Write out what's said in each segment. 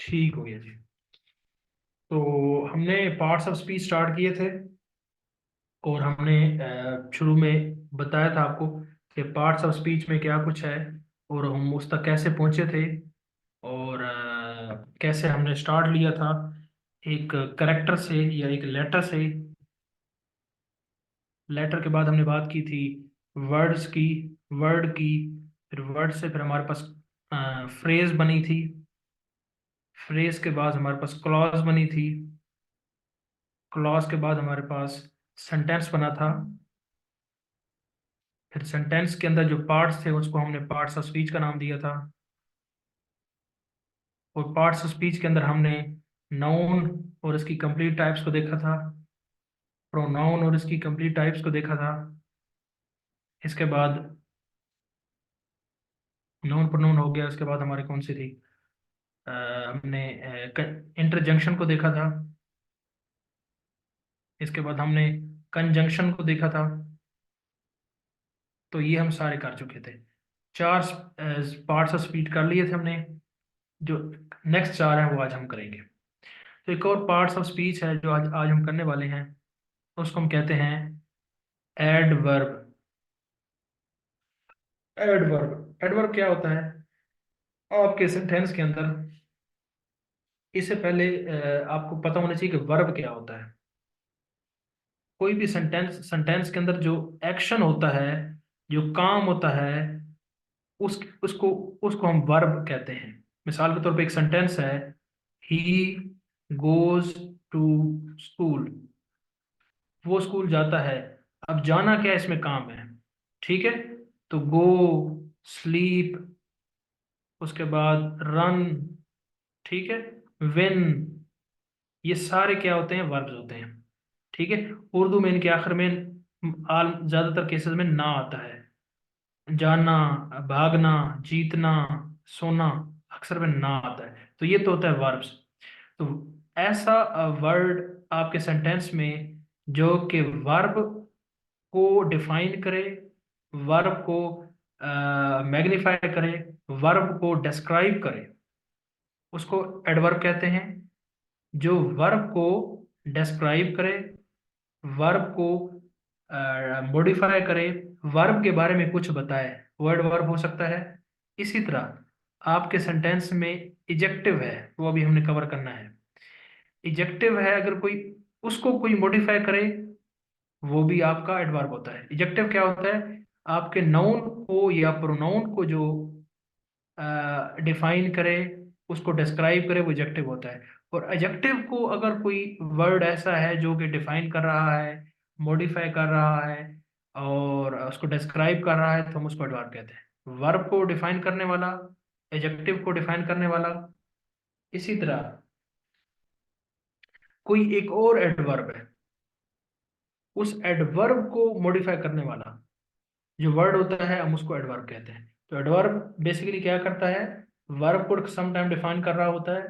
ठीक हो गया जी। तो हमने पार्ट्स ऑफ स्पीच स्टार्ट किए थे और हमने शुरू में बताया था आपको कि पार्ट्स ऑफ स्पीच में क्या कुछ है और हम उस तक कैसे पहुंचे थे और कैसे हमने स्टार्ट लिया था एक करेक्टर से या एक लेटर से। लेटर के बाद हमने बात की थी वर्ड्स की, वर्ड की, फिर वर्ड से फिर हमारे पास फ्रेज बनी थी, फ्रेज के बाद हमारे पास क्लॉज बनी थी, क्लॉज के बाद हमारे पास सेंटेंस बना था, फिर सेंटेंस के अंदर जो पार्ट्स थे उसको हमने पार्ट्स ऑफ स्पीच का नाम दिया था, और पार्ट्स ऑफ स्पीच के अंदर हमने नाउन और इसकी कंप्लीट टाइप्स को देखा था, प्रोनाउन और इसकी कंप्लीट टाइप्स को देखा था। इसके बाद नाउन प्रोनाउन हो गया, उसके बाद हमारे कौन सी थी, हमने इंटरजेक्शन को देखा था। इसके बाद हमने कंजंक्शन को देखा था। तो ये हम सारे कर चुके थे, चार पार्ट्स ऑफ स्पीच कर लिए थे हमने। जो नेक्स्ट चार हैं वो आज हम करेंगे। तो एक और पार्ट्स ऑफ स्पीच है जो आज आज हम करने वाले हैं, उसको हम कहते हैं एडवर्ब। एडवर्ब, एडवर्ब क्या होता है? आपके सेंटेंस के अंदर इससे पहले आपको पता होना चाहिए कि वर्ब क्या होता है। कोई भी सेंटेंस सेंटेंस के अंदर जो एक्शन होता है, जो काम होता है, उस उसको उसको हम वर्ब कहते हैं। मिसाल के तौर पे एक सेंटेंस है, ही गोज टू स्कूल। वो स्कूल जाता है। अब जाना क्या इसमें काम है, ठीक है? तो गो, स्लीप, उसके बाद रन, ठीक है, विन, ये सारे क्या होते हैं? वर्ब्स होते हैं। ठीक है। उर्दू में इनके आखिर में आल ज्यादातर केसेस में ना आता है। जाना, भागना, जीतना, सोना, अक्सर में ना आता है। तो ये तो होता है वर्ब्स। तो ऐसा वर्ड आपके सेंटेंस में जो कि वर्ब को डिफाइन करे, वर्ब को मैग्नीफाई करे, वर्ब को डिस्क्राइब करे, उसको एडवर्ब कहते हैं। जो वर्ब को डिस्क्राइब करे, वर्ब को मॉडिफाई करे, वर्ब के बारे में कुछ बताए, वर्ड वर्ब हो सकता है। इसी तरह आपके सेंटेंस में इजेक्टिव है, वो अभी हमने कवर करना है। इजेक्टिव है अगर कोई, उसको कोई मॉडिफाई करे, वो भी आपका एडवर्ब होता है। इजेक्टिव क्या होता है? आपके नाउन को या प्रोनाउन को जो डिफाइन करे, उसको डिस्क्राइब करे, वो एडजेक्टिव होता है। और एडजेक्टिव को अगर कोई वर्ड ऐसा है जो कि डिफाइन कर रहा है, मॉडिफाई कर रहा है और उसको डिस्क्राइब कर रहा है, तो हम उसको एडवर्ब कहते हैं। वर्ब को डिफाइन करने वाला, एडजेक्टिव को डिफाइन करने वाला। इसी तरह कोई एक और एडवर्ब है, उस एडवर्ब को मॉडिफाई करने वाला जो वर्ड होता है, हम उसको एडवर्ब कहते हैं। तो एडवर्ब बेसिकली क्या करता है? वर्ब को समटाइम डिफाइन कर रहा होता है,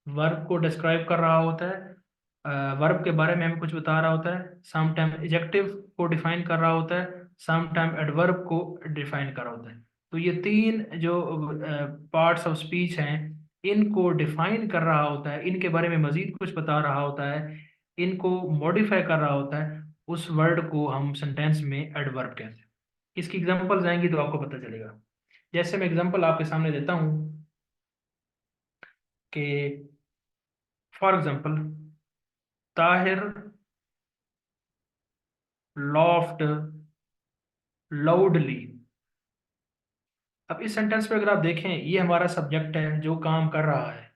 वर्ब को डिस्क्राइब कर रहा होता है, वर्ब के बारे में हमें कुछ बता रहा होता है, समटाइम एडजेक्टिव को डिफाइन कर रहा होता है, समटाइम एडवर्ब को डिफाइन कर रहा होता है। तो ये तीन जो पार्ट्स ऑफ स्पीच हैं, इनको डिफाइन कर रहा होता है, इनके बारे में मजीद कुछ बता रहा होता है, इनको मॉडिफाई कर रहा होता है, उस वर्ड को हम सेंटेंस में एडवर्ब कहते हैं। इसकी एग्जांपल्स आएंगी तो आपको पता चलेगा। जैसे मैं एग्जांपल आपके सामने देता हूं कि for example, Tahir loft loudly. अब इस सेंटेंस पे अगर आप देखें, ये हमारा सब्जेक्ट है जो काम कर रहा है,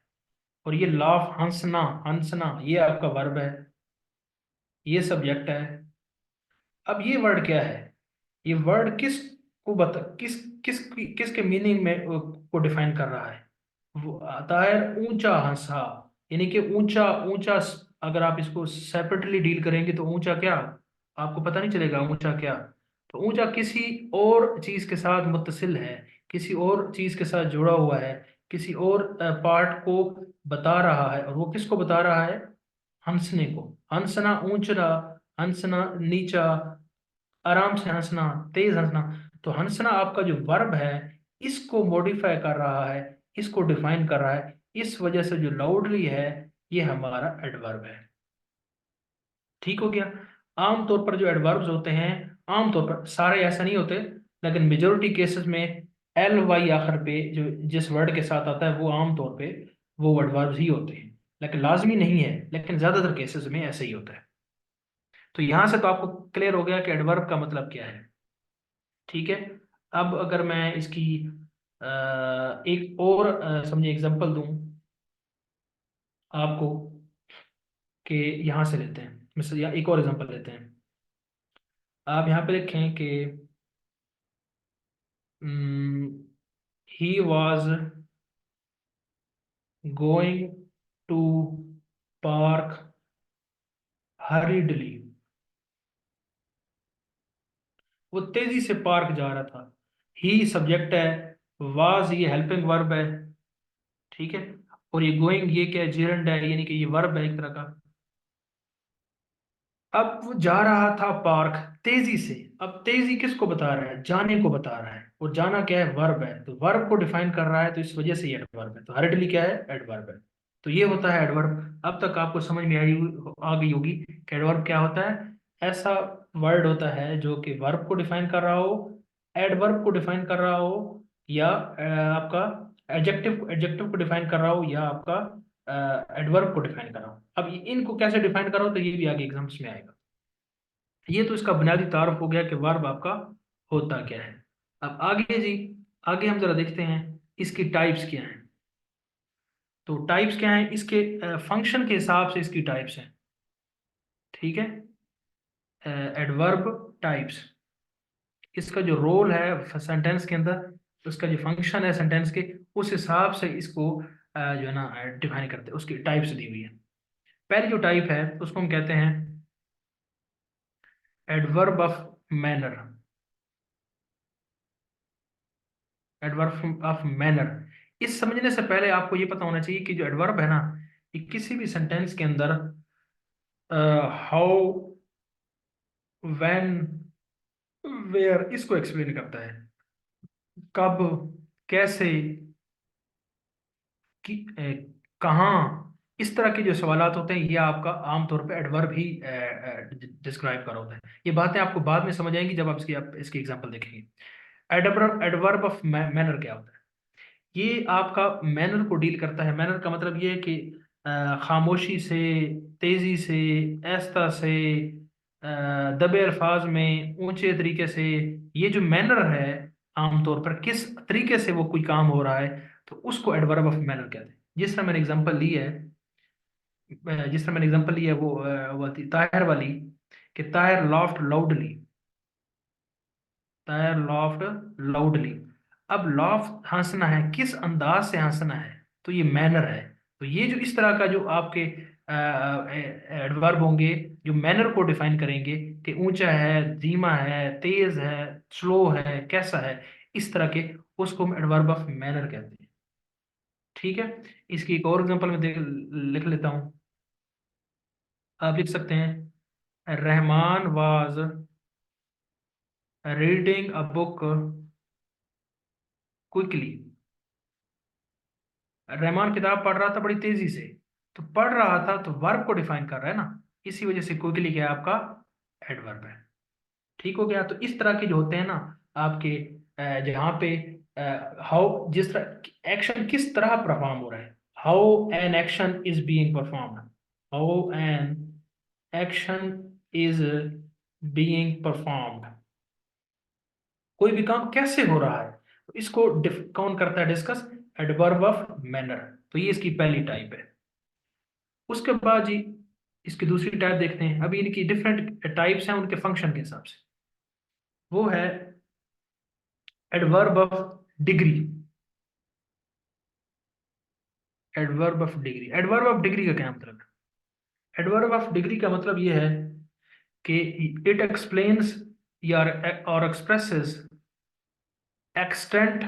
और ये लाफ, हंसना, हंसना, ये आपका वर्ब है, ये सब्जेक्ट है। अब ये वर्ड क्या है? ये वर्ड किस को बता, किसके मीनिंग में को डिफाइन कर रहा है? वो आता है ऊंचा हंसा, यानी कि ऊंचा ऊंचा। अगर आप इसको सेपरेटली डील करेंगे तो ऊंचा क्या, आपको पता नहीं चलेगा ऊंचा क्या। तो ऊंचा किसी और चीज के साथ मुत्तसिल है, किसी और चीज के साथ जुड़ा हुआ है, किसी और पार्ट को बता रहा है। और वो किसको बता रहा है? हंसने को। हंसना ऊंचना, हंसना नीचा, आराम से हंसना, तेज हंसना। तो हंसना आपका जो वर्ब है, इसको मॉडिफाई कर रहा है, इसको डिफाइन कर रहा है, इस वजह से जो लाउडली है ये हमारा एडवर्ब है। ठीक हो गया। आमतौर पर जो एडवर्ब्स होते हैं, आमतौर पर सारे ऐसा नहीं होते, लेकिन मेजोरिटी केसेस में एल वाई आखिर पे जो जिस वर्ड के साथ आता है वो आमतौर पे वो एडवर्ब्स ही होते हैं, लेकिन लाजमी नहीं है, लेकिन ज्यादातर केसेस में ऐसे ही होता है। तो यहां से तो आपको क्लियर हो गया कि एडवर्ब का मतलब क्या है। ठीक है। अब अगर मैं इसकी एक और समझे एग्जांपल दूं आपको, कि यहां से लेते हैं मिसल, या एक और एग्जांपल लेते हैं। आप यहाँ पे लिखें कि he was going to park hurriedly. वो तेजी से पार्क जा रहा था। ही सब्जेक्ट है, वाज ये हेल्पिंग वर्ब है। ठीक है। और ये गोइंग ये क्या है, जिरंड है, यानी कि ये वर्ब है एक तरह का। अब वो जा रहा था पार्क तेजी से। अब तेजी किसको बता रहा है, जाने को बता रहा है, और जाना क्या है, वर्ब है, तो वर्ब को डिफाइन कर रहा है, तो इस वजह से ये एडवर्ब है। तो हरिडली क्या है, एडवर्ब है। तो ये होता है एडवर्ब। अब तक आपको समझ में आ गई होगी कि एडवर्ब क्या होता है। ऐसा वर्ड होता है जो कि वर्ब को डिफाइन कर रहा हो, एडवर्ब को डिफाइन कर रहा हो, या आपका एडजेक्टिव एडजेक्टिव को डिफाइन कर रहा हो, या आपका एडवर्ब को डिफाइन कर रहा हो। अब इनको कैसे डिफाइन करो, तो ये भी आगे एग्जाम्स में आएगा। ये तो इसका बुनियादी तारुफ हो गया कि वर्ब आपका होता क्या है। अब आगे जी, आगे हम जरा देखते हैं इसकी टाइप्स क्या हैं। तो टाइप्स क्या हैं इसके, फंक्शन के हिसाब से इसकी टाइप्स हैं। ठीक है। एडवर्ब टाइप्स, इसका जो रोल है सेंटेंस के अंदर, उसका जो फंक्शन है सेंटेंस के, उस हिसाब से इसको जो है ना डिफाइन करते हैं, उसकी टाइप्स दी हुई है। पहली जो टाइप है उसको हम कहते हैं adverb of manner. Adverb of manner, इस समझने से पहले आपको ये पता होना चाहिए कि जो एडवर्ब है ना, ये किसी भी सेंटेंस के अंदर हाउ, व्हेन, वेयर, इसको एक्सप्लेन करता है। कब, कैसे, कि कहाँ, इस तरह के जो सवालात होते हैं ये आपका आमतौर पे एडवर्ब ही डिस्क्राइब कर होता है। ये बातें आपको बाद में समझ आएंगी जब आप इसकी एग्जांपल देखेंगे। एडवर्ब एडवर्ब ऑफ मैनर क्या होता है, ये आपका मैनर को डील करता है। मैनर का मतलब ये है कि खामोशी से, तेजी से, आहिस्ता से, दबे अल्फाज में, ऊंचे तरीके से, ये जो मैनर है आमतौर पर किस तरीके से वो कोई काम हो रहा है, तो उसको एडवर्ब ऑफ मैनर कहते हैं। जिस तरह मैंने एग्जांपल ली है वो थी ताहिर वाली, कि Tahir loft loudly. Tyre loft loudly. अब लॉफ्ट हंसना है, किस अंदाज से हंसना है, तो ये मैनर है। तो ये जो इस तरह का जो आपके एडवर्ब होंगे जो मैनर को डिफाइन करेंगे, कि ऊंचा है, धीमा है, तेज है, स्लो है, कैसा है, इस तरह के, उसको हम एडवर्ब ऑफ मैनर कहते हैं। ठीक है। इसकी एक और एग्जांपल में लिख लेता हूं। आप लिख सकते हैं Rahman was reading a book quickly. Rahman किताब पढ़ रहा था बड़ी तेजी से। तो पढ़ रहा था तो वर्ब को डिफाइन कर रहा है ना, इसी वजह से क्विकली क्या है आपका एडवर्ब है। ठीक हो गया। तो इस तरह के जो होते हैं ना आपके, जहाँ पे हाउ, जिस तरह एक्शन किस तरह परफॉर्म हो रहा है, how an action is being performed, how an action is being performed, कोई भी काम कैसे हो रहा है, तो इसको कौन करता है डिस्कस, एडवर्ब ऑफ मैनर। तो ये इसकी पहली टाइप है। उसके बाद जी इसकी दूसरी टाइप देखते हैं। अभी इनकी डिफरेंट टाइप्स हैं उनके फंक्शन के हिसाब से। वो है adverb of degree. Adverb of degree, adverb of degree का क्या मतलब है, एडवर्ब ऑफ डिग्री का मतलब ये है कि इट एक्सप्लेन्स या और एक्सप्रेसेस एक्सटेंट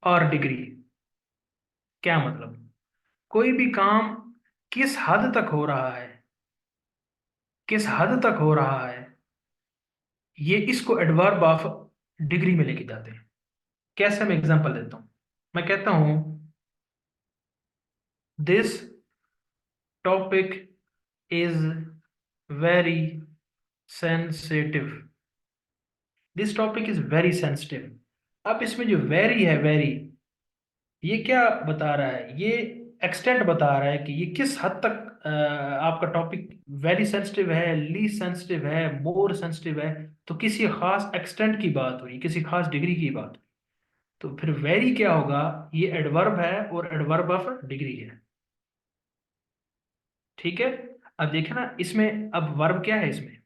और डिग्री। क्या मतलब, कोई भी काम किस हद तक हो रहा है, किस हद तक हो रहा है, ये इसको एडवर्ब ऑफ डिग्री में लेके जाते हैं। कैसे, मैं एग्जांपल देता हूं। मैं कहता हूं this topic is very sensitive. This topic is very sensitive. अब इसमें जो वेरी है, वेरी, ये क्या बता रहा है? ये एक्सटेंट बता रहा है कि ये किस हद तक आपका टॉपिक वेरी सेंसिटिव है, लीस्ट सेंसिटिव है, मोर सेंसिटिव है। तो किसी खास एक्सटेंट की बात हुई, किसी खास डिग्री की बात हुई। तो फिर वेरी क्या होगा? ये एडवर्ब है और एडवर्ब ऑफ डिग्री है। ठीक है। अब देखे ना इसमें, अब वर्ब क्या है इसमें?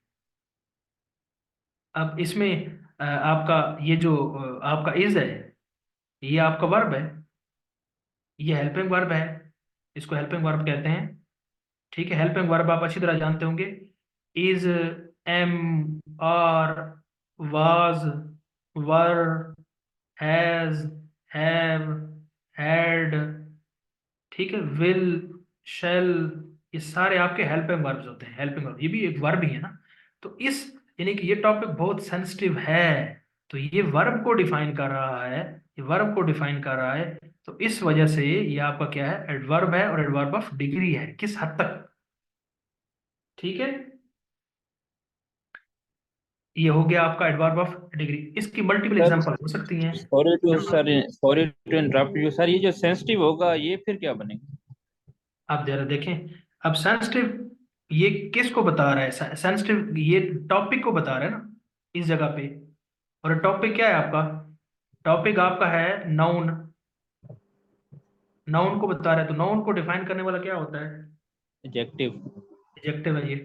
अब इसमें आपका ये जो आपका इज है, ये आपका वर्ब है, ये हेल्पिंग वर्ब है, इसको हेल्पिंग वर्ब कहते हैं। ठीक है। हेल्पिंग वर्ब आप अच्छी तरह जानते होंगे। Is, am, are, was, were, has, have, had, ठीक है, विल, शैल, ये सारे आपके हेल्पिंग वर्ब्स होते हैं। हेल्पिंग वर्ब ये भी एक वर्ब ही है ना। तो इस, यानी कि ये टॉपिक बहुत सेंसिटिव है, तो ये वर्ब को डिफाइन कर रहा है, ये वर्ब को डिफाइन कर रहा है। तो इस वजह से ये आपका क्या है? एडवर्ब है और एडवर्ब ऑफ डिग्री है, किस हद तक। ठीक है। ये हो गया आपका एडवर्ब ऑफ डिग्री। इसकी मल्टीपल सर एग्जांपल हो सकती हैं। Sorry to interrupt you sir, ये जो सेंसिटिव होगा ये फिर क्या बनेगा? आप जरा देखें। अब सेंसिटिव ये किसको बता रहा है? सेंसिटिव ये टॉपिक को बता रहा है ना इस जगह पे। और टॉपिक क्या है आपका? टॉपिक आपका है नाउन। नाउन को बता रहा है, तो नाउन को डिफाइन करने वाला क्या होता है? एडजेक्टिव। एडजेक्टिव है ये।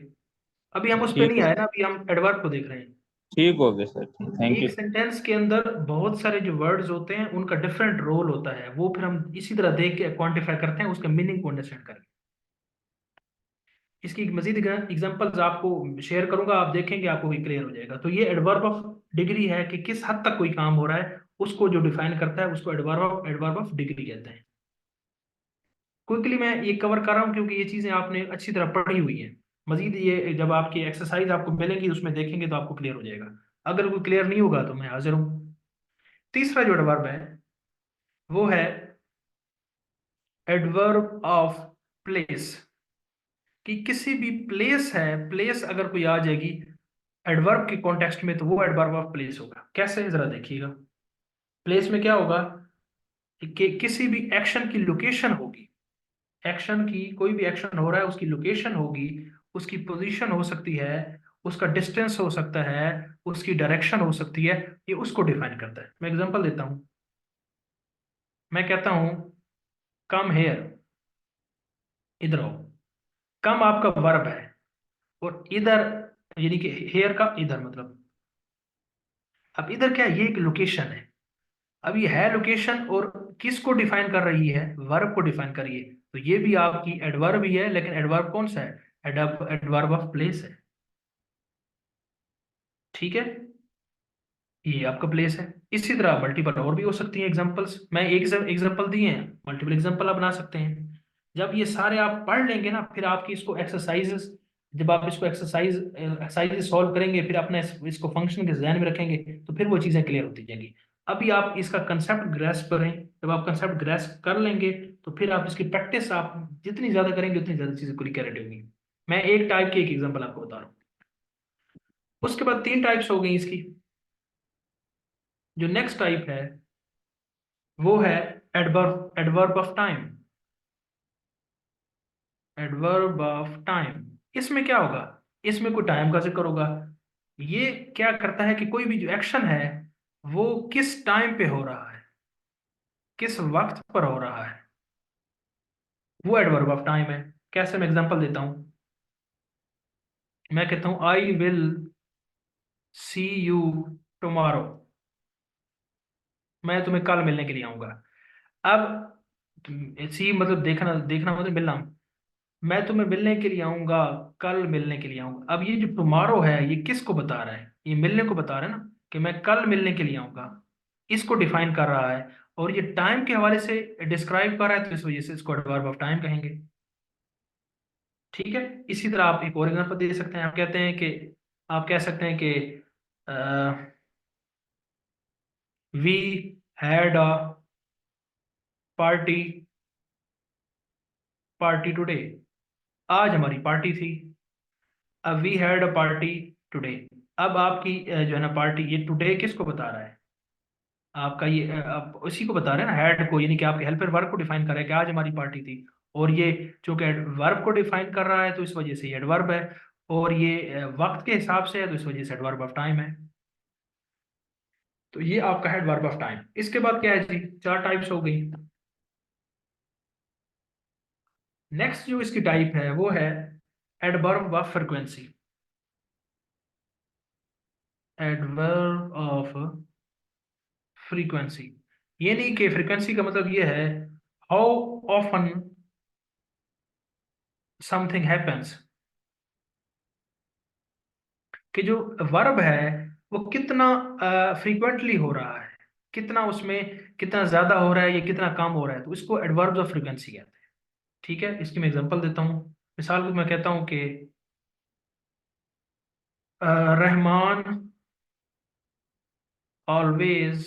अभी हम उस पे ठीक नहीं है, आए ना, अभी हम एडवर्ब को देख रहे हैं। ठीक हो गया सर, थैंक एक यू। सेंटेंस के अंदर बहुत सारे जो वर्ड्स होते हैं उनका डिफरेंट रोल होता है, वो फिर हम इसी तरह देख के क्वांटिफाई करते हैं, उसके मीनिंग को अंडरस्टैंड करके। इसकी मजीद एग्जांपल्स आपको शेयर करूंगा, आप देखेंगे आपको भी क्लियर हो जाएगा। तो ये एडवर्ब ऑफ डिग्री है कि किस हद तक कोई काम हो रहा है, उसको जो डिफाइन करता है उसको एडवर्ब ऑफ डिग्री कहते हैं। क्विकली मैं ये कवर कर रहा हूँ क्योंकि ये चीजें आपने अच्छी तरह पढ़ी हुई हैं। मजीद ये जब आपकी एक्सरसाइज आपको मिलेंगी उसमें देखेंगे तो आपको क्लियर हो जाएगा। अगर कोई क्लियर नहीं होगा तो मैं हाजिर हूँ। तीसरा जो एडवर्ब है वो है एडवर्ब ऑफ प्लेस। कि किसी भी प्लेस है, प्लेस अगर कोई आ जाएगी एडवर्ब के कॉन्टेक्स्ट में, तो वो एडवर्ब ऑफ प्लेस होगा। कैसे? जरा देखिएगा। प्लेस में क्या होगा कि किसी भी एक्शन की लोकेशन होगी। एक्शन की, कोई भी एक्शन हो रहा है उसकी लोकेशन होगी, उसकी पोजीशन हो सकती है, उसका डिस्टेंस हो सकता है, उसकी डायरेक्शन हो सकती है। ये उसको डिफाइन करता है। मैं एग्जांपल देता हूं। मैं कहता हूं कम हेयर, इधर आओ। कम आपका वर्ब है और इधर, यानी कि हेयर का इधर मतलब। अब इधर क्या है? ये एक लोकेशन है। अब ये है लोकेशन और किसको डिफाइन कर रही है? वर्ब को डिफाइन कर रही है। तो ये भी आपकी एडवर्ब ही है, लेकिन एडवर्ब कौन सा है? एडवर्ब ऑफ प्लेस है। ठीक है। ये आपका प्लेस है। इसी तरह मल्टीपल और भी हो सकती हैं एग्जांपल्स। मैं एक एग्जांपल दिए हैं, मल्टीपल एग्जांपल आप बना सकते हैं। जब ये सारे आप पढ़ लेंगे ना, फिर आपकी इसको एक्सरसाइजेस, जब आप इसको एक्सरसाइजेस सॉल्व करेंगे, फिर अपने इसको फंक्शन के जहन में रखेंगे, तो फिर वो चीजें क्लियर होती जाएंगी। अभी आप इसका कंसेप्ट ग्रेस्प करें। जब आप कंसेप्ट ग्रेस्प कर लेंगे, तो फिर आप इसकी प्रैक्टिस आप जितनी ज्यादा करेंगे उतनी ज्यादा चीजें पूरी क्लियर होंगी। मैं एक टाइप की एक एग्जांपल आपको बता रहा हूँ। उसके बाद तीन टाइप्स हो गई इसकी। जो नेक्स्ट टाइप है वो है adverb of time. Adverb of time, इसमें क्या होगा? इसमें कोई टाइम का जिक्र होगा। ये क्या करता है कि कोई भी जो एक्शन है वो किस टाइम पे हो रहा है, किस वक्त पर हो रहा है, वो एडवर्ब ऑफ टाइम है। कैसे? मैं एग्जांपल देता हूं। मैं कहता हूं I will see you tomorrow. मैं तुम्हें कल मिलने के लिए आऊंगा। अब सी मतलब देखना, देखना मतलब मिलना। मैं तुम्हें मिलने के लिए आऊंगा, कल मिलने के लिए आऊंगा। अब ये जो टुमारो है ये किसको बता रहा है? ये मिलने को बता रहा है ना, कि मैं कल मिलने के लिए आऊंगा। इसको डिफाइन कर रहा है और ये टाइम के हवाले से डिस्क्राइब कर रहा है, तो इस वजह से इसको एडवर्ब ऑफ टाइम कहेंगे। ठीक है। इसी तरह आप एक और एग्जांपल दे सकते हैं। आप कहते हैं कि, आप कह सकते हैं कि we had a party party today, आज हमारी पार्टी थी। अब we had a party today. अब आपकी जो है ना पार्टी, ये टुडे किसको बता रहा है? आपका ये आप उसी को बता रहे हैं ना, हैड को, यानी कि आपके हेल्पर वर्ब को डिफाइन कर रहा है कि आज हमारी पार्टी थी। और ये चूंकि वर्ब को डिफाइन कर रहा है तो इस वजह से ये एडवर्ब है। और ये वक्त के हिसाब से है तो इस वजह से एडवर्ब ऑफ टाइम है। तो ये आपका है एडवर्ब ऑफ टाइम। इसके बाद क्या है जी, चार टाइप्स हो गई। नेक्स्ट जो इसकी टाइप है वो है adverb of frequency. Adverb of frequency, ये नहीं कि फ्रीक्वेंसी का मतलब ये है हाउ ऑफन समथिंग हैपेंस, कि जो वर्ब है वो कितना फ्रीक्वेंटली हो रहा है, कितना उसमें कितना ज्यादा हो रहा है या कितना कम हो रहा है, तो इसको एडवर्ब ऑफ फ्रीक्वेंसी कहते हैं। ठीक है, इसकी मैं एग्जांपल देता हूँ। मिसाल को मैं कहता हूँ कि रहमान ऑलवेज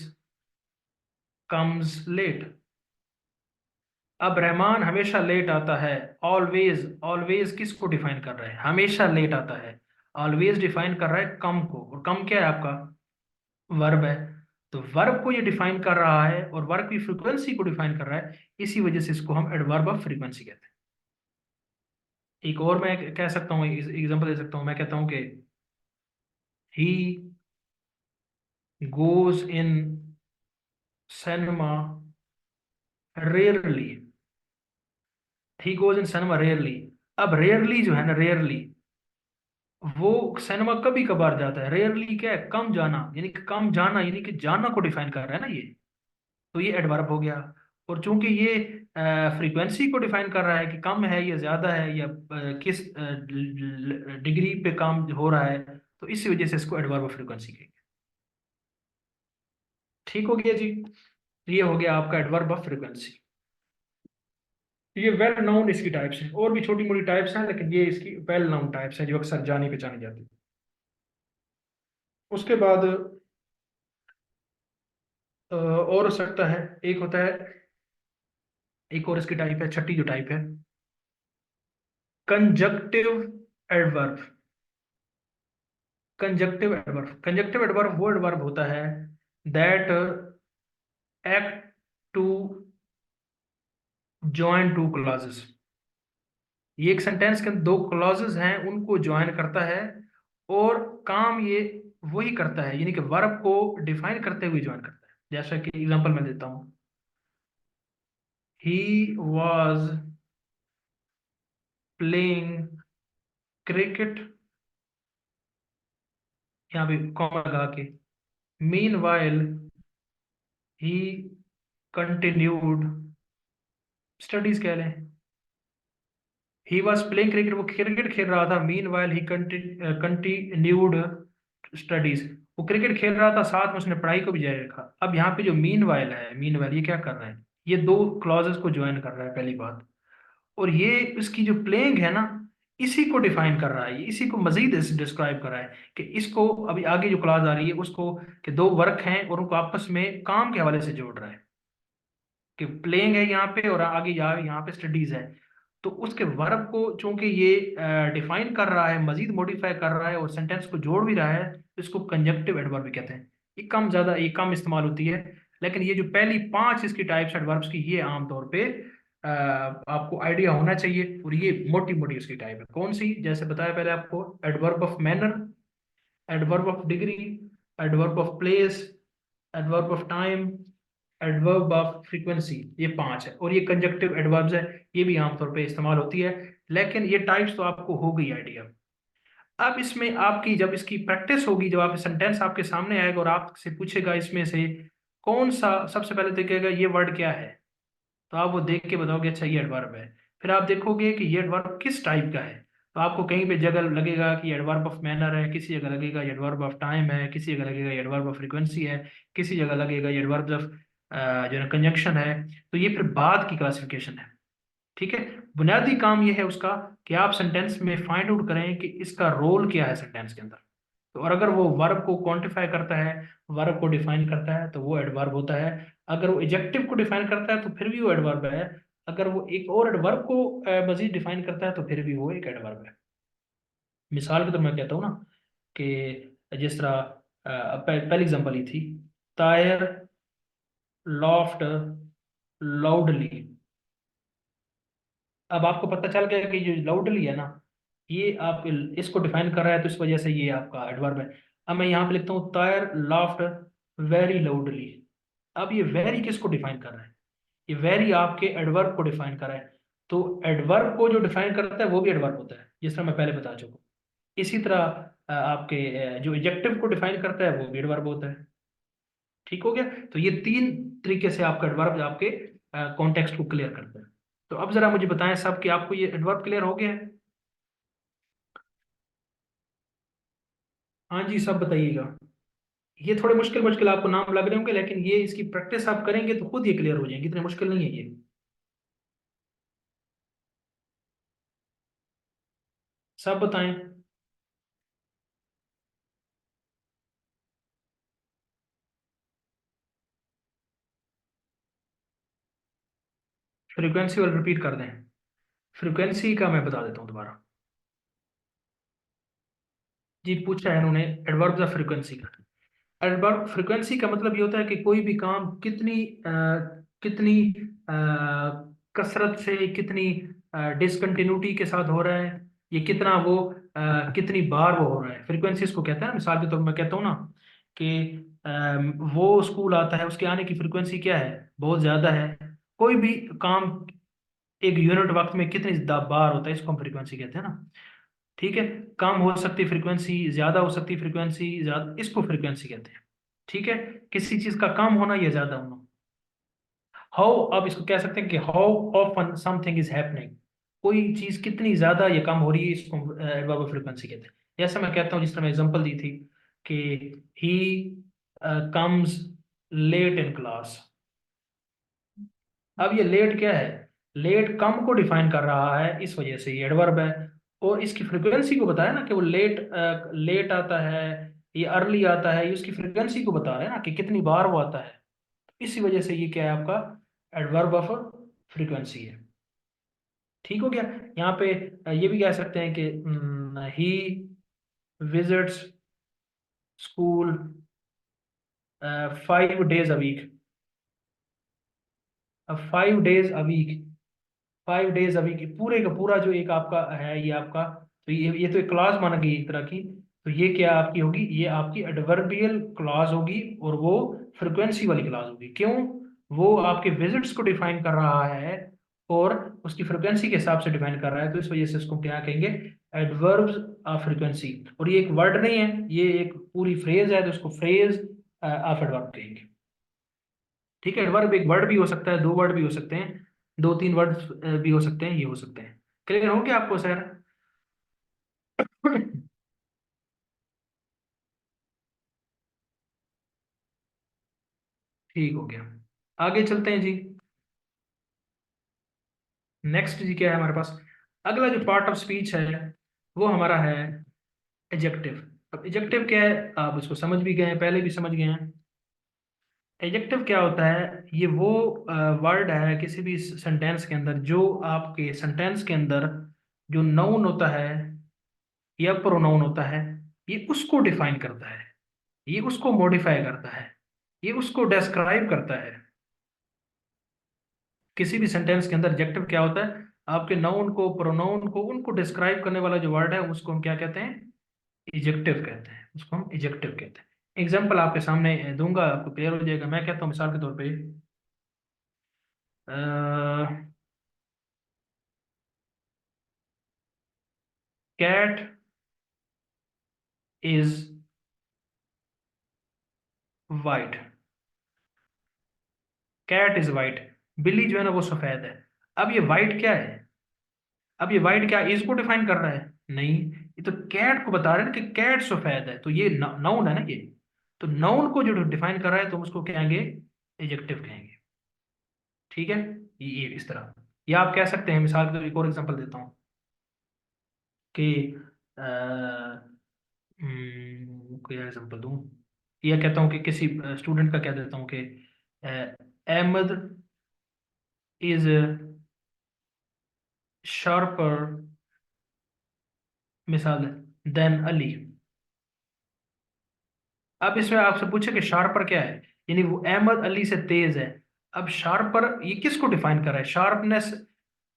कम्स लेट। अब रहमान हमेशा लेट आता है। ऑलवेज, ऑलवेज किसको डिफाइन कर रहा है? हमेशा लेट आता है। ऑलवेज डिफाइन कर रहा है कम को, और कम क्या है आपका? वर्ब है। तो वर्ब को ये डिफाइन कर रहा है और वर्ब की फ्रीक्वेंसी को डिफाइन कर रहा है, इसी वजह से इसको हम एडवर्ब ऑफ फ्रीक्वेंसी कहते हैं। एक और मैं कह सकता हूँ, एग्जांपल दे सकता हूँ, मैं कहता हूँ कि he goes in cinema rarely. He goes in cinema rarely. अब रेयरली जो है ना, रेयरली वो सिनेमा कभी कभार जाता है। रेयरली क्या है? कम जाना, यानी कि कम जाना, यानी कि जाना को डिफाइन कर रहा है ना ये। तो ये एडवर्ब हो गया। और चूंकि ये फ्रीक्वेंसी को डिफाइन कर रहा है कि कम है या ज्यादा है, या किस डिग्री पे काम हो रहा है, तो इसी वजह से इसको एडवर्ब ऑफ फ्रीक्वेंसी कहेंगे। ठीक हो गया जी। ये हो गया आपका एडवर्ब ऑफ फ्रीक्वेंसी। ये वेल नाउन इसकी टाइप्स हैं, और भी छोटी मोटी टाइप्स हैं, लेकिन ये इसकी वेल नाउन टाइप्स हैं जो अक्सर जानी पहचानी जाती है। उसके बाद और हो सकता है, एक होता है, एक और इसकी टाइप है, छठी जो टाइप है, कंजक्टिव एडवर्ब। कंजक्टिव एडवर्ब वो एडवर्ब होता है that act to join two clauses. ये एक सेंटेंस के अंदर दो क्लॉजेस हैं, उनको ज्वाइन करता है, और काम ये वही करता है, यानी कि वर्ब को डिफाइन करते हुए ज्वाइन करता है। जैसा कि एग्जांपल मैं देता हूं, ही वॉज प्लेइंग क्रिकेट, यहाँ पे कॉमा लगा के, mean while he continued studies कह लें। ही वॉज प्लेइंग क्रिकेट, वो क्रिकेट खेल रहा था, mean while he continued studies, वो क्रिकेट खेल रहा था, साथ में उसने पढ़ाई को भी जारी रखा। अब यहाँ पे जो मीन वाइल है, मीन वाइल ये क्या कर रहा है? ये दो क्लॉजेस को ज्वाइन कर रहा है, पहली बात। और ये इसकी जो प्लेइंग है ना, इसी को डिफाइन कर रहा है, इसी को मजीद डिस्क्राइब कर रहा है, कि इसको अभी आगे जो क्लॉज आ रही है उसको, कि दो वर्क हैं और उनको आपस में काम के हवाले से जोड़ रहा है, कि प्लेइंग है यहाँ पे और आगे यहाँ पे स्टडीज है। तो उसके वर्ब को चूंकि ये डिफाइन कर रहा है, मजीद मॉडिफाई कर रहा है और सेंटेंस को जोड़ भी रहा है, तो इसको कंजक्टिव एडवर्ब भी कहते हैं। ये कम इस्तेमाल होती है, लेकिन ये जो पहली पांच इसकी टाइप्स एडवर्ब्स की, ये आमतौर पे आपको आइडिया होना चाहिए। और ये मोटी मोटी इसकी टाइप है कौन सी, जैसे बताया पहले आपको, adverb of manner, adverb of degree, adverb of place, adverb of time, adverb of frequency, ये पांच है। और ये कंजक्टिव एडवर्ब्स है, ये भी आमतौर पे इस्तेमाल होती है। लेकिन ये टाइप्स तो आपको हो गई आइडिया। अब इसमें आपकी जब इसकी प्रैक्टिस होगी, जब आप सेंटेंस आपके सामने आएगा और आपसे पूछेगा इसमें से कौन सा, सबसे पहले देखेगा ये वर्ड क्या है, तो आप वो देख के बताओगे अच्छा ये एडवर्ब है। फिर आप देखोगे कि ये एडवर्ब किस टाइप का है, तो आपको कहीं पे जगह लगेगा कि एडवर्ब ऑफ मैनर है, किसी जगह लगेगा ये एडवर्ब ऑफ टाइम है, किसी जगह लगेगा ये एडवर्ब ऑफ फ्रीक्वेंसी है, किसी जगह लगेगा ये एडवर्ब ऑफ जो है कंजंक्शन है। तो ये फिर बाद की क्लासिफिकेशन है। ठीक है, बुनियादी काम ये है उसका कि आप सेंटेंस में फाइंड आउट करें कि इसका रोल क्या है सेंटेंस के अंदर। तो और अगर वो वर्ब को क्वांटिफाई करता है, वर्ब को डिफाइन करता है, तो वो एडवर्ब होता है। अगर वो एडजेक्टिव को डिफाइन करता है तो फिर भी वो एडवर्ब है। अगर वो एक और एडवर्ब को मजीद डिफाइन करता है तो फिर भी वो एक एडवर्ब है। मिसाल के तौर मैं कहता हूँ ना कि जिस तरह पहली एग्जांपल ही थी, तायर लॉफ्ट लाउडली। अब आपको पता चल गया कि जो लाउडली है ना, ये आप इसको डिफाइन कर रहा है, तो इस वजह से ये आपका एडवर्ब है। अब मैं यहाँ पे लिखता हूँ तायर लाफ्ट वेरी लाउडली। अब ये वेरी किसको डिफाइन कर रहा है? ये वेरी आपके एडवर्ब को डिफाइन कर रहा है। तो एडवर्ब को जो डिफाइन करता है वो भी एडवर्ब होता है, जिस तरह मैं पहले बता चुका हूँ। इसी तरह आपके जो एडजेक्टिव को डिफाइन करता है वो भी एडवर्ब होता है। ठीक हो गया? तो ये तीन तरीके से आपका एडवर्ब आपके कॉन्टेक्स्ट को क्लियर करता है। तो अब जरा मुझे बताएं सब कि आपको ये एडवर्ब क्लियर हो गया है? हाँ जी, सब बताइएगा। ये थोड़े मुश्किल मुश्किल आपको नाम लग रहे होंगे, लेकिन ये इसकी प्रैक्टिस आप करेंगे तो खुद ये क्लियर हो जाएंगे, इतने मुश्किल नहीं है ये। सब बताएं। फ्रीक्वेंसी वाला रिपीट कर दें। फ्रीक्वेंसी का मैं बता देता हूँ दोबारा। जी, पूछा है उन्होंने एडवर्ब ऑफ फ्रीक्वेंसी का। एडवर्ब फ्रीक्वेंसी का मतलब ये होता है कि कोई भी काम कितनी कसरत से, कितनी डिसकंटिन्यूटी के साथ हो रहा है, ये कितना वो कितनी बार वो हो रहा है, फ्रीक्वेंसी इसको कहते हैं ना। मिसाल के तौर पर मैं कहता हूँ ना कि वो स्कूल आता है, उसके आने की फ्रीक्वेंसी क्या है, बहुत ज्यादा है। कोई भी काम एक यूनिट वक्त में कितनी बार होता है, इसको हम फ्रीक्वेंसी कहते हैं ना। ठीक है? कम हो सकती फ्रीक्वेंसी, ज्यादा हो सकती फ्रीक्वेंसी, ज्यादा, इसको फ्रीक्वेंसी कहते हैं। ठीक है? किसी चीज का कम होना या ज्यादा होना। हाउ, आप इसको कह सकते हैं कि how often something is happening, कोई चीज कितनी ज्यादा या कम हो रही है, इसको एडवर्ब फ्रीक्वेंसी कहते हैं। जैसे मैं कहता हूँ, जिस तरह मैं एग्जांपल दी थी कि he comes late in class. अब ये लेट क्या है? लेट कम को डिफाइन कर रहा है, इस वजह से ये एडवर्ब है। और इसकी फ्रीक्वेंसी को बताया ना कि वो लेट आता है, ये अर्ली आता है, ये उसकी फ्रीक्वेंसी को बता रहा है ना कि कितनी बार वो आता है। इसी वजह से ये क्या है आपका एडवर्ब ऑफ फ्रीक्वेंसी है। ठीक हो गया? यहाँ पे ये भी कह सकते हैं कि ही visits school 5 days a week। अब 5 days a week, 5 days a week पूरे का पूरा जो एक आपका है ये आपका, तो ये तो एक क्लास माना गई एक तरह की। तो ये क्या आपकी होगी? ये आपकी एडवर्बियल क्लॉज होगी, और वो फ्रिक्वेंसी वाली क्लॉज होगी। क्यों? वो आपके विजिट्स को डिफाइन कर रहा है और उसकी फ्रिक्वेंसी के हिसाब से डिफाइन कर रहा है, तो इस वजह से इसको क्या कहेंगे? Adverbs of frequency. और ये एक वर्ड नहीं है, ये एक पूरी फ्रेज है, तो इसको फ्रेज ऑफ एडवर्ब कहेंगे। ठीक है? एडवर्ब एक वर्ड भी हो सकता है, दो वर्ड भी हो सकते हैं, दो तीन वर्ड भी हो सकते हैं, ये हो सकते हैं। क्लियर हो गया आपको सर? ठीक हो गया। आगे चलते हैं जी। नेक्स्ट जी क्या है हमारे पास? अगला जो पार्ट ऑफ स्पीच है वो हमारा है एजेक्टिव। अब एजेक्टिव क्या है, आप इसको समझ भी गए हैं, पहले भी समझ गए हैं। एजेक्टिव क्या होता है? ये वो वर्ड है किसी भी सेंटेंस के अंदर, जो आपके सेंटेंस के अंदर जो नाउन होता है या प्रोनाउन होता है, ये उसको डिफाइन करता है, ये उसको मॉडिफाई करता है, ये उसको डिस्क्राइब करता है। किसी भी सेंटेंस के अंदर एडजेक्टिव क्या होता है? आपके नाउन को, प्रोनाउन को, उनको डिस्क्राइब करने वाला जो वर्ड है उसको हम क्या कहते हैं? इजेक्टिव कहते हैं, उसको हम इजेक्टिव कहते हैं। एग्जाम्पल आपके सामने दूंगा, आपको क्लियर हो जाएगा। मैं कहता हूँ मिसाल के तौर पे cat is white. Cat is white, बिल्ली जो है ना वो सफेद है। अब ये वाइट क्या है? अब ये वाइट क्या इज को डिफाइन कर रहा है? नहीं, ये तो कैट को बता रहे हैं ना कि कैट सफेद है, तो ये नाउन है ना ये। तो नाउन को जो डिफाइन कर रहा है तो हम उसको कहेंगे एजेक्टिव कहेंगे। ठीक है? ये इस तरह। या आप कह सकते हैं, मिसाल के तौर एक और एग्जांपल देता हूँ कि कोई एग्जांपल दूं, या कहता हूँ कि किसी स्टूडेंट का कह देता हूँ कि अहमद इज शार्पर, मिसाल देन अली। अब इसमें आपसे पूछे कि शार्पर क्या है, यानी वो अहमद अली से तेज है। अब शार्पर ये किसको डिफाइन कर रहा है, शार्पनेस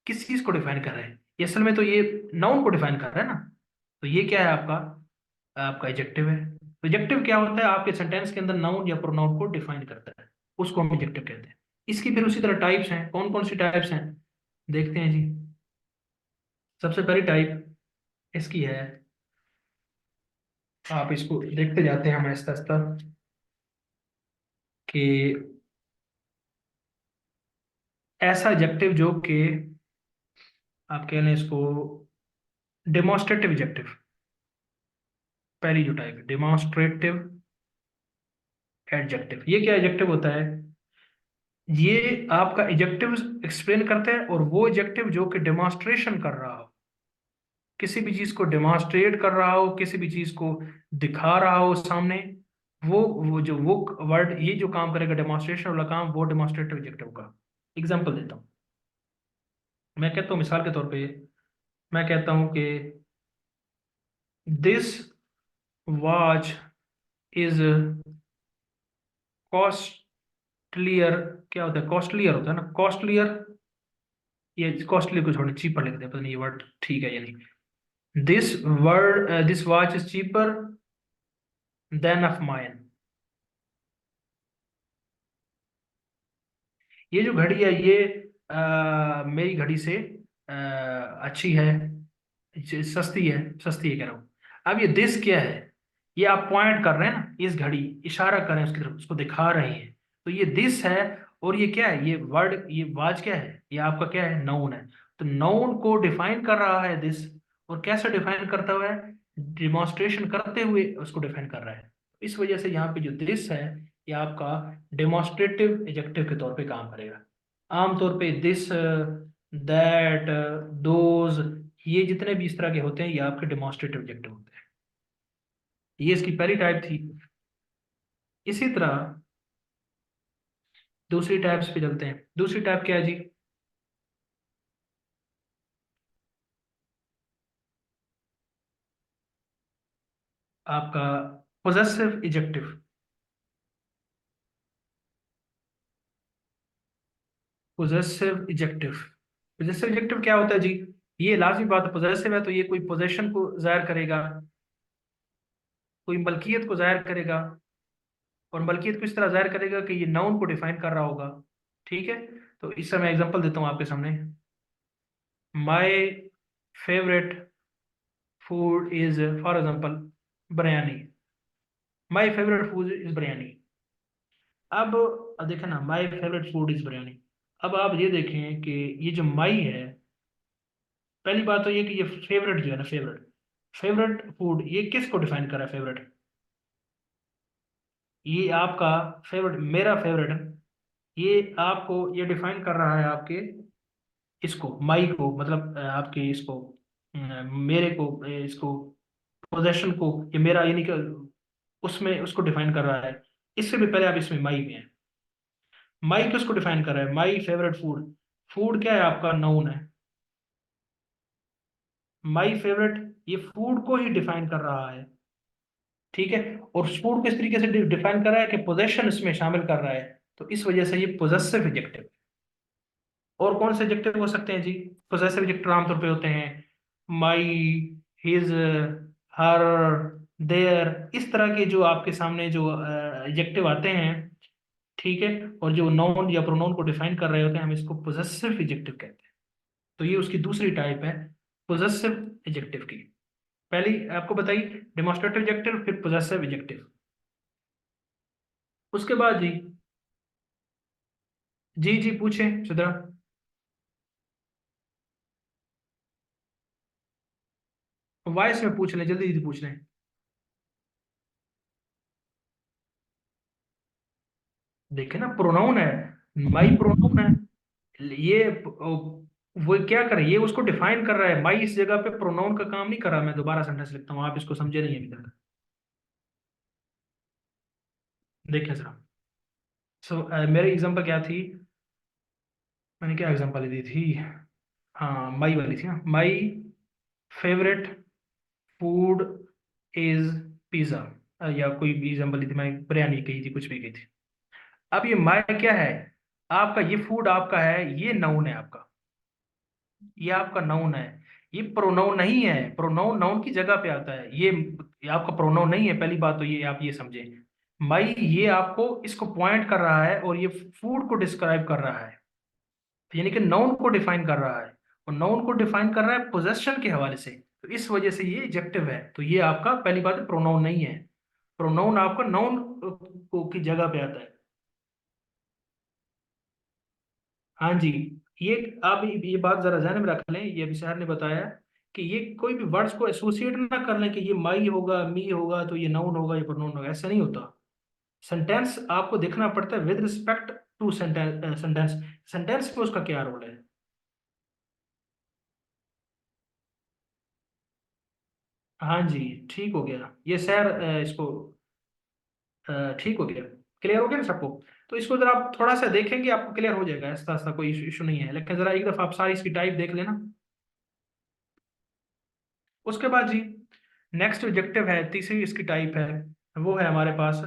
किस चीज को डिफाइन कर रहा है, ये असल में तो ये नाउन को डिफाइन कर रहा है ना। तो ये क्या है आपका, आपका एडजेक्टिव है। एडजेक्टिव क्या होता है, आपके सेंटेंस के अंदर नाउन या प्रोनाउन को डिफाइन करता है, उसको हम एडजेक्टिव कहते हैं। इसकी फिर उसी तरह टाइप्स हैं, कौन कौन सी टाइप्स हैं देखते हैं जी। सबसे पहली टाइप इसकी है, आप इसको देखते जाते हैं हम आहिस्ता आहिस्ता, कि ऐसा एडजेक्टिव जो कि आप कह लें इसको डेमोन्स्ट्रेटिव एडजेक्टिव। पहली जो टाइप है डेमोन्स्ट्रेटिव एडजेक्टिव, ये क्या एडजेक्टिव होता है, ये आपका एडजेक्टिव एक्सप्लेन करता है, और वो एडजेक्टिव जो कि डेमोन्स्ट्रेशन कर रहा हो, किसी भी चीज को डेमोन्स्ट्रेट कर रहा हो, किसी भी चीज को दिखा रहा हो सामने, वो वर्ड ये जो काम करेगा डेमोन्स्ट्रेशन वाला काम, वो डेमोन्स्ट्रेटिव एडजेक्टिव का। एग्जांपल देता हूँ, मैं कहता हूँ मिसाल के तौर पे, मैं कहता हूँ कि दिस वॉच इज कॉस्टलियर। क्या होता है, कॉस्टलियर होता है ना, कॉस्टलियर, ये कॉस्टली को छोड़े चीपर लिख दे, पता नहीं ये वर्ड ठीक है या नहीं। This watch is cheaper than of mine. ये जो घड़ी है ये मेरी घड़ी से अच्छी है, सस्ती है कह रहा हूँ। अब ये दिस क्या है, ये आप पॉइंट कर रहे हैं ना, इस घड़ी इशारा कर रहे हैं उसकी तरफ, उसको दिखा रहे हैं, तो ये दिस है। और ये क्या है, ये वर्ड, ये वाज क्या है, ये आपका क्या है, नाउन है। तो नाउन को डिफाइन कर रहा है दिस, और कैसे डिफाइन करता हुआ है, डिमॉन्स्ट्रेशन करते हुए उसको डिफाइन कर रहा है। इस वजह से यहाँ पे जो दिस है, ये आपका डेमोन्स्ट्रेटिव एडजेक्टिव के तौर पे काम करेगा। आमतौर पे दिस, दैट, दोज, ये जितने भी इस तरह के होते हैं, ये आपके डेमोन्स्ट्रेटिव एडजेक्टिव होते हैं। ये इसकी पहली टाइप थी। इसी तरह दूसरी टाइप्स पे चलते हैं। दूसरी टाइप क्या है जी, आपका possessive adjective. Possessive adjective, possessive adjective क्या होता है जी, ये लाजमी बात है, पोजेसिव है तो ये कोई पोजेशन को जाहिर करेगा, कोई मलकियत को जाहिर करेगा। और मलकियत को इस तरह जाहिर करेगा कि ये नाउन को डिफाइन कर रहा होगा। ठीक है, तो इस समय एग्जांपल देता हूँ आपके सामने। My favourite food is, for example, biryani. My favourite food is biryani. अब देखें ना, my favourite food is biryani. अब आप ये देखें कि ये जो माई है, पहली बात तो ये कि ये फेवरेट जो है ना, फेवरेट, फेवरेट फूड, ये किसको डिफाइन कर रहा है, फेवरेट, ये आपका फेवरेट, मेरा फेवरेट, ये आपको ये डिफाइन कर रहा है आपके, इसको माई को, मतलब आपके इसको, मेरे को, इसको, पोजेशन को, ये मेरा यानी कि उसमें उसको डिफाइन कर रहा है। इससे भी पहले आप इसमें माई में है, माई किसको डिफाइन कर रहा है, माई फेवरेट फूड, फूड क्या है आपका, नाउन है। माई फेवरेट, ये फूड को ही डिफाइन कर रहा है। ठीक है, और फूड को इस तरीके से डिफाइन कर रहा है कि पोजेशन इसमें शामिल कर रहा है, तो इस वजह से ये पोजेसिव एडजेक्टिव। और कौन से एडजेक्टिव हो सकते हैं जी, पोजेसिव एडजेक्टिव आमतौर पे होते हैं माई, हिज, हर, देयर, इस तरह के जो आपके सामने जो एडजेक्टिव आते हैं। ठीक है, और जो नाउन या प्रोनाउन को डिफाइन कर रहे होते हैं, हम इसको पोजेसिव एडजेक्टिव कहते हैं। तो ये उसकी दूसरी टाइप है, पोजेसिव एडजेक्टिव की। पहली आपको बताई डेमोन्स्ट्रेटिव एडजेक्टिव, फिर पोजेसिव एडजेक्टिव। उसके बाद जी, जी जी पूछें सुधरा। वॉइस में पूछ लें, जल्दी जल्दी पूछ लें। देखे ना, प्रोनाउन है, माई प्रोनाउन है। ये वो क्या करे, ये उसको डिफाइन कर रहा है, माई इस जगह पे प्रोनाउन का काम नहीं कर रहा। मैं दोबारा सेंटेंस लिखता हूँ, आप इसको समझे नहीं अभी तक। देखें जरा। मेरी एग्जांपल क्या थी, मैंने क्या एग्जांपल दी थी, हाँ माई वाली थी ना, my favourite food is pizza, या कोई भी एग्जाम्पल ली थी, मैं बिरयानी कही थी, कुछ भी कही थी। अब ये माई क्या है, आपका ये फूड आपका है, ये नाउन है आपका, ये आपका नाउन है। ये प्रोनाउन नहीं है, प्रोनाउन नाउन की जगह पे आता है ये आपका प्रोनाउन नहीं है, पहली बात तो ये आप ये समझे। माई ये आपको इसको पॉइंट कर रहा है, और ये फूड को डिस्क्राइब कर रहा है, यानी कि नाउन को डिफाइन कर रहा है, और नाउन को डिफाइन कर रहा है पोजेशन के हवाले से, तो इस वजह से ये एडजेक्टिव है। तो ये आपका पहली बात है प्रोनाउन नहीं है, प्रोनाउन आपका नाउन को की जगह पे आता है। हाँ जी, ये आप ये बात जरा ध्यान में रख लें, ये अभी सर ने बताया कि ये कोई भी वर्ड्स को एसोसिएट ना कर लें कि ये माई होगा, मी होगा, तो ये नाउन होगा, ये प्रोनाउन होगा, ऐसा नहीं होता। सेंटेंस आपको देखना पड़ता है with respect to sentence, sentence sentence में उसका क्या रोल है। हाँ जी, ठीक हो गया ये सर, इसको ठीक हो गया, क्लियर हो गया ना सबको। तो इसको जरा आप थोड़ा सा देखेंगे, आपको क्लियर हो जाएगा, ऐसा ऐसा कोई इशू नहीं है, लेकिन जरा एक दफा आप सारी इसकी टाइप देख लेना। उसके बाद जी नेक्स्ट ऑब्जेक्टिव है, तीसरी इसकी टाइप है, वो है हमारे पास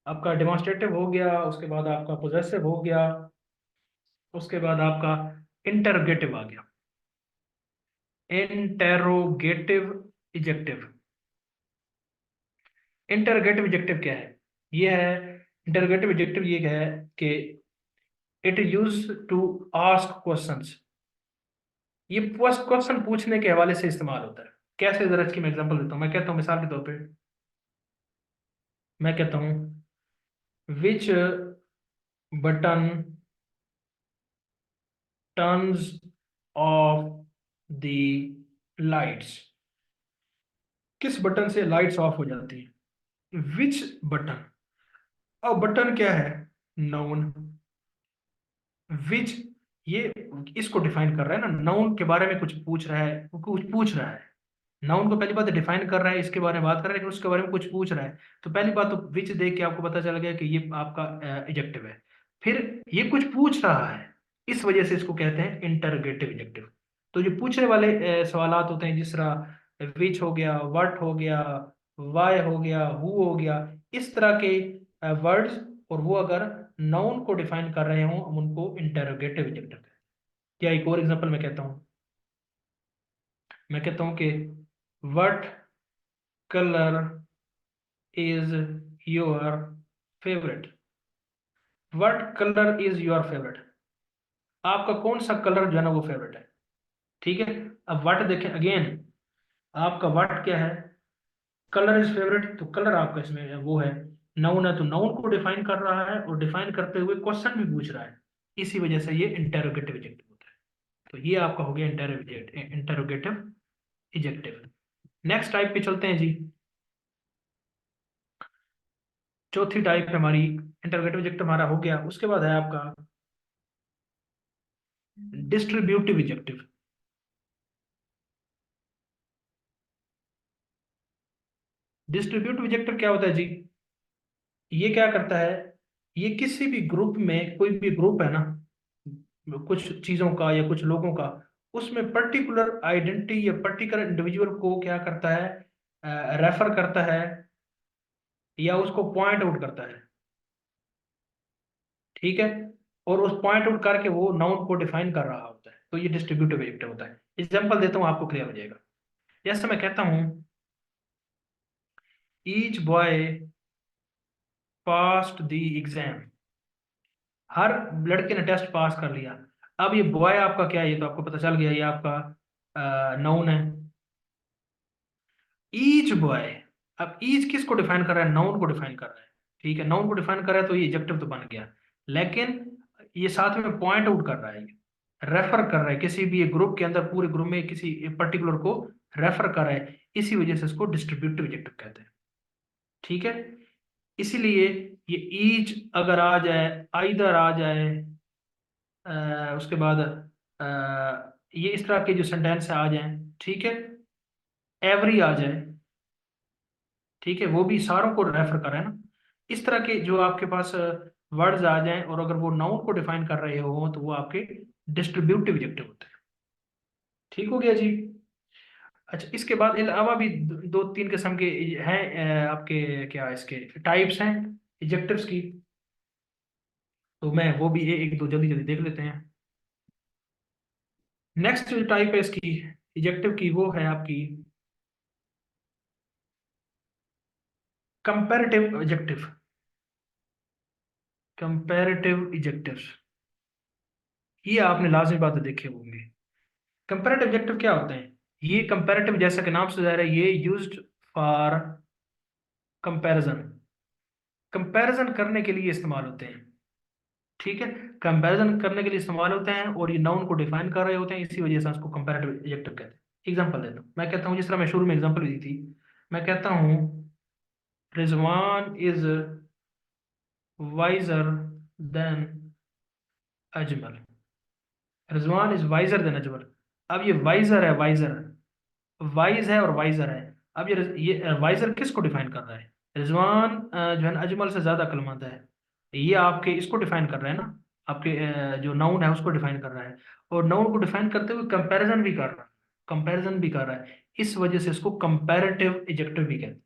आपका डेमोन्स्ट्रेटिव हो गया, उसके बाद आपका पोजेसिव हो गया, उसके बाद आपका इंटरोगेटिव आ गया। इंटेरोगेटिव इजेक्टिव, इंटरोगेटिव इजेक्टिव क्या है, ये है इंटरोगेटिव इजेक्टिव, ये है कि it use to ask questions, ये क्वेश्चन पूछने के हवाले से इस्तेमाल होता है। कैसे, जरा इसकी मैं एग्जांपल देता हूँ, मैं कहता हूँ मिसाल के तौर पे, मैं कहता हूँ which button turns off the lights, किस बटन से लाइट्स ऑफ हो जाती है, विच बटन। अब बटन क्या है, नाउन, विच ये इसको डिफाइन कर रहा है ना, नाउन के बारे में कुछ पूछ रहा है, कुछ पूछ रहा है, नाउन को पहली बात डिफाइन कर रहा है, इसके बारे में बात कर रहा है, लेकिन उसके बारे में कुछ पूछ रहा है। तो पहली बात तो विच देख के आपको पता चल गया कि ये आपका एडजेक्टिव है। फिर ये कुछ पूछ रहा है, इस वजह से इसको कहते हैं इंटरोगेटिव एडजेक्टिव। तो जो पूछने वाले सवालात होते हैं, जिस तरह विच हो गया, व्हाट हो गया, वाई हो गया, हु हो गया, इस तरह के वर्ड्स, और वो अगर नाउन को डिफाइन कर रहे हों, हम उनको इंटरोगेटिव एडजेक्टिव कहते हैं। या एक और एग्जांपल मैं कहता हूँ, मैं कहता हूँ कि what colour is your favourite, what colour is your favourite, आपका कौन सा कलर जो है ना वो फेवरेट है। ठीक है, अब व्हाट देखें अगेन, आपका व्हाट क्या है, कलर इज फेवरेट, तो कलर आपका इसमें वो है, नाउन है, तो नाउन को डिफाइन कर रहा है, और डिफाइन करते हुए क्वेश्चन भी पूछ रहा है, इसी वजह से ये इंटेरोगेटिव इजेक्टिव होता है। तो ये आपका हो गया इंटेरोगेटिव इजेक्टिव। नेक्स्ट टाइप पे चलते हैं जी, चौथी टाइप है हमारी, इंटरोगेटिव इजेक्टिव हमारा हो गया, उसके बाद है आपका डिस्ट्रीब्यूटिव इजेक्टिव। डिस्ट्रीब्यूटिव इजेक्टिव क्या होता है जी, ये क्या करता है, ये किसी भी ग्रुप में, कोई भी ग्रुप है ना, कुछ चीजों का या कुछ लोगों का, उसमें पर्टिकुलर आइडेंटिटी या पर्टिकुलर इंडिविजुअल को क्या करता है, रेफर करता है, या उसको पॉइंट आउट करता है। ठीक है, और उस पॉइंट आउट करके वो नाउन को डिफाइन कर रहा होता है, तो ये डिस्ट्रीब्यूटिव एडजेक्टिव होता है। एग्जांपल देता हूँ, आपको क्लियर हो जाएगा। जैसे मैं कहता हूँ each boy passed the exam, हर लड़के ने टेस्ट पास कर लिया। अब ये बॉय आपका क्या है, ये तो आपको पता चल गया, ये आपका नाउन है, ईच बॉय। अब ईच किसको डिफाइन कर रहा है, नाउन को डिफाइन कर रहा है। ठीक है, नाउन को डिफाइन कर रहा है, तो ये एडजेक्टिव तो बन गया, लेकिन ये साथ में पॉइंट आउट कर रहा है, ये रेफर कर रहा है किसी भी एक ग्रुप के अंदर, पूरे ग्रुप में किसी पर्टिकुलर को रेफर कर रहा है, इसी वजह से इसको डिस्ट्रीब्यूटिव एडजेक्टिव कहते हैं। ठीक है, इसीलिए ये ईच अगर आ जाए, आइदर आ जाए, उसके बाद ये इस तरह के जो सेंटेंस आ जाएं, ठीक है, एवरी आ जाए, ठीक है, वो भी सारों को रेफर कर रहा है ना। इस तरह के जो आपके पास वर्ड्स आ जाएं और अगर वो नाउन को डिफाइन कर रहे हो तो वो आपके डिस्ट्रीब्यूटिव एडजेक्टिव होते हैं। ठीक हो गया जी। अच्छा, इसके बाद अलावा भी दो तीन किस्म के हैं आपके क्या इसके टाइप्स हैं एडजेक्टिव्स की। तो मैं वो भी एक दो जल्दी जल्दी देख लेते हैं। नेक्स्ट जो टाइप है इसकी एडजेक्टिव की वो है आपकी कंपैरेटिव एडजेक्टिव। कंपैरेटिव एडजेक्टिव्स, ये आपने लाजमी बातें देखे होंगे। कंपैरेटिव एडजेक्टिव क्या होते हैं? ये कंपैरेटिव जैसा कि नाम से ज़ाहिर है, ये यूज्ड फॉर कंपैरिजन, कंपैरिजन करने के लिए इस्तेमाल होते हैं। ठीक है, कंपैरिजन करने के लिए इस्तेमाल होते हैं और ये नाउन को डिफाइन कर रहे होते हैं, इसी वजह से उसको कंपैरेटिव एडजेक्टिव कहते हैं। एग्जांपल देता हूँ, मैं कहता हूँ जिस तरह मैं शुरू में एग्जांपल दी थी, मैं कहता हूँ Rizwan is wiser then Ajmal. Rizwan is wiser then Ajmal. अब ये वाइजर है, वाइजर वाइज है और वाइजर है। अब ये वाइजर किसको डिफाइन कर रहा है? रिजवान जो है ना अजमल से ज्यादा अक्लमंद है। ये आपके इसको डिफाइन कर रहा है ना, आपके जो नाउन है उसको डिफाइन कर रहा है। और नाउन को डिफाइन करते हुए कंपैरिजन भी कर रहा है, कंपैरिजन भी कर रहा है। इस वजह से इसको कंपैरेटिव एडजेक्टिव भी कहते हैं।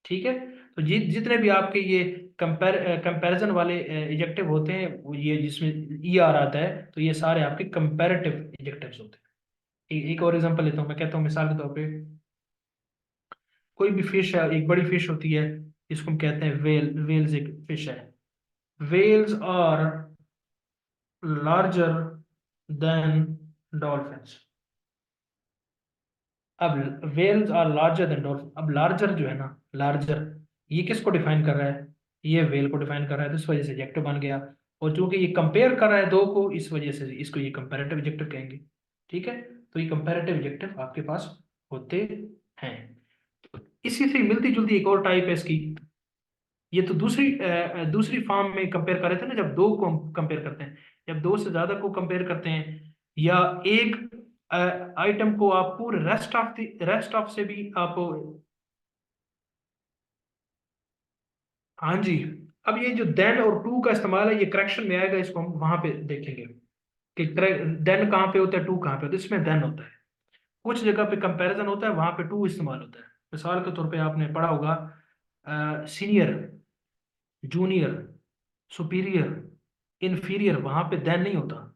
ठीक है, तो जितने भी आपके ये कंपैरिजन वाले एडजेक्टिव होते हैं, ये जिसमें ई आर आता है, तो ये सारे आपके कंपैरेटिव एडजेक्टिव्स होते हैं। एक और एग्जांपल लेता हूँ, मैं कहता हूँ मिसाल के तौर पे कोई भी फिश है, एक बड़ी फिश होती है जिसको हम कहते हैं वेल, वेल्स एक फिश है। Whales are larger than dolphins. अब whales are larger than dolphin, अब लार्जर जो है ना, लार्जर ये किसको डिफाइन कर रहा है? ये वेल को डिफाइन कर रहा है, तो इस वजह से एडजेक्टिव बन गया। और चूंकि ये कंपेयर कर रहा है दो को, इस वजह से इसको ये कंपैरेटिव एडजेक्टिव कहेंगे। ठीक है, तो ये कंपैरेटिव एडजेक्टिव आपके पास होते हैं। इसी से मिलती जुलती एक और टाइप है इसकी। ये तो दूसरी फॉर्म में कंपेयर कर रहे थे ना, जब दो को हम कंपेयर करते हैं, जब दो से ज्यादा को कंपेयर करते हैं, या एक आइटम को आप पूरे रेस्ट ऑफ से भी आप। हाँ जी। अब ये जो देन और टू का इस्तेमाल है, ये करेक्शन में आएगा, इसको हम वहां पे देखेंगे कि देन कहाँ पे होता है, टू कहाँ पे होता है। इसमें देन होता है, कुछ जगह पे कंपैरिजन होता है, वहां पे टू इस्तेमाल होता है। मिसाल के तौर पे आपने पढ़ा होगा सीनियर, जूनियर, सुपीरियर, इन्फीरियर, वहां पे देन नहीं होता।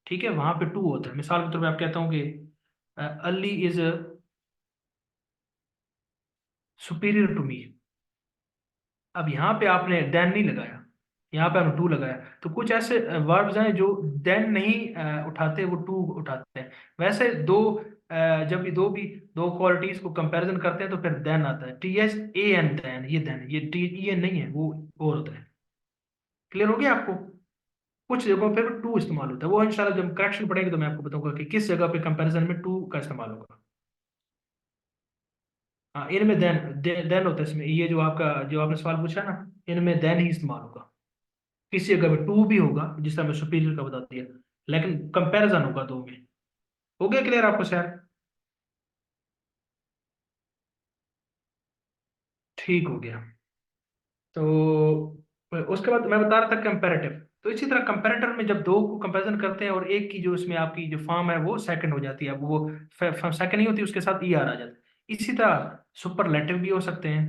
ठीक है, वहां पे टू होता है। मिसाल के तौर पे आप कहता हूँ कि Ali is superior to me. अब यहाँ पे आपने देन नहीं लगाया, यहाँ पे आपने टू लगाया। तो कुछ ऐसे वर्ब्स हैं जो देन नहीं उठाते, वो टू उठाते हैं। वैसे जब भी दो क्वालिटीज को कंपैरिजन करते हैं तो फिर देन आता है, T H A N then, ये देन, ये टी ई एन नहीं है, वो और होता है। क्लियर हो गया आपको? कुछ जगहों पे टू इस्तेमाल होता है, वो इंशाल्लाह जब करेक्शन पढ़ेंगे तो मैं आपको बताऊंगा कि किस जगह पे कंपैरिजन में टू का इस्तेमाल होगा। हाँ, इनमें देन देन होता है। इसमें ये जो आपका जो आपने सवाल पूछा ना, इनमें देन ही इस्तेमाल होगा। किसी जगह पे टू भी होगा, जिस तरह मैं सुपीरियर का बता दिया, लेकिन कंपैरिजन होगा दो में। हो गया क्लियर आपको सर? ठीक हो गया। तो उसके बाद मैं बता रहा था कंपैरेटिव। तो इसी तरह कंपैरेटर में जब दो को कंपैरिजन करते हैं और एक की जो इसमें आपकी जो फॉर्म है वो सेकंड हो जाती है, अब वो सेकंड नहीं होती, उसके साथ ई आर आ जाता है। इसी तरह सुपरलेटिव भी हो सकते हैं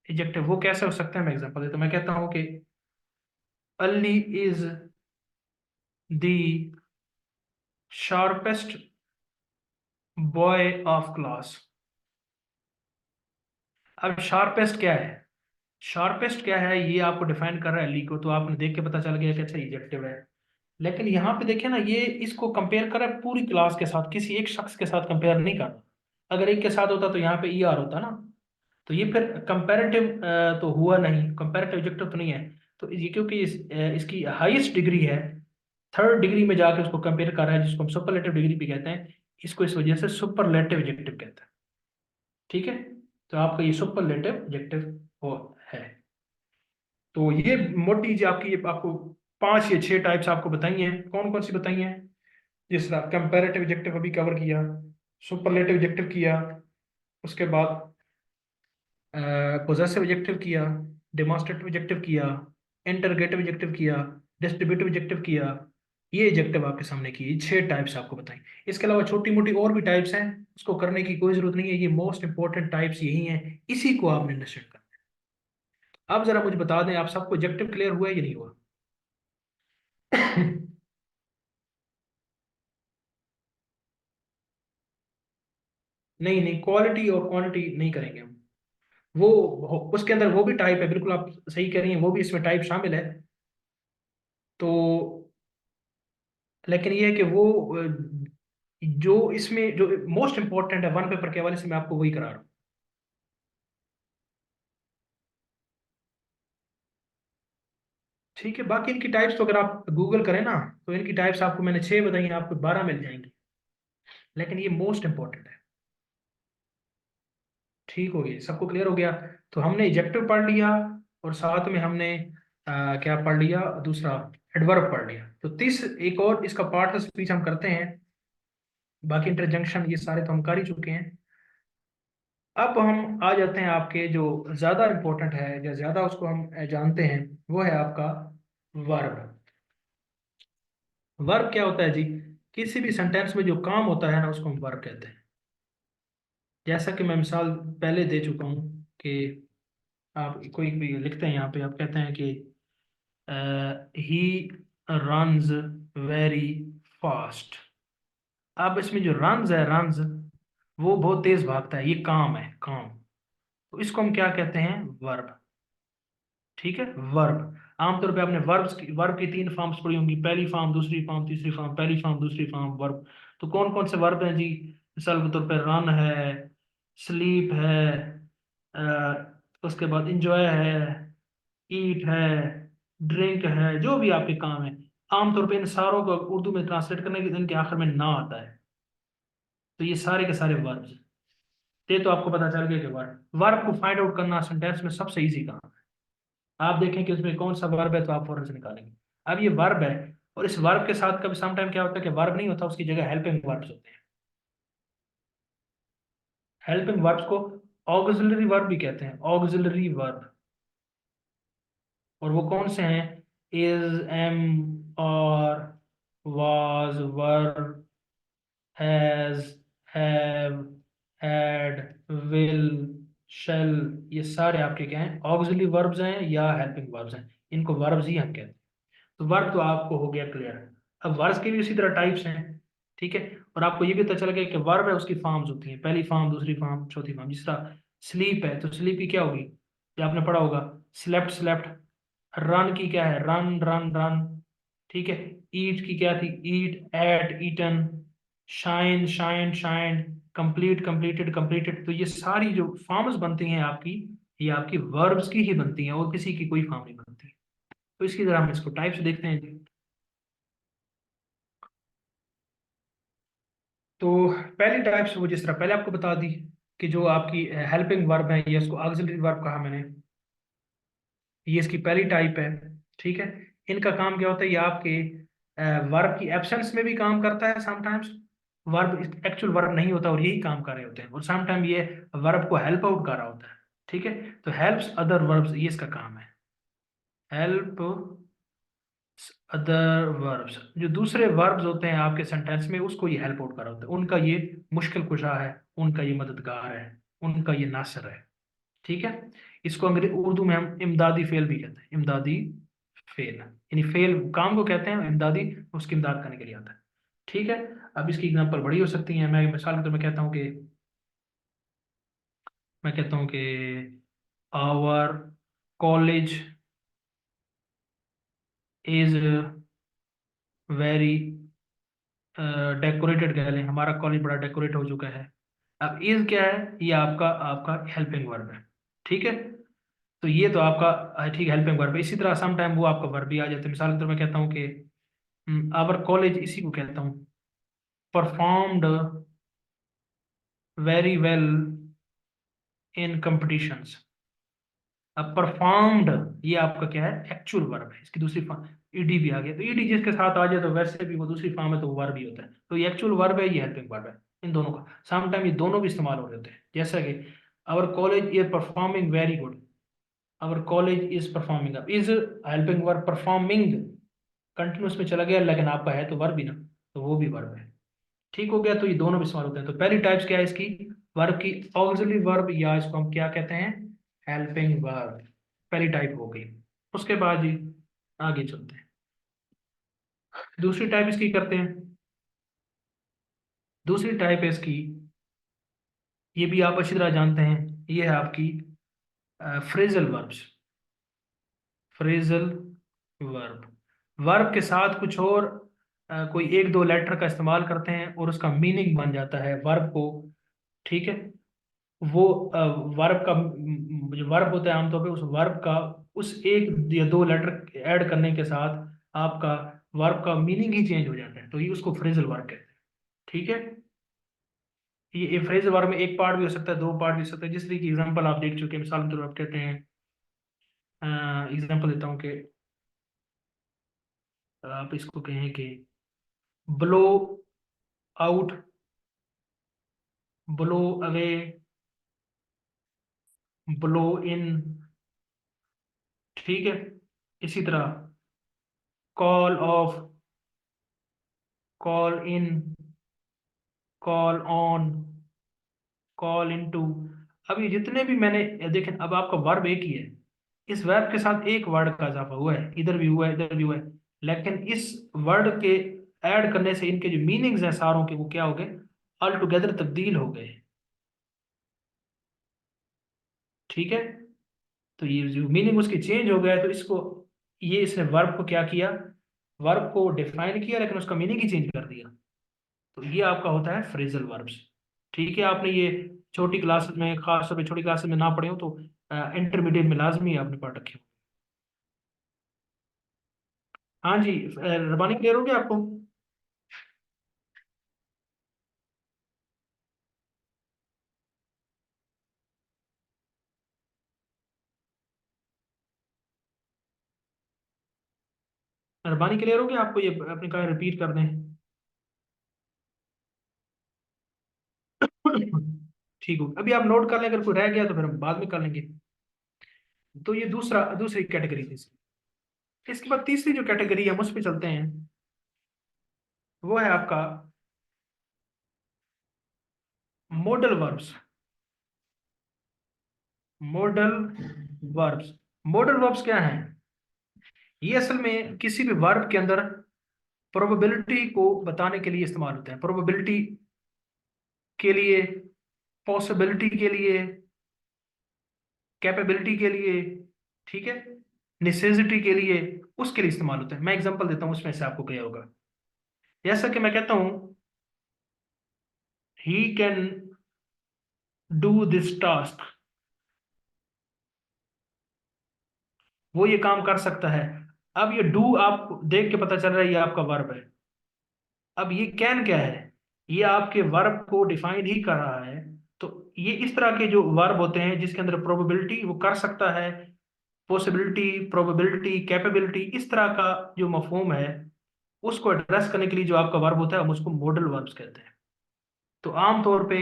एडजेक्टिव। वो कैसे हो सकते हैं, मैं एग्जांपल देता हूं। मैं कहता हूँ कि Ali is the sharpest boy of class. अब शार्पेस्ट क्या है? शार्पेस्ट क्या है ये आपको डिफाइन कर रहा है अली को, तो आपने देख के पता चल गया कि अच्छा एडजेक्टिव है। लेकिन यहाँ पे देखिए ना, ये इसको कंपेयर कर रहा है पूरी क्लास के साथ, किसी एक शख्स के साथ कंपेयर नहीं कर रहा। अगर एक के साथ होता तो यहाँ पे ई आर होता ना, तो ये फिर कंपैरेटिव तो हुआ नहीं, कंपैरेटिव एडजेक्टिव तो नहीं है। तो ये क्योंकि इसकी हाईएस्ट डिग्री है, थर्ड डिग्री में जाके उसको कंपेयर कर रहा है, जिसको हम सुपरलेटिव डिग्री भी कहते हैं, इसको इस वजह से सुपरलेटिव एडजेक्टिव कहते हैं। ठीक है, तो आपका ये सुपरलेटिव एडजेक्टिव हो है। तो ये मोटी जी आपकी, ये आपको पांच या छह टाइप्स आपको बताई हैं। कौन कौन सी बताई हैं? जिस तरह कंपैरेटिव एडजेक्टिव अभी कवर किया, सुपरलेटिव एडजेक्टिव किया, उसके बाद पोजेसिव एडजेक्टिव किया, डेमोन्स्ट्रेटिव एडजेक्टिव किया, इंटरगेटिव एडजेक्टिव किया, डिस्ट्रीब्यूटिव एडजेक्टिव किया, ये एडजेक्टिव आपके सामने किए, 6 टाइप्स आपको बताएं। इसके अलावा छोटी मोटी और भी टाइप्स हैं, उसको करने की कोई जरूरत नहीं है, ये मोस्ट इंपॉर्टेंट टाइप्स यही हैं, इसी को आपने अंडरस्टैंड करना है। अब जरा मुझे बता दें, आप सबको एडजेक्टिव क्लियर हुआ है या नहीं हुआ? नहीं नहीं, क्वालिटी और क्वांटिटी नहीं करेंगे हम। वो उसके अंदर वो भी टाइप है, बिल्कुल आप सही कह रही हैं, वो भी इसमें टाइप शामिल है। तो लेकिन ये है कि वो जो इसमें जो मोस्ट इंपॉर्टेंट है वन पेपर के हवाले से, मैं आपको वही करा रहा हूँ। ठीक है, बाकी इनकी टाइप्स तो अगर आप गूगल करें ना, तो इनकी टाइप्स आपको मैंने 6 बताई हैं, आपको 12 मिल जाएंगी, लेकिन ये मोस्ट इंपॉर्टेंट है। ठीक हो गया, सबको क्लियर हो गया? तो हमने एडजेक्टिव पढ़ लिया, और साथ में हमने क्या पढ़ लिया, दूसरा एडवर्ब पढ़ लिया। तो तीस एक और इसका पार्ट ऑफ स्पीच हम करते हैं, बाकी इंटरजेक्शन ये सारे तो हम कर ही चुके हैं। अब हम आ जाते हैं आपके जो ज्यादा इंपॉर्टेंट है, या ज्यादा उसको हम जानते हैं, वो है आपका वर्ब। वर्ब क्या होता है जी? किसी भी सेंटेंस में जो काम होता है ना, उसको हम वर्ब कहते हैं। जैसा कि मैं मिसाल पहले दे चुका हूँ कि आप कोई भी लिखते हैं यहाँ पे, आप कहते हैं कि ही रन्स वेरी फास्ट। अब इसमें जो रन्स है, रन्स वो बहुत तेज भागता है, ये काम है, काम। तो इसको हम क्या कहते हैं? वर्ब। ठीक है, वर्ब। आमतौर पे आपने वर्ब की 3 फॉर्म्स पढ़ी होंगी, पहली फॉर्म, दूसरी फॉर्म, तीसरी फॉर्म, पहली फॉर्म, दूसरी फॉर्म, वर्ब। तो कौन कौन से वर्ब हैं जी? मिसाल के तौर पे रन है, स्लीप है, उसके बाद इंजॉय है, ईट है, ड्रिंक है, जो भी आपके काम है, आमतौर पे इन सारों को उर्दू में ट्रांसलेट करने के दिन के आखिर में ना आता है। तो ये सारे के सारे वर्ब। ये तो आपको पता चल गया कि वर्ब वर्ब को फाइंड आउट करना सेंटेंस में सबसे इजी काम है। आप देखें कि उसमें कौन सा वर्ब है, तो आप फौरन से निकालेंगे। अब ये वर्ब है, और इस वर्ब के साथ कभी समटाइम क्या होता है कि वर्ब नहीं होता, उसकी जगह हेल्पिंग वर्ब्स होते हैं। हेल्पिंग वर्ब्स को ऑक्सिलरी वर्ब भी कहते हैं, ऑक्सिलरी वर्ब। और वो कौन से हैं? Is, am, are, was, were, has, have, had, will, shall, ये सारे आपके क्या हैं? ऑक्सिलरी वर्ब्स हैं या हेल्पिंग वर्ब्स हैं, इनको वर्ब्स ही हम कहते हैं। तो वर्ब तो आपको हो गया क्लियर। अब वर्ब्स के भी उसी तरह टाइप्स हैं। ठीक है, और आपको ये भी पता चल गया कि वर्ब है उसकी फॉर्म्स होती हैं, पहली फॉर्म, दूसरी फॉर्म, चौथी फॉर्म। जिस तरह स्लीप है, तो स्लीप की क्या होगी? ये आपने पढ़ा होगा, स्लेप्ट, स्लेप्ट। रन की क्या है? Run, run, run. ठीक है, ईट की क्या थी? Eat, ate, eaten. Shine, shine, shine. Complete, completed, completed. तो ये सारी जो फॉर्म्स बनती हैं आपकी, ये आपकी वर्ब्स की ही बनती हैं, और किसी की कोई फॉर्म नहीं बनती। तो इसकी तरह हम इसको टाइप्स देखते हैं जी। तो पहली टाइप्स वो जिस तरह पहले आपको बता दी, कि जो आपकी हेल्पिंग वर्ब है, या इसको ऑक्सिलरी वर्ब कहा मैंने, ये इसकी पहली टाइप है। ठीक है, इनका काम क्या होता है? ये आपके वर्ब की एब्सेंस में भी काम करता है समटाइम्स, वर्ब एक्चुअल वर्ब नहीं होता और यही काम कर रहे होते हैं, और समटाइम ये वर्ब को हेल्प आउट कर रहा होता है। ठीक है, तो हेल्प्स अदर वर्ब्स, ये इसका काम है, हेल्प अदर वर्ब्स। जो दूसरे वर्ब्स होते हैं आपके सेंटेंस में, उसको ये हेल्प आउट कर रहा होता है, उनका ये मुश्किल कुशा है, उनका ये मददगार है, उनका ये नासर है। ठीक है, इसको अंग्रेजी उर्दू में हम इमदादी फेल भी कहते हैं, इमदादी फेल, यानी फेल काम को कहते हैं, इमदादी उसकी इमदाद करने के लिए आता है। ठीक है, अब इसकी एग्जांपल बड़ी हो सकती है, मैं मिसाल के तौर में कहता हूँ कि, मैं कहता हूँ कि our college is very decorated, कह लें हमारा कॉलेज बड़ा डेकोरेट हो चुका है। अब इज क्या है? ये आपका आपका हेल्पिंग वर्ब है। ठीक है, तो ये तो आपका ठीक है, हेल्पिंग वर्ब है। इसी तरह सम टाइम वो आपका वर्ब भी आ जाता है, मिसाल के तौर में कहता हूँ कि आवर कॉलेज, इसी को कहता हूँ performed very well in competitions. अब परफॉर्म्ड, ये आपका क्या है? एक्चुअल वर्ब है, इसकी दूसरी फॉर्म ईडी भी आ गया, तो ईडी जिसके साथ आ जाए तो वैसे भी वो दूसरी फॉर्म है, तो वो वर्ब ही होता है। तो ये एक्चुअल वर्ब है, ये हेल्पिंग वर्ब है। इन दोनों का सम टाइम ये दोनों भी इस्तेमाल हो रहे होते हैं, जैसा कि our college is performing very good. Our college is performing. अब is helping verb, performing continuous में चला गया, लेकिन आपका है तो वर्ब भी ना, तो वो भी वर्ब है। ठीक हो गया, तो ये दोनों भी इस्तेमाल होते हैं। तो पहली टाइप्स क्या है इसकी, वर्ब की, ऑक्सिलरी वर्ब, या इसको हम क्या कहते हैं, हेल्पिंग वर्ब, पहली टाइप हो गई। उसके बाद जी आगे चलते हैं, दूसरी टाइप इसकी करते हैं। दूसरी टाइप है इसकी, ये भी आप अच्छी तरह जानते हैं, ये है आपकी phrasal verbs. Phrasal verb, verb के साथ कुछ और कोई एक दो लेटर का इस्तेमाल करते हैं और उसका मीनिंग बन जाता है वर्ब को। ठीक है, वो वर्ब का जो वर्ब होता है आमतौर पे, उस वर्ब का उस एक या दो लेटर ऐड करने के साथ आपका वर्ब का मीनिंग ही चेंज हो जाता है, तो ये उसको फ्रेजल वर्ब कहते हैं। ठीक है, ये फ्रेजल वर्ब में एक पार्ट भी हो सकता है, दो पार्ट भी हो सकता है, जिस तरीके की एग्जांपल आप देख चुके हैं। मिसाल के तौर पर आप कहते हैं, एग्जांपल देता हूँ कि आप इसको कहें कि blow out, blow away, blow इन। ठीक है, इसी तरह call of, call in, call on, call into. अब ये जितने भी मैंने देखें, अब आपका वर्ब एक ही है, इस वर्ब के साथ एक वर्ड का इजाफा हुआ है, इधर भी हुआ है इधर भी हुआ है, लेकिन इस वर्ड के ऐड करने से इनके जो मीनिंग्स हैं सारों के, वो क्या हो गए, ऑल टुगेदर तब्दील हो गए। ठीक है, तो ये जो मीनिंग उसकी चेंज हो गया है, तो इसको, ये इसने वर्ब को क्या किया, वर्ब को डिफाइन किया लेकिन उसका मीनिंग ही चेंज कर दिया। तो ये आपका होता है फ्रेजल वर्ब्स। ठीक है, आपने ये छोटी क्लास में, खास तौर पे छोटी क्लास में ना पढ़े हो तो इंटरमीडिएट में लाजमी आपने पढ़ रखे हो। हाँ जी, रबानी क्लियर हो गया आपको। रबानी क्लियर हो गया आपको, ये अपने कहा रिपीट कर दें। ठीक हो, अभी आप नोट कर लें, अगर कोई रह गया तो फिर हम बाद में कर लेंगे। तो ये दूसरी कैटेगरी थी इसकी। इसके बाद तीसरी जो कैटेगरी है हम उस पर चलते हैं, वो है आपका modal verbs. Modal verbs, modal verbs क्या हैं, ये असल में किसी भी वर्ब के अंदर प्रोबेबिलिटी को बताने के लिए इस्तेमाल होते हैं। प्रोबेबिलिटी के लिए, पॉसिबिलिटी के लिए, कैपेबिलिटी के लिए, ठीक है, नेसेसिटी के लिए, उसके लिए इस्तेमाल होते हैं। मैं एग्जांपल देता हूं, उसमें से आपको क्लियर होगा। जैसा कि मैं कहता हूं, he can do this task, वो ये काम कर सकता है। अब ये डू आप देख के पता चल रहा है ये आपका वर्ब है। अब ये कैन क्या है, ये आपके वर्ब को डिफाइन ही कर रहा है। तो ये इस तरह के जो वर्ब होते हैं जिसके अंदर प्रोबेबिलिटी वो कर सकता है, पॉसिबिलिटी, प्रोबेबिलिटी, कैपेबिलिटी, इस तरह का जो मफहूम है, उसको एड्रेस करने के लिए जो आपका वर्ब होता है हम उसको मॉडल वर्ब्स कहते हैं। तो आम तौर पे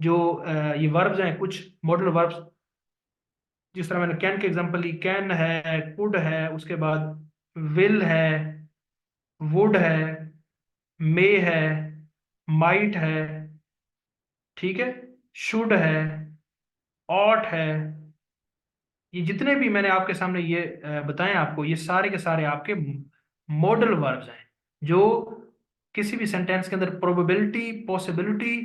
जो ये वर्ब्स हैं, कुछ मॉडल वर्ब्स, जिस तरह मैंने कैन के एग्जांपल ली, कैन है, कुड है, उसके बाद विल है, वुड है, मे है, माइट है, ठीक है, शुड है, ऑट है। ये जितने भी मैंने आपके सामने ये बताए आपको, ये सारे के सारे आपके मॉडल वर्ब्स हैं, जो किसी भी सेंटेंस के अंदर प्रोबेबिलिटी, पॉसिबिलिटी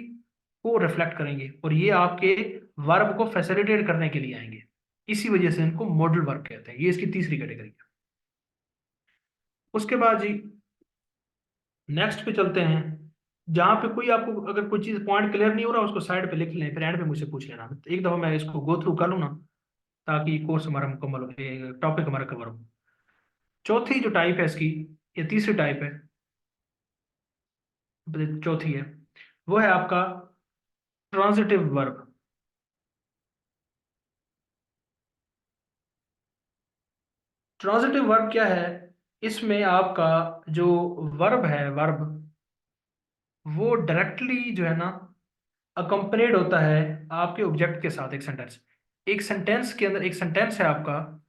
को रिफ्लेक्ट करेंगे, और ये आपके वर्ब को फैसिलिटेट करने के लिए आएंगे। इसी वजह से इनको मॉडल वर्ब कहते हैं। ये इसकी तीसरी कैटेगरी है। उसके बाद जी नेक्स्ट पे चलते हैं, जहां पे कोई आपको अगर कोई चीज पॉइंट क्लियर नहीं हो रहा, उसको साइड पे लिख लें, फिर एंड पे मुझसे पूछ लेना। एक दफा मैं इसको गो थ्रू कर लूँ ना, ताकि कोर्स हमारा मुकम्मल हो, टॉपिक हमारा कवर हो। चौथी जो टाइप है इसकी, ये तीसरी टाइप है, चौथी है, वो है आपका ट्रांजिटिव वर्ब। ट्रांजिटिव वर्ब क्या है, इसमें आपका जो वर्ब है, वर्ब वो डायरेक्टली जो है ना अकम्पनीड होता है आपके ऑब्जेक्ट के साथ, एक सेंटेंस। एक सेंटेंस के अंदर, एक सेंटेंस है आपका,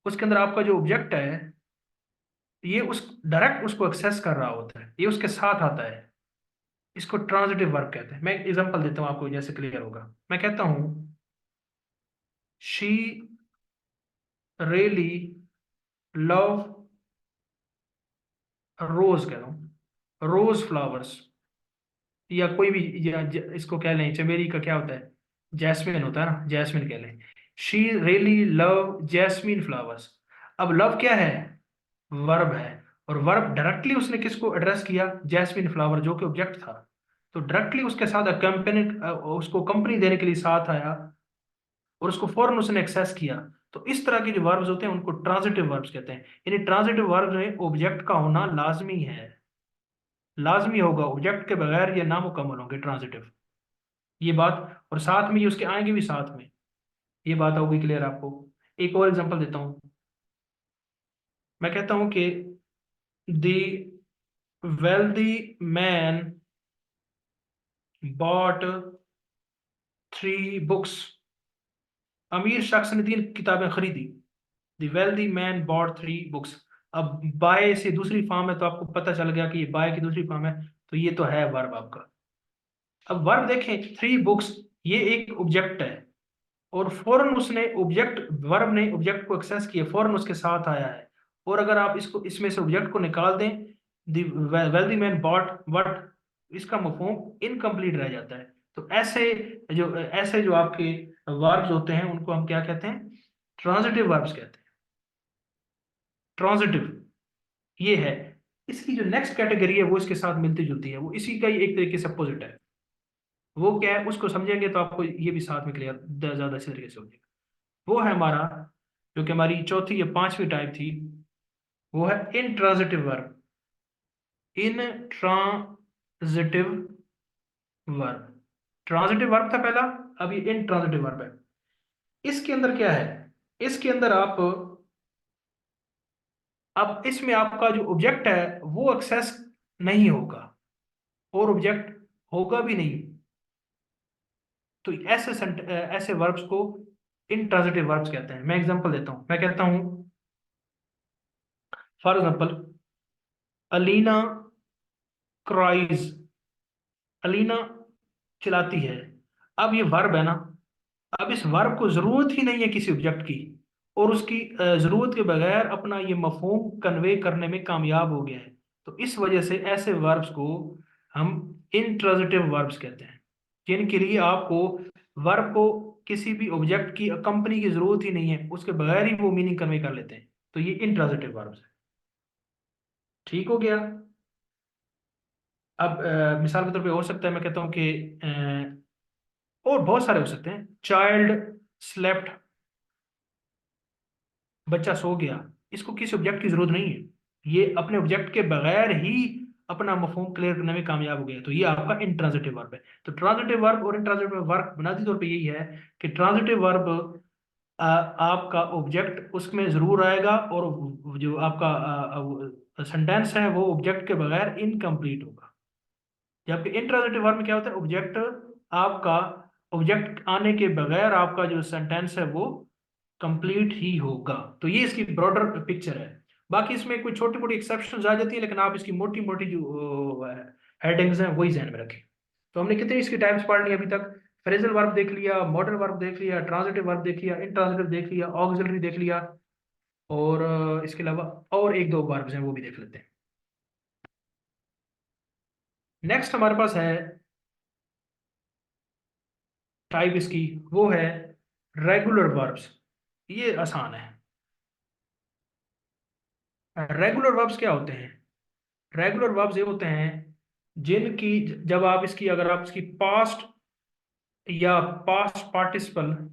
उसके अंदर आपका जो ऑब्जेक्ट है ये उस डायरेक्ट उसको एक्सेस कर रहा होता है, ये उसके साथ आता है, इसको ट्रांजिटिव वर्ब कहते हैं। मैं एग्जांपल देता हूँ आपको, जैसे क्लियर होगा। मैं कहता हूँ शी रियली लव रोज, कह रहा हूँ रोज फ्लावर्स, या कोई भी, इसको कह लें चमेली का क्या होता है, जैस्मिन होता है ना, जैस्मिन कह लें। She really love jasmine flowers. अब लव क्या है, वर्ब है, और वर्ब डायरेक्टली उसने किसको एड्रेस किया, जैस्मिन फ्लावर जो कि ऑब्जेक्ट था, तो डायरेक्टली उसके साथ कंपनी, उसको कंपनी देने के लिए साथ आया, और उसको फौरन उसने एक्सेस किया। तो इस तरह के जो वर्ब्स होते हैं उनको ट्रांजिटिव वर्ब्स कहते हैं। यानी ट्रांजिटिव वर्ब में ऑब्जेक्ट का होना लाजमी है, लाजमी होगा, ऑब्जेक्ट के बगैर ये नामुकम्मल होंगे ट्रांजिटिव, ये बात, और साथ में ये उसके आएंगे भी साथ में, ये बात होगी क्लियर आपको। एक और एग्जांपल देता हूं। मैं कहता हूं कि the wealthy man bot 3 books, अमीर शख्स ने 3 किताबें खरीदी। The wealthy man bot 3 books. अब बाय से दूसरी फॉर्म है, तो आपको पता चल गया कि ये बाय की दूसरी फॉर्म है, तो ये तो है वर्ब आपका। अब वर्ब देखें, 3 बुक्स, ये एक ऑब्जेक्ट है, और फौरन उसने ऑब्जेक्ट, वर्ब ने ऑब्जेक्ट को एक्सेस किया, फौरन उसके साथ आया है। और अगर आप इसको, इसमें से ऑब्जेक्ट को निकाल दें, the wealthy man bot what, इसका मफहूम इनकम्प्लीट रह जाता है। तो ऐसे जो आपके वर्ब्स होते हैं उनको हम क्या कहते हैं, ट्रांजिटिव वर्ब्स कहते हैं। ट्रांजिटिव ये है। इसकी जो नेक्स्ट कैटेगरी है वो इसके साथ मिलती जुलती है, वो इसी का ही एक तरीके से अपोजिट है। वो क्या है उसको समझेंगे तो आपको ये भी साथ में क्लियर, ज्यादा अच्छे तरीके से हो जाएगा। वो है हमारा, जो कि हमारी चौथी या पांचवी टाइप थी, वो है intransitive verb. Intransitive verb, transitive verb था पहला, अब ये इंट्रांजिटिव वर्ब है। इसके अंदर क्या है, इसके अंदर आप, अब इसमें आपका जो ऑब्जेक्ट है वो एक्सेस नहीं होगा, और ऑब्जेक्ट होगा भी नहीं। तो ऐसे वर्ब्स को इंट्रांजिटिव वर्ब्स कहते हैं। मैं एग्जांपल देता हूं। मैं कहता हूं for example, Alina cries, Alina चिल्लाती है। अब ये वर्ब है ना, अब इस वर्ब को जरूरत ही नहीं है किसी ऑब्जेक्ट की, और उसकी जरूरत के बगैर अपना ये मफहूम कन्वे करने में कामयाब हो गया है। तो इस वजह से ऐसे वर्ब्स को हम इंट्रांजिटिव वर्ब्स कहते हैं, जिनके लिए आपको वर्ब को किसी भी ऑब्जेक्ट की कंपनी की जरूरत ही नहीं है, उसके बगैर ही वो मीनिंग कन्वे कर लेते हैं। तो ये इंट्रांजिटिव वर्ब्स है। ठीक हो गया। अब मिसाल के तौर पे हो सकता है, मैं कहता हूँ कि और बहुत सारे हो सकते हैं। चाइल्ड स्लेप्ट, बच्चा सो गया, इसको किसी ऑब्जेक्ट की जरूरत नहीं है, ये अपने ऑब्जेक्ट के बगैर ही अपना मफहूम क्लियर करने में कामयाब हो गया। तो ये आपका इंट्रांजिटिव वर्ब है। तो ट्रांजिटिव वर्ब और इंट्रांजिटिव वर्ब बुनियादी तौर पे यही है कि ट्रांजिटिव वर्ब आपका ऑब्जेक्ट उसमें जरूर आएगा, और जो आपका सेंटेंस है वो ऑब्जेक्ट के बगैर इनकम्प्लीट होगा। जबकि इंट्रांजिटिव वर्ब में क्या होता है, ऑब्जेक्ट, आपका ऑब्जेक्ट आने के बगैर आपका जो सेंटेंस है वो कंप्लीट ही होगा। तो ये इसकी ब्रॉडर पिक्चर है। बाकी इसमें कोई छोटी मोटी एक्सेप्शन आ जाती है, लेकिन आप इसकी मोटी मोटी जो हेडिंग्स हैं वही ध्यान में रखें। तो हमने कितनी इसकी टाइप्स पढ़ ली अभी तक। फ्रेजल वर्ब देख लिया, मॉडल वर्ब देख लिया, ट्रांजिटिव वर्ब देख लिया, इंट्रांजिटिव देख लिया, ऑक्सिलरी देख लिया, और इसके अलावा और एक दो वर्ब्स हैं वो भी देख लेते हैं। नेक्स्ट हमारे पास है टाइप इसकी, वो है रेगुलर वर्ब्स। ये आसान है। रेगुलर वर्ब्स क्या होते हैं, रेगुलर वर्ब्स ये होते हैं जिनकी, जब आप इसकी, अगर आप इसकी पास्ट या पास्ट पार्टिसिपल,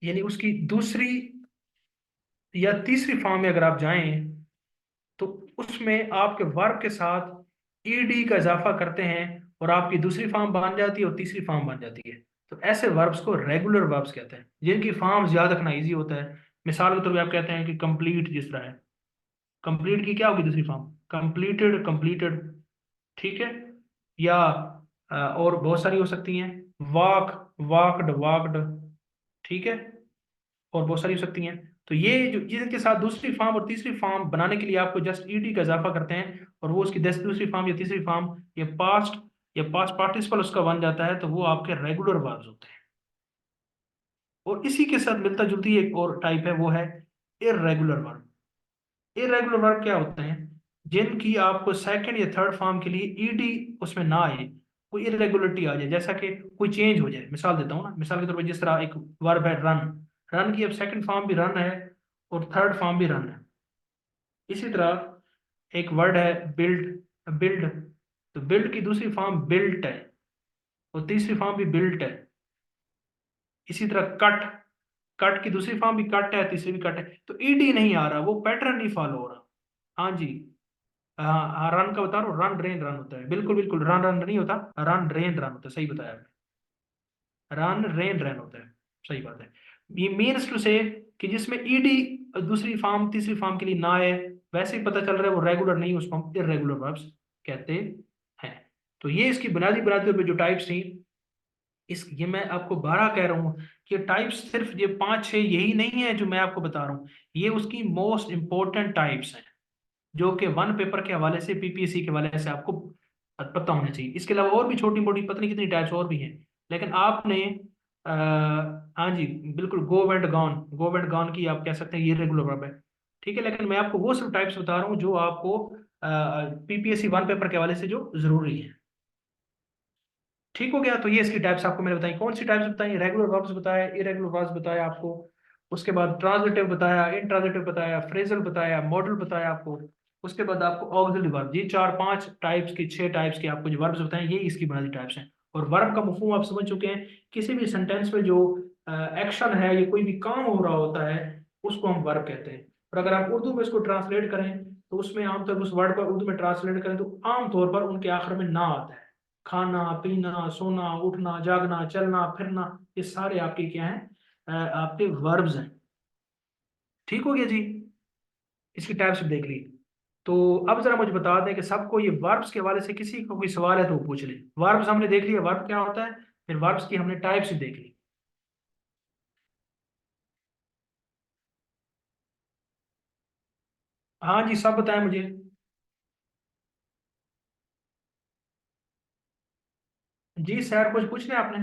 यानी उसकी दूसरी या तीसरी फॉर्म में अगर आप जाएं, तो उसमें आपके वर्ब के साथ ईडी का इजाफा करते हैं, और आपकी दूसरी फॉर्म बन जाती है और तीसरी फॉर्म बन जाती है। तो ऐसे वर्ब्स को रेगुलर वर्ब्स कहते हैं, जिनकी फॉर्म्स याद रखना इजी होता है। मिसाल के तौर पे आप कहते हैं कि कंप्लीट, जिस तरह है, कंप्लीट की क्या होगी दूसरी फॉर्म, कंप्लीटेड, कंप्लीटेड, ठीक है। या और बहुत सारी हो सकती हैं, वॉक, वॉकड वॉकड, ठीक है, और बहुत सारी हो सकती हैं। तो ये जो जिसके साथ दूसरी फॉर्म और तीसरी फॉर्म बनाने के लिए आपको जस्ट ईडी का इजाफा करते हैं, और वो उसकी दूसरी फॉर्म या तीसरी फॉर्म या पास्ट पार्टिसिपल उसका बन जाता है, तो वो आपके रेगुलर वर्ब्स होते हैं। और इसी के साथ मिलता जुलती एक और टाइप है, वो है इर्रेगुलर वर्ब। इरेगुलर वर्ब क्या होते हैं? जिनकी आपको सेकंड या थर्ड फॉर्म के लिए ईडी उसमें ना आए, कोई इरेगुलरिटी आ जाए, जैसा कि कोई चेंज हो जाए। मिसाल देता हूँ ना, मिसाल के तौर पर जिस तरह एक वर्ब है रन, रन की अब सेकंड फॉर्म भी रन है और थर्ड फॉर्म भी रन है। इसी तरह एक वर्ड है बिल्ड, बिल्ड, तो बिल्ड की दूसरी फॉर्म बिल्ट है और तीसरी फॉर्म भी बिल्ट है। इसी तरह कट, कट की दूसरी फॉर्म भी कट है, तीसरी भी कट है। तो ईडी नहीं आ रहा, वो पैटर्न नहीं फॉलो हो रहा। हाँ जी, हाँ हाँ, रन का बता रहा हूँ, रन रेन रन होता है, बिल्कुल बिल्कुल, रन रन नहीं होता, रन रेन रन होता है, सही बताया आपने, रन रेन रन होता है, सही बात है। ये मीन्स टू से कि जिसमें ईडी दूसरी फॉर्म तीसरी फॉर्म के लिए ना है, वैसे ही पता चल रहा है वो रेगुलर नहीं, उसको हम इरेगुलर वर्ब्स कहते हैं। तो ये इसकी बुनियादी बुनियादी पे जो टाइप्स थी, इस ये मैं आपको 12 कह रहा हूँ कि टाइप्स सिर्फ ये 5-6 यही नहीं है जो मैं आपको बता रहा हूँ, ये उसकी मोस्ट इंपॉर्टेंट टाइप्स हैं, जो कि वन पेपर के हवाले से, पीपीएससी के हवाले से आपको पता होना चाहिए। इसके अलावा और भी छोटी मोटी पता नहीं कितनी टाइप्स और भी हैं, लेकिन आपने हाँ जी बिल्कुल, go and gone, go and gone की आप कह सकते हैं ये रेगुलर वर्ब है, ठीक है। लेकिन मैं आपको वो सब टाइप्स बता रहा हूँ जो आपको पीपीएससी वन पेपर के हवाले से जो जरूरी है। ठीक हो गया, तो ये इसकी टाइप्स आपको मैंने बताई। कौन सी टाइप्स बताई? रेगुलर वर्ब्स बताया, इरेगुलर वर्ब्स बताया आपको, उसके बाद ट्रांजिटिव बताया, इंट्रांजिटिव बताया, फ्रेजल बताया, मॉडल बताया आपको, उसके बाद आपको ऑक्सिलरी वर्ब। ये 4-5 टाइप्स की, 6 टाइप्स की आपको जो वर्ब्स बताए, ये इसकी बुनियादी टाइप्स हैं। और वर्ब का मफहूम आप समझ चुके हैं, किसी भी सेंटेंस में जो एक्शन है या कोई भी काम हो रहा होता है, उसको हम वर्ब कहते हैं। और अगर आप उर्दू में इसको ट्रांसलेट करें, तो उसमें आमतौर पर उस वर्ड पर उर्दू में ट्रांसलेट करें तो आमतौर पर उनके आखिर में ना आता है। खाना पीना सोना उठना जागना चलना फिरना, ये सारे आपके क्या हैं? आपके वर्ब्स हैं। ठीक हो गया जी, इसकी टाइप्स देख ली। तो अब जरा मुझे बता दें कि सबको ये वर्ब्स के हवाले से किसी को कोई सवाल है तो वो पूछ ले। वर्ब्स हमने देख लिया, वर्ब क्या होता है, फिर वर्ब्स की हमने टाइप्स देख ली। हाँ जी, सब बताएं मुझे। जी सर, कुछ पूछना है आपने?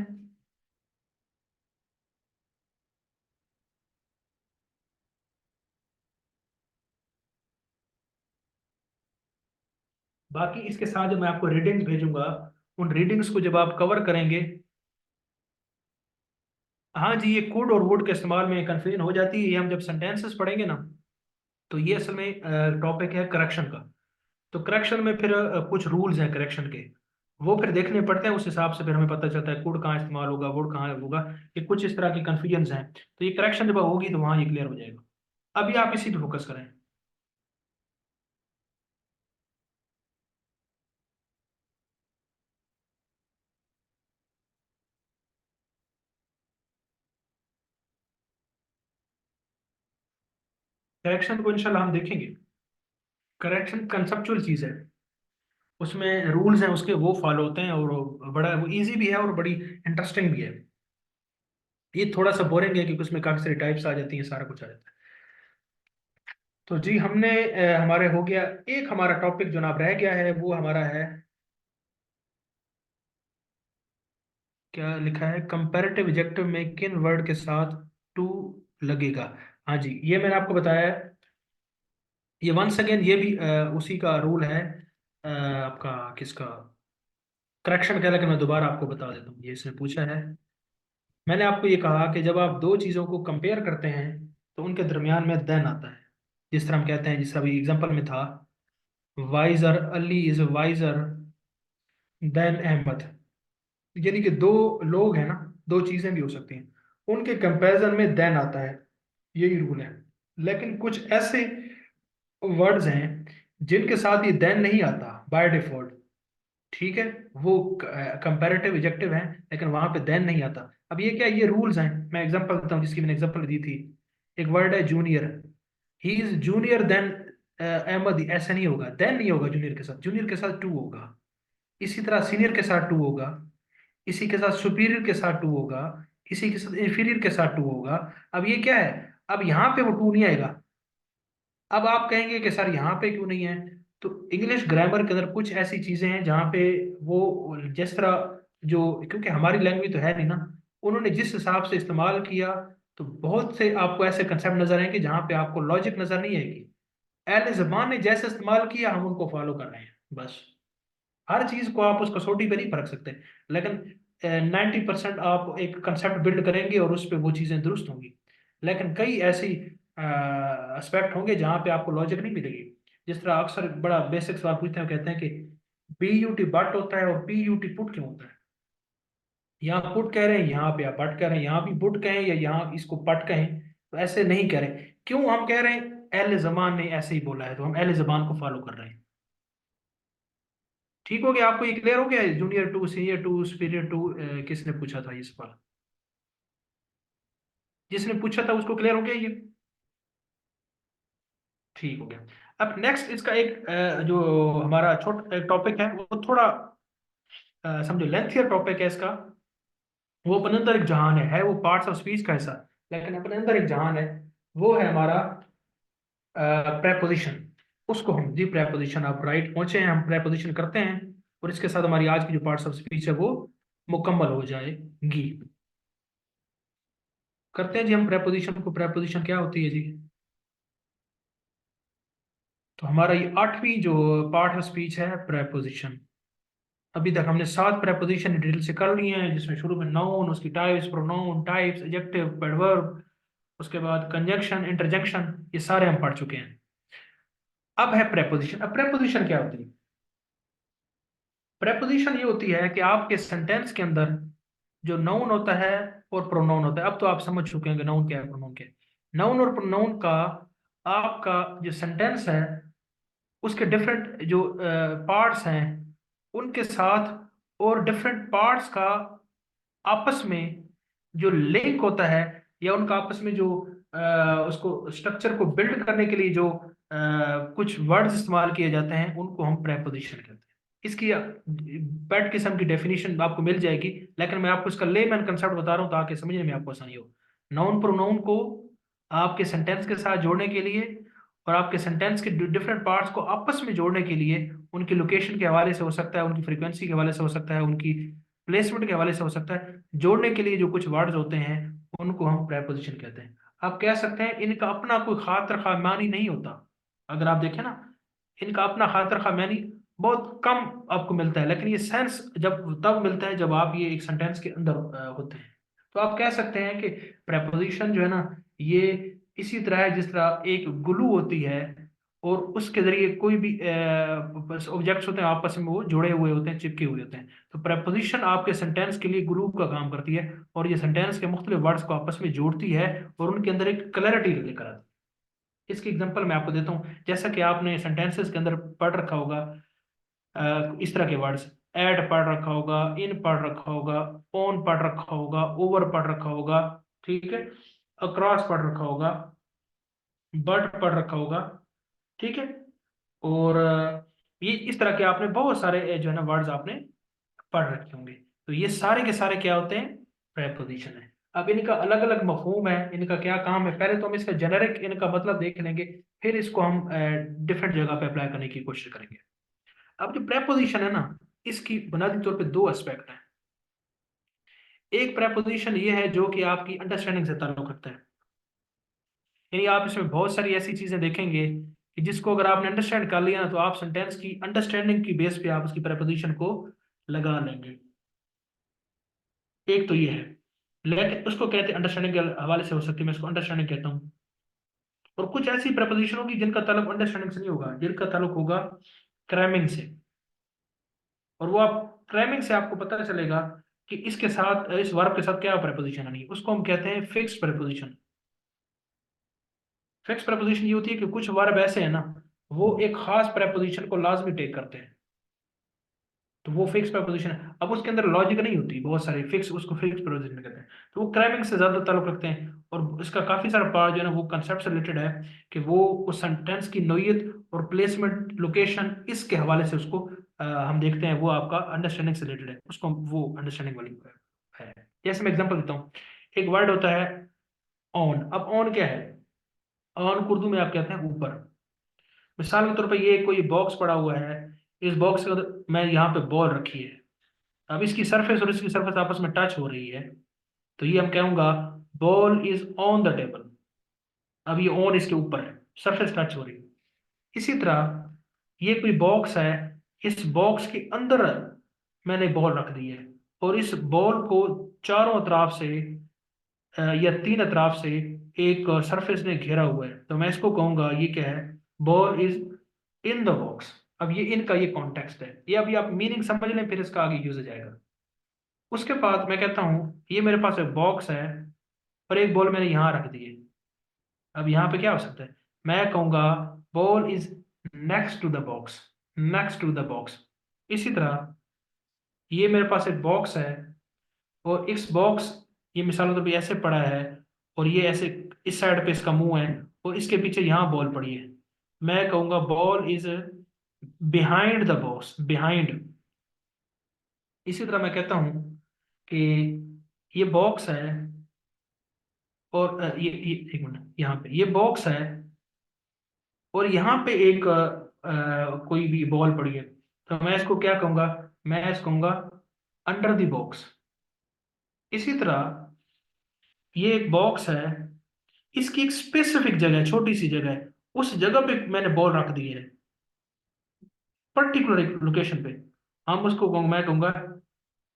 बाकी इसके साथ जो मैं आपको रीडिंग्स भेजूंगा, उन रीडिंग्स को जब आप कवर करेंगे। हाँ जी, ये कुड और वुड के इस्तेमाल में कंफ्यूजन हो जाती है, ये हम जब सेंटेंसेस पढ़ेंगे ना, तो ये असल में टॉपिक है करेक्शन का। तो करेक्शन में फिर कुछ रूल्स हैं करेक्शन के, वो फिर देखने पड़ते हैं, उस हिसाब से फिर हमें पता चलता है कुड कहाँ इस्तेमाल होगा, वुड कहाँ होगा। ये कुछ इस तरह की कंफ्यूजन हैं, तो ये करेक्शन जब होगी तो वहाँ ये क्लियर हो जाएगा। अभी आप इसी पे फोकस करें। करेक्शन को इंशाल्लाह हम देखेंगे। करेक्शन कंसेप्चुअल चीज़ है, उसमें रूल्स हैं उसके, वो फॉलो होते हैं, और बड़ा वो इजी भी है और बड़ी इंटरेस्टिंग भी है। ये थोड़ा सा बोरिंग है क्योंकि उसमें काफ़ी सारी टाइप्स आ जाती हैं, सारा कुछ आ जाता है। तो जी हमने हमारे हो गया, एक हमारा टॉपिक जो नाम रह गया है वो हमारा है, क्या लिखा है, कंपैरेटिव एडजेक्टिव में किन वर्ड के साथ टू लगेगा। हाँ जी, ये मैंने आपको बताया है। ये वंस अगेन ये भी उसी का रूल है, आपका किसका, करेक्शन का, लेकिन मैं दोबारा आपको बता देता हूँ, ये इसने पूछा है। मैंने आपको ये कहा कि जब आप दो चीज़ों को कंपेयर करते हैं तो उनके दरमियान में देन आता है। जिस तरह हम कहते हैं, जिस तरह अभी एग्जांपल में था, wiser Ali is wiser than Ahmad, यानी कि दो लोग हैं ना, दो चीजें भी हो सकती हैं, उनके कंपैरिजन में देन आता है, यही रूल है। लेकिन कुछ ऐसे वर्ड्स हैं जिनके साथ ये देन नहीं आता बाय डिफॉल्ट, ठीक है, वो कंपैरेटिव एडजेक्टिव हैं लेकिन वहां पे देन नहीं आता। अब ये क्या, ये रूल्स हैं, मैं एग्जांपल देता हूँ जिसकी मैंने एग्जांपल दी थी। एक वर्ड है junior, he is junior than Ahmad, ऐसा नहीं होगा, देन नहीं होगा, जूनियर के साथ टू होगा। इसी तरह सीनियर के साथ टू होगा, इसी के साथ सुपीरियर के साथ टू होगा, इसी के साथ इंफीरियर के साथ टू होगा। अब ये क्या है, अब यहाँ पे वो टू नहीं आएगा। अब आप कहेंगे कि सर यहाँ पे क्यों नहीं है, तो इंग्लिश ग्रामर के अंदर कुछ ऐसी चीजें हैं जहाँ पे वो जिस तरह जो, क्योंकि हमारी लैंग्वेज तो है नहीं ना, उन्होंने जिस हिसाब से इस्तेमाल किया, तो बहुत से आपको ऐसे कंसेप्ट नजर आएंगे जहाँ पे आपको लॉजिक नजर नहीं आएगी। अहले ज़बान ने जैसे इस्तेमाल किया हम उनको फॉलो कर रहे हैं बस। हर चीज को आप उस कसौटी पे नहीं परख सकते, लेकिन 90% आप एक कंसेप्ट बिल्ड करेंगे और उस पे वो चीजें दुरुस्त होंगी। लेकिन कई ऐसी एस्पेक्ट होंगे जहाँ पे आपको लॉजिक नहीं मिलेगी। जिस तरह अक्सर बड़ा बेसिक सवाल पूछते हैं, कहते हैं कि बी यू टी बट होता है और पी यू टी पुट क्यों होता है। यहाँ पुट कह रहे हैं, यहाँ पे आप बट कह रहे हैं, यहाँ भी बुट कहें या यहाँ इसको पट कहें, तो ऐसे नहीं कह रहे। क्यों हम कह रहे हैं, अहले जबान ने ऐसे ही बोला है तो हम अहले जबान को फॉलो कर रहे हैं। ठीक हो गया, आपको ये क्लियर हो गया, junior to, senior to, superior to, किसने पूछा था ये सवाल, जिसने पूछा था उसको क्लियर हो गया ये। ठीक हो गया। अब नेक्स्ट इसका एक जो हमारा छोटा टॉपिक है वो थोड़ा समझो लेंथियर टॉपिक है इसका। वो अपने अंदर एक जहान है वो पार्ट्स ऑफ स्पीच का हिस्सा, लेकिन अपने अंदर एक जहान है, वो है हमारा प्रेपोजिशन। उसको हम जी प्रेपोजिशन, आप राइट पहुंचे हैं, हम प्रेपोजिशन करते हैं और इसके साथ हमारी आज की जो पार्ट्स ऑफ स्पीच है वो मुकम्मल हो जाएगी। करते हैं जी हम प्रेपोजिशन को। प्रेपोजिशन क्या होती है जी, तो हमारा ये 8वीं जो पार्ट ऑफ स्पीच है प्रेपोजिशन। अभी तक हमने 7 प्रेपोजिशन डिटेल से कर लिए हैं, जिसमें शुरू में नाउन, उसकी types, pronoun types, adjective, adverb, उसके बाद कंजंक्शन, इंटरजेक्शन, ये सारे हम पढ़ चुके हैं। अब है प्रेपोजिशन। अब प्रेपोजिशन क्या होती है, प्रेपोजिशन ये होती है कि आपके सेंटेंस के अंदर जो नाउन होता है और प्रोनाउन होता है। अब तो आप समझ चुके हैं कि नाउन क्या है, प्रोनाउन क्या है। नाउन और प्रोनाउन का आपका जो सेंटेंस है उसके डिफरेंट जो पार्ट्स हैं उनके साथ, और डिफरेंट पार्ट्स का आपस में जो लिंक होता है, या उनका आपस में जो उसको स्ट्रक्चर को बिल्ड करने के लिए जो कुछ वर्ड्स इस्तेमाल किए जाते हैं, उनको हम प्रेपोजिशन कहते हैं। इसकी पेट किस्म की डेफिनेशन आपको मिल जाएगी, लेकिन मैं आपको इसका लेमैन कंसेप्ट बता रहा हूँ ताकि समझने में आपको आसानी हो। नाउन प्रोनाउन को आपके सेंटेंस के साथ जोड़ने के लिए और आपके सेंटेंस के डिफरेंट पार्ट्स को आपस में जोड़ने के लिए, उनकी लोकेशन के हवाले से हो सकता है, उनकी फ्रीक्वेंसी के हवाले से हो सकता है, उनकी प्लेसमेंट के हवाले से हो सकता है, जोड़ने के लिए जो कुछ वर्ड्स होते हैं उनको हम प्रेपोजिशन कहते हैं। आप कह सकते हैं इनका अपना कोई खातिर खा मानी नहीं होता। अगर आप देखें ना, इनका अपना खातिर खा मानी बहुत कम आपको मिलता है, लेकिन ये सेंस जब तब मिलता है जब आप ये एक सेंटेंस के अंदर होते हैं। तो आप कह सकते हैं कि प्रेपोजिशन जो है ना, ये इसी तरह है जिस तरह एक ग्लू होती है और उसके जरिए कोई भी ऑब्जेक्ट्स होते हैं आपस में वो जुड़े हुए होते हैं, चिपके हुए होते हैं। तो प्रेपोजिशन आपके सेंटेंस के लिए ग्लू का काम करती है और ये सेंटेंस के मुख्तलिफ वर्ड्स को आपस में जोड़ती है और उनके अंदर एक क्लैरिटी लेकर आती है। इसकी एग्जांपल मैं आपको देता हूँ, जैसा कि आपने सेंटेंसेस के अंदर पढ़ रखा होगा इस तरह के वर्ड्स, एट पढ़ रखा होगा, इन पढ़ रखा होगा, ऑन पढ़ रखा होगा, ओवर पढ़ रखा होगा, ठीक है, अक्रॉस पढ़ रखा होगा, बट पढ़ रखा होगा, ठीक है। और ये इस तरह के आपने बहुत सारे जो है ना वर्ड्स आपने पढ़ रखे होंगे। तो ये सारे के सारे क्या होते हैं, प्रेपोजिशन है। अब इनका अलग अलग मफहूम है, इनका क्या काम है, पहले तो हम इसका जेनेरिक इनका मतलब देख लेंगे, फिर इसको हम डिफरेंट जगह पे अप्लाई करने की कोशिश करेंगे। अब जो प्रेपोजिशन है ना, इसकी बुनियादी तौर पे दो एस्पेक्ट हैं। एक प्रेपोजिशन ये है जो कि आपकी अंडरस्टैंडिंग से ताल्लुक रखता है, यानी आप इसमें बहुत सारी ऐसी चीजें देखेंगे कि जिसको अगर आपने अंडरस्टैंड कर लिया ना, तो आप सेंटेंस की अंडरस्टैंडिंग की बेस पे आप उसकी प्रेपोजिशन को लगा लेंगे। एक तो ये है, लेकिन उसको कहते हैं अंडरस्टैंडिंग के हवाले से हो सकती है, मैं इसको अंडरस्टैंडिंग कहता हूँ। और कुछ ऐसी प्रेपोजिशन होगी जिनका ताल्लुक अंडरस्टैंडिंग से नहीं होगा, जिनका ताल्लुक होगा क्रैमिंग से। और वो आप क्रैमिंग से आपको पता चलेगा कि इसके साथ इस वर्ब के साथ क्या प्रेपोजिशन आनी है, उसको हम कहते हैं फिक्स्ड प्रेपोजिशन। फिक्स प्रेपोजिशन ये होती है कि कुछ वर्ब ऐसे हैं ना, वो एक खास प्रेपोजिशन को लाजमी टेक करते हैं, तो वो फिक्स प्रेपोजिशन है। अब उसके अंदर लॉजिक नहीं होती, बहुत सारे फिक्स, उसको फिक्स प्रेपोजिशन कहते हैं। तो वो क्राइमिंग से ज्यादा ताल्लुक रखते हैं और इसका काफी सारा पार्ट जो है ना वो कंसेप्ट से रिलेटेड है कि वो उस सेंटेंस की नोयत और प्लेसमेंट, लोकेशन, इसके हवाले से उसको हम देखते हैं वो आपका अंडरस्टैंडिंग से रिलेटेड है, उसको वो अंडरस्टैंडिंग वाली है। जैसे मैं एग्जांपल देता हूँ, एक वर्ड होता है ऑन। अब ऑन क्या है? ऑन उर्दू में आप कहते हैं ऊपर। मिसाल के तौर पर ये कोई बॉक्स पड़ा हुआ है, इस बॉक्स के अंदर मैं यहाँ पे बॉल रखी है, अब इसकी सरफेस और इसकी सरफेस आपस में टच हो रही है, तो ये हम कहूंगा ball is on the table. अब ये ऑन इसके ऊपर है, सरफेस टच हो रही है। इसी तरह ये कोई बॉक्स है, इस बॉक्स के अंदर मैंने बॉल रख दी है, और इस बॉल को चारों अतराफ से या तीन अतराफ से एक सरफेस ने घेरा हुआ है, तो मैं इसको कहूंगा ये क्या है? Ball is in the box. अब ये इनका ये कॉन्टेक्स्ट है, ये अभी आप मीनिंग समझ लें फिर इसका आगे यूज हो जाएगा। उसके बाद मैं कहता हूँ ये मेरे पास एक बॉक्स है और एक बॉल मैंने यहाँ रख दी है। अब यहाँ पे क्या हो सकता है? मैं कहूंगा ball is next to the box, next to the box. इसी तरह ये मेरे पास एक बॉक्स है, और इस बॉक्स, ये मिसाल के तौर पे ऐसे पड़ा है, और ये ऐसे इस साइड पे इसका मुंह है, और इसके पीछे यहाँ बॉल पड़ी है। मैं कहूंगा ball is behind the box, behind. इसी तरह मैं कहता हूँ कि ये बॉक्स है, और ये एक मिनट, यहाँ पे ये बॉक्स है और यहाँ पे एक कोई भी बॉल पड़ी है, तो मैं इसको क्या कहूंगा? मैं इसको कहूंगा अंडर द बॉक्स। इसी तरह ये एक बॉक्स है, इसकी एक स्पेसिफिक जगह है, छोटी सी जगह है, उस जगह पे मैंने बॉल रख दी है, पर्टिकुलर लोकेशन पे। हम उसको मैं कहूंगा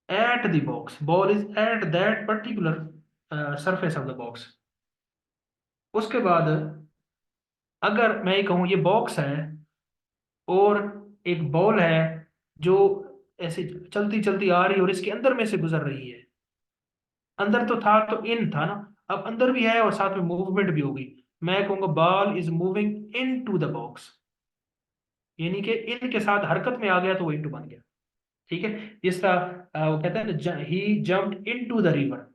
at the box, ball is at that particular surface of the box. उसके बाद अगर मैं ये कहूँ ये बॉक्स है और एक बॉल है जो ऐसे चलती चलती आ रही है और इसके अंदर में से गुजर रही है, अंदर तो था तो इन था ना, अब अंदर भी है और साथ में मूवमेंट भी होगी, मैं कहूंगा ball is moving into the box, यानी कि इन के साथ हरकत में आ गया तो वो इनटू बन गया। ठीक है। जिस तरह वो कहते हैं ना, ही जम्प्ड इनटू द रिवर।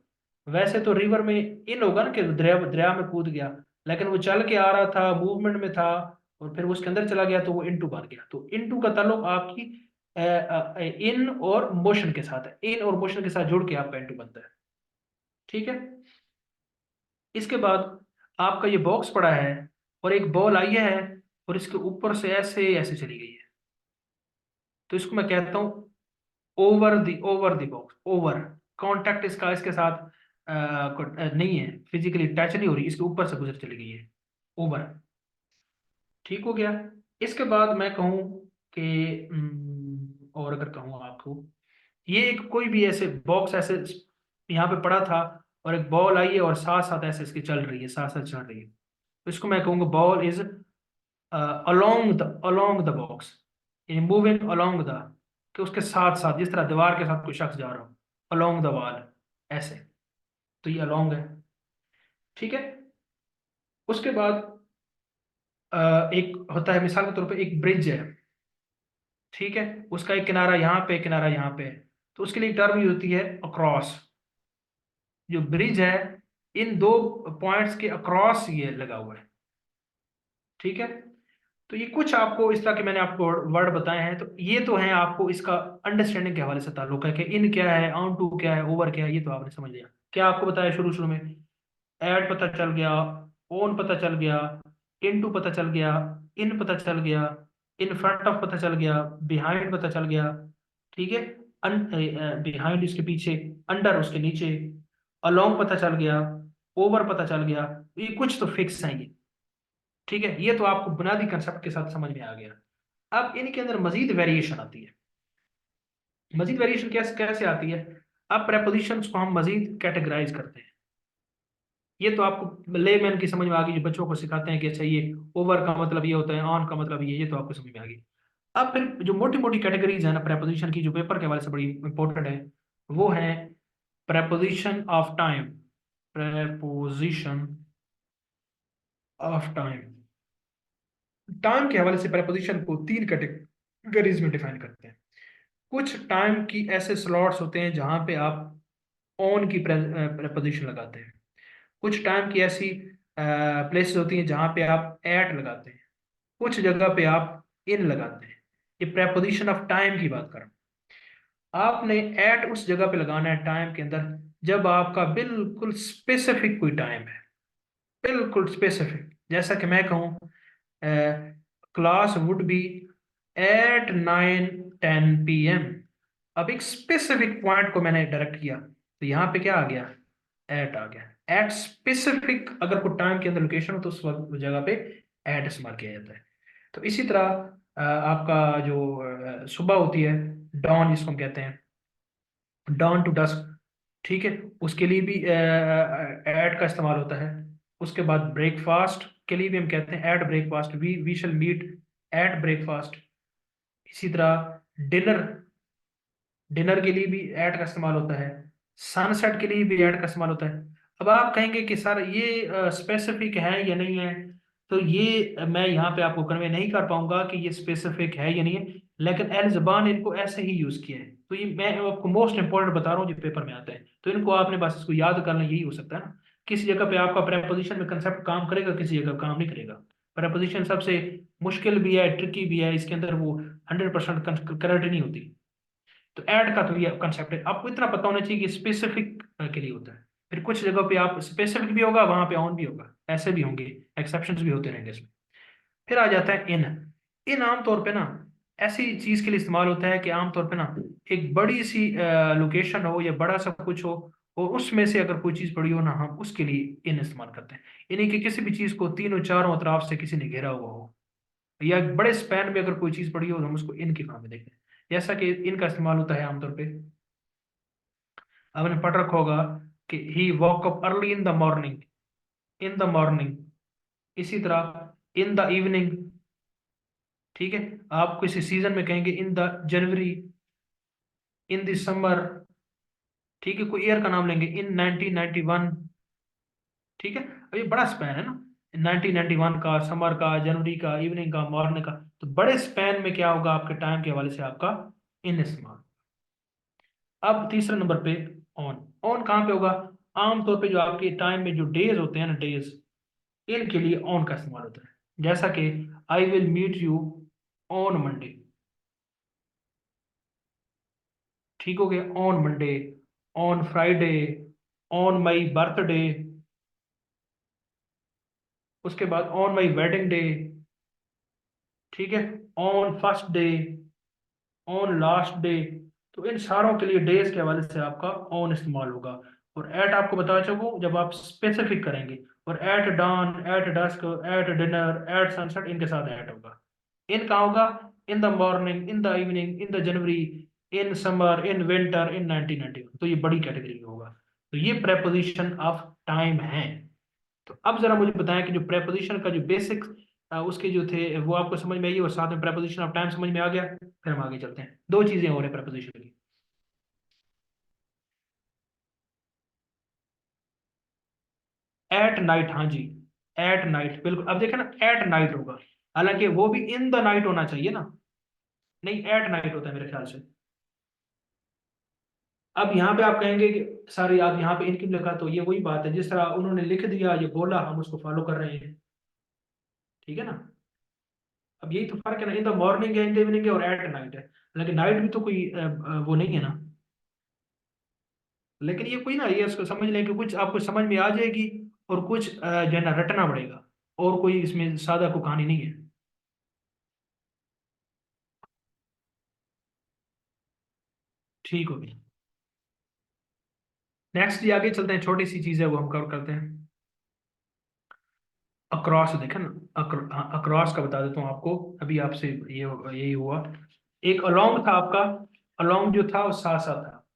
वैसे तो रिवर में इन होगा ना कि दरिया दरिया में कूद गया, लेकिन वो चल के आ रहा था, मूवमेंट में था, और फिर वो उसके अंदर चला गया तो वो इनटू बन गया। तो इनटू का ताल्लुक आपकी इन और मोशन के साथ है, इन और मोशन के साथ जुड़ के आपका इनटू बनता है। ठीक है। इसके बाद आपका ये बॉक्स पड़ा है और एक बॉल आई है और इसके ऊपर से ऐसे ऐसे चली गई है, तो इसको मैं कहता हूँ over the box. Over contact इसका इसके साथ नहीं है, फिजिकली टच नहीं हो रही, इसके ऊपर से गुजर चली गई है, ओवर। ठीक हो गया। इसके बाद मैं कहूँ कि और अगर कहूँ आपको, ये एक कोई भी ऐसे बॉक्स ऐसे यहाँ पे पड़ा था और एक बॉल आई है और साथ साथ ऐसे इसकी चल रही है, साथ साथ चल रही है, तो इसको मैं कहूँगा ball is along the box, moving along the, कि उसके साथ साथ, जिस तरह दीवार के साथ कोई शख्स जा रहा हो, अलोंग द वॉल ऐसे, तो ये अलोंग है। ठीक है। उसके बाद एक होता है, मिसाल के तौर पे एक ब्रिज है, ठीक है, उसका एक किनारा यहाँ पे, किनारा यहाँ पे है, तो उसके लिए टर्म यूज होती है अक्रॉस। जो ब्रिज है, इन दो पॉइंट्स के अक्रॉस ये लगा हुआ है। ठीक है। तो ये कुछ आपको इस तरह के मैंने आपको वर्ड बताए हैं, तो ये तो हैं आपको इसका अंडरस्टैंडिंग के हवाले से ताल्लुक है कि इन क्या है, ऑन टू क्या है, ओवर क्या है, ये तो आपने समझ लिया। क्या आपको बताया शुरू शुरू में? ऐड पता चल गया, ओन पता चल गया, इनटू पता चल गया, इन पता चल गया, इन फ्रंट ऑफ पता चल गया, बिहाइंड पता चल गया। ठीक है। बिहाइंड इसके पीछे, अंडर उसके नीचे, अलोंग पता चल गया, ओवर पता चल गया। ये कुछ तो फिक्स है ये। ठीक है, ये तो आपको बुनियादी कंसेप्ट के साथ समझ में आ गया। अब इनके अंदर मजीद वेरिएशन आती है। मजीद वेरिएशन कैसे कैसे आती है? अब प्रेपोजिशंस को हम मजीद कैटेगराइज करते हैं। ये तो आपको लेमैन की समझ में आ गई, जो बच्चों को सिखाते हैं कि अच्छा ये ओवर का मतलब ये होता है, ऑन का मतलब ये तो आपको समझ में आ गई। अब फिर जो मोटी मोटी कैटेगरीज है ना प्रेपोजिशन की, जो पेपर के हवाले से बड़ी इंपॉर्टेंट है, वो है preposition of time. Preposition of time. Time के हवाले से प्रेपोजिशन को तीन कैटेगरीज में डिफाइन करते हैं। कुछ टाइम की ऐसे स्लॉट्स होते हैं जहां पे आप ऑन की प्रेपोजिशन लगाते हैं। कुछ टाइम की ऐसी प्लेसेस होती हैं जहां पे आप एट लगाते हैं। कुछ जगह पे आप इन लगाते हैं। ये प्रेपोजिशन ऑफ टाइम की बात कर रहा हूं। आपने एट उस जगह पे लगाना है टाइम के अंदर जब आपका बिल्कुल स्पेसिफिक कोई टाइम है, बिल्कुल स्पेसिफिक। जैसा कि मैं कहूँ class would be at 9:10 PM। अब एक स्पेसिफिक पॉइंट को मैंने डायरेक्ट किया तो यहाँ पे क्या आ गया, एट आ गया। एट स्पेसिफिक अगर कोई टाइम के अंदर लोकेशन हो तो उस वक्त उस जगह पे एट इस्तेमाल किया जाता है। तो इसी तरह आपका जो सुबह होती है, डॉन जिसको हम कहते हैं, डॉन टू डस्क, ठीक है, उसके लिए भी एट का इस्तेमाल होता है। उसके बाद ब्रेकफास्ट के लिए भी हम कहते हैं at breakfast, we shall meet at breakfast. इसी तरह डिनर, डिनर के लिए भी एट का इस्तेमाल होता है। सनसेट के लिए भी एट का इस्तेमाल होता है। अब आप कहेंगे कि सर ये स्पेसिफिक है या नहीं है, तो ये मैं यहाँ पे आपको कन्वे नहीं कर पाऊंगा कि ये स्पेसिफिक है या नहीं है, लेकिन अहल ज़बान इनको ऐसे ही यूज़ किया है। तो ये मैं आपको मोस्ट इंपॉर्टेंट बता रहा हूँ जो पेपर में आता है, तो इनको आपने बस इसको याद करना, यही हो सकता है ना। किसी जगह पे आपका प्रेपोजिशन में कंसेप्ट काम करेगा, किसी जगह काम नहीं करेगा। प्रेपोजिशन सबसे मुश्किल भी है, ट्रिकी भी है, इसके अंदर वो 100% करेक्ट नहीं होती। तो ऐड का तो ये कंसेप्ट है, आपको इतना पता होना चाहिए कि स्पेसिफिक के लिए होता है। फिर कुछ जगह पे आप स्पेसिफिक भी होगा, वहां पे ऑन भी होगा, ऐसे भी होंगे, एक्सेप्शंस भी होते रहेंगे इसमें। फिर आ जाता है इन। इन आमतौर पे ना ऐसी चीज के लिए इस्तेमाल होता है कि आमतौर पे ना एक बड़ी सी लोकेशन हो या बड़ा सा कुछ हो, और उसमें से अगर कोई चीज पड़ी हो ना, हम उसके लिए इन इस्तेमाल करते हैं। यानी कि किसी भी चीज को तीनों चारों अतराफ से किसी ने घेरा हुआ हो, या एक बड़े स्पैन में अगर कोई चीज पड़ी हो तो हम उसको इन के फॉर्म में देखते हैं। जैसा कि इनका इस्तेमाल होता है आमतौर पे, आपने पढ़ रखा होगा कि he woke up early in the morning, in the morning. इसी तरह इन द इवनिंग, ठीक है। आप किसी सीजन में कहेंगे in the January, in the summer, ठीक है। कोई ईयर का नाम लेंगे इन 1991, ठीक है। अब ये बड़ा स्पैन है ना, 1991 का, समर का, जनवरी का, इवनिंग का, मॉर्निंग का। तो बड़े स्पैन में क्या होगा, आपके टाइम के हवाले से आपका इन इस्तेमाल। अब तीसरे नंबर पे ऑन। ऑन कहाँ पे होगा, आमतौर पे जो आपके टाइम में जो डेज होते हैं ना, डेज, इनके लिए ऑन का इस्तेमाल होता है। जैसा कि I will meet you on Monday, ठीक हो गया, on Monday, on Friday, on my birthday, उसके बाद ऑन माई वेडिंग डे, ठीक है, on first day, on last day. तो इन सारों के लिए डेज के हवाले से आपका ऑन इस्तेमाल होगा। और एट आपको बता चुकूं जब आप स्पेसिफिक करेंगे। और at dawn, at dusk, at dinner, at sunset, इनके साथ एट होगा। इन कहाँ होगा, in the morning, in the evening, in the January, in summer, in winter, in 1991। तो ये बड़ी कैटेगरी में होगा। तो ये प्रेपोजिशन ऑफ टाइम है। तो अब जरा मुझे बताएं कि जो प्रेपोजिशन का जो बेसिक उसके जो थे वो आपको समझ में आई, और साथ में प्रेपोजिशन ऑफ टाइम समझ में आ गया। फिर हम आगे चलते हैं, दो चीजें और है प्रेपोजिशन की। एट नाइट, हाँ जी, एट नाइट, बिल्कुल। अब देखें ना, एट नाइट होगा, हालांकि वो भी इन द नाइट होना चाहिए ना, नहीं एट नाइट होता है मेरे ख्याल से। अब यहाँ पे आप कहेंगे कि सर आप यहाँ पे इनकी लिखा, तो ये वही बात है, जिस तरह उन्होंने लिख दिया, ये बोला, हम उसको फॉलो कर रहे हैं, ठीक है ना। अब यही तो फर्क है ना, इन द मॉर्निंग है, इन द इवनिंग है, और एट नाइट है। लेकिन नाइट भी तो कोई वो नहीं है ना। लेकिन ये कोई ना, ये उसको समझ लें कि कुछ आपको समझ में आ जाएगी, और कुछ जो है ना रटना पड़ेगा, और कोई इसमें सादा को कहानी नहीं है। ठीक हो गई। नेक्स्ट जी आगे चलते हैं, छोटी सी चीज है वो हम कवर करते हैं। अक्रॉस देखें ना, अक्रॉस का बता देता हूँ आपको, अभी आपसे ये यही हुआ। एक अलोंग था आपका, अलोंग जो था वो साथ साथ था,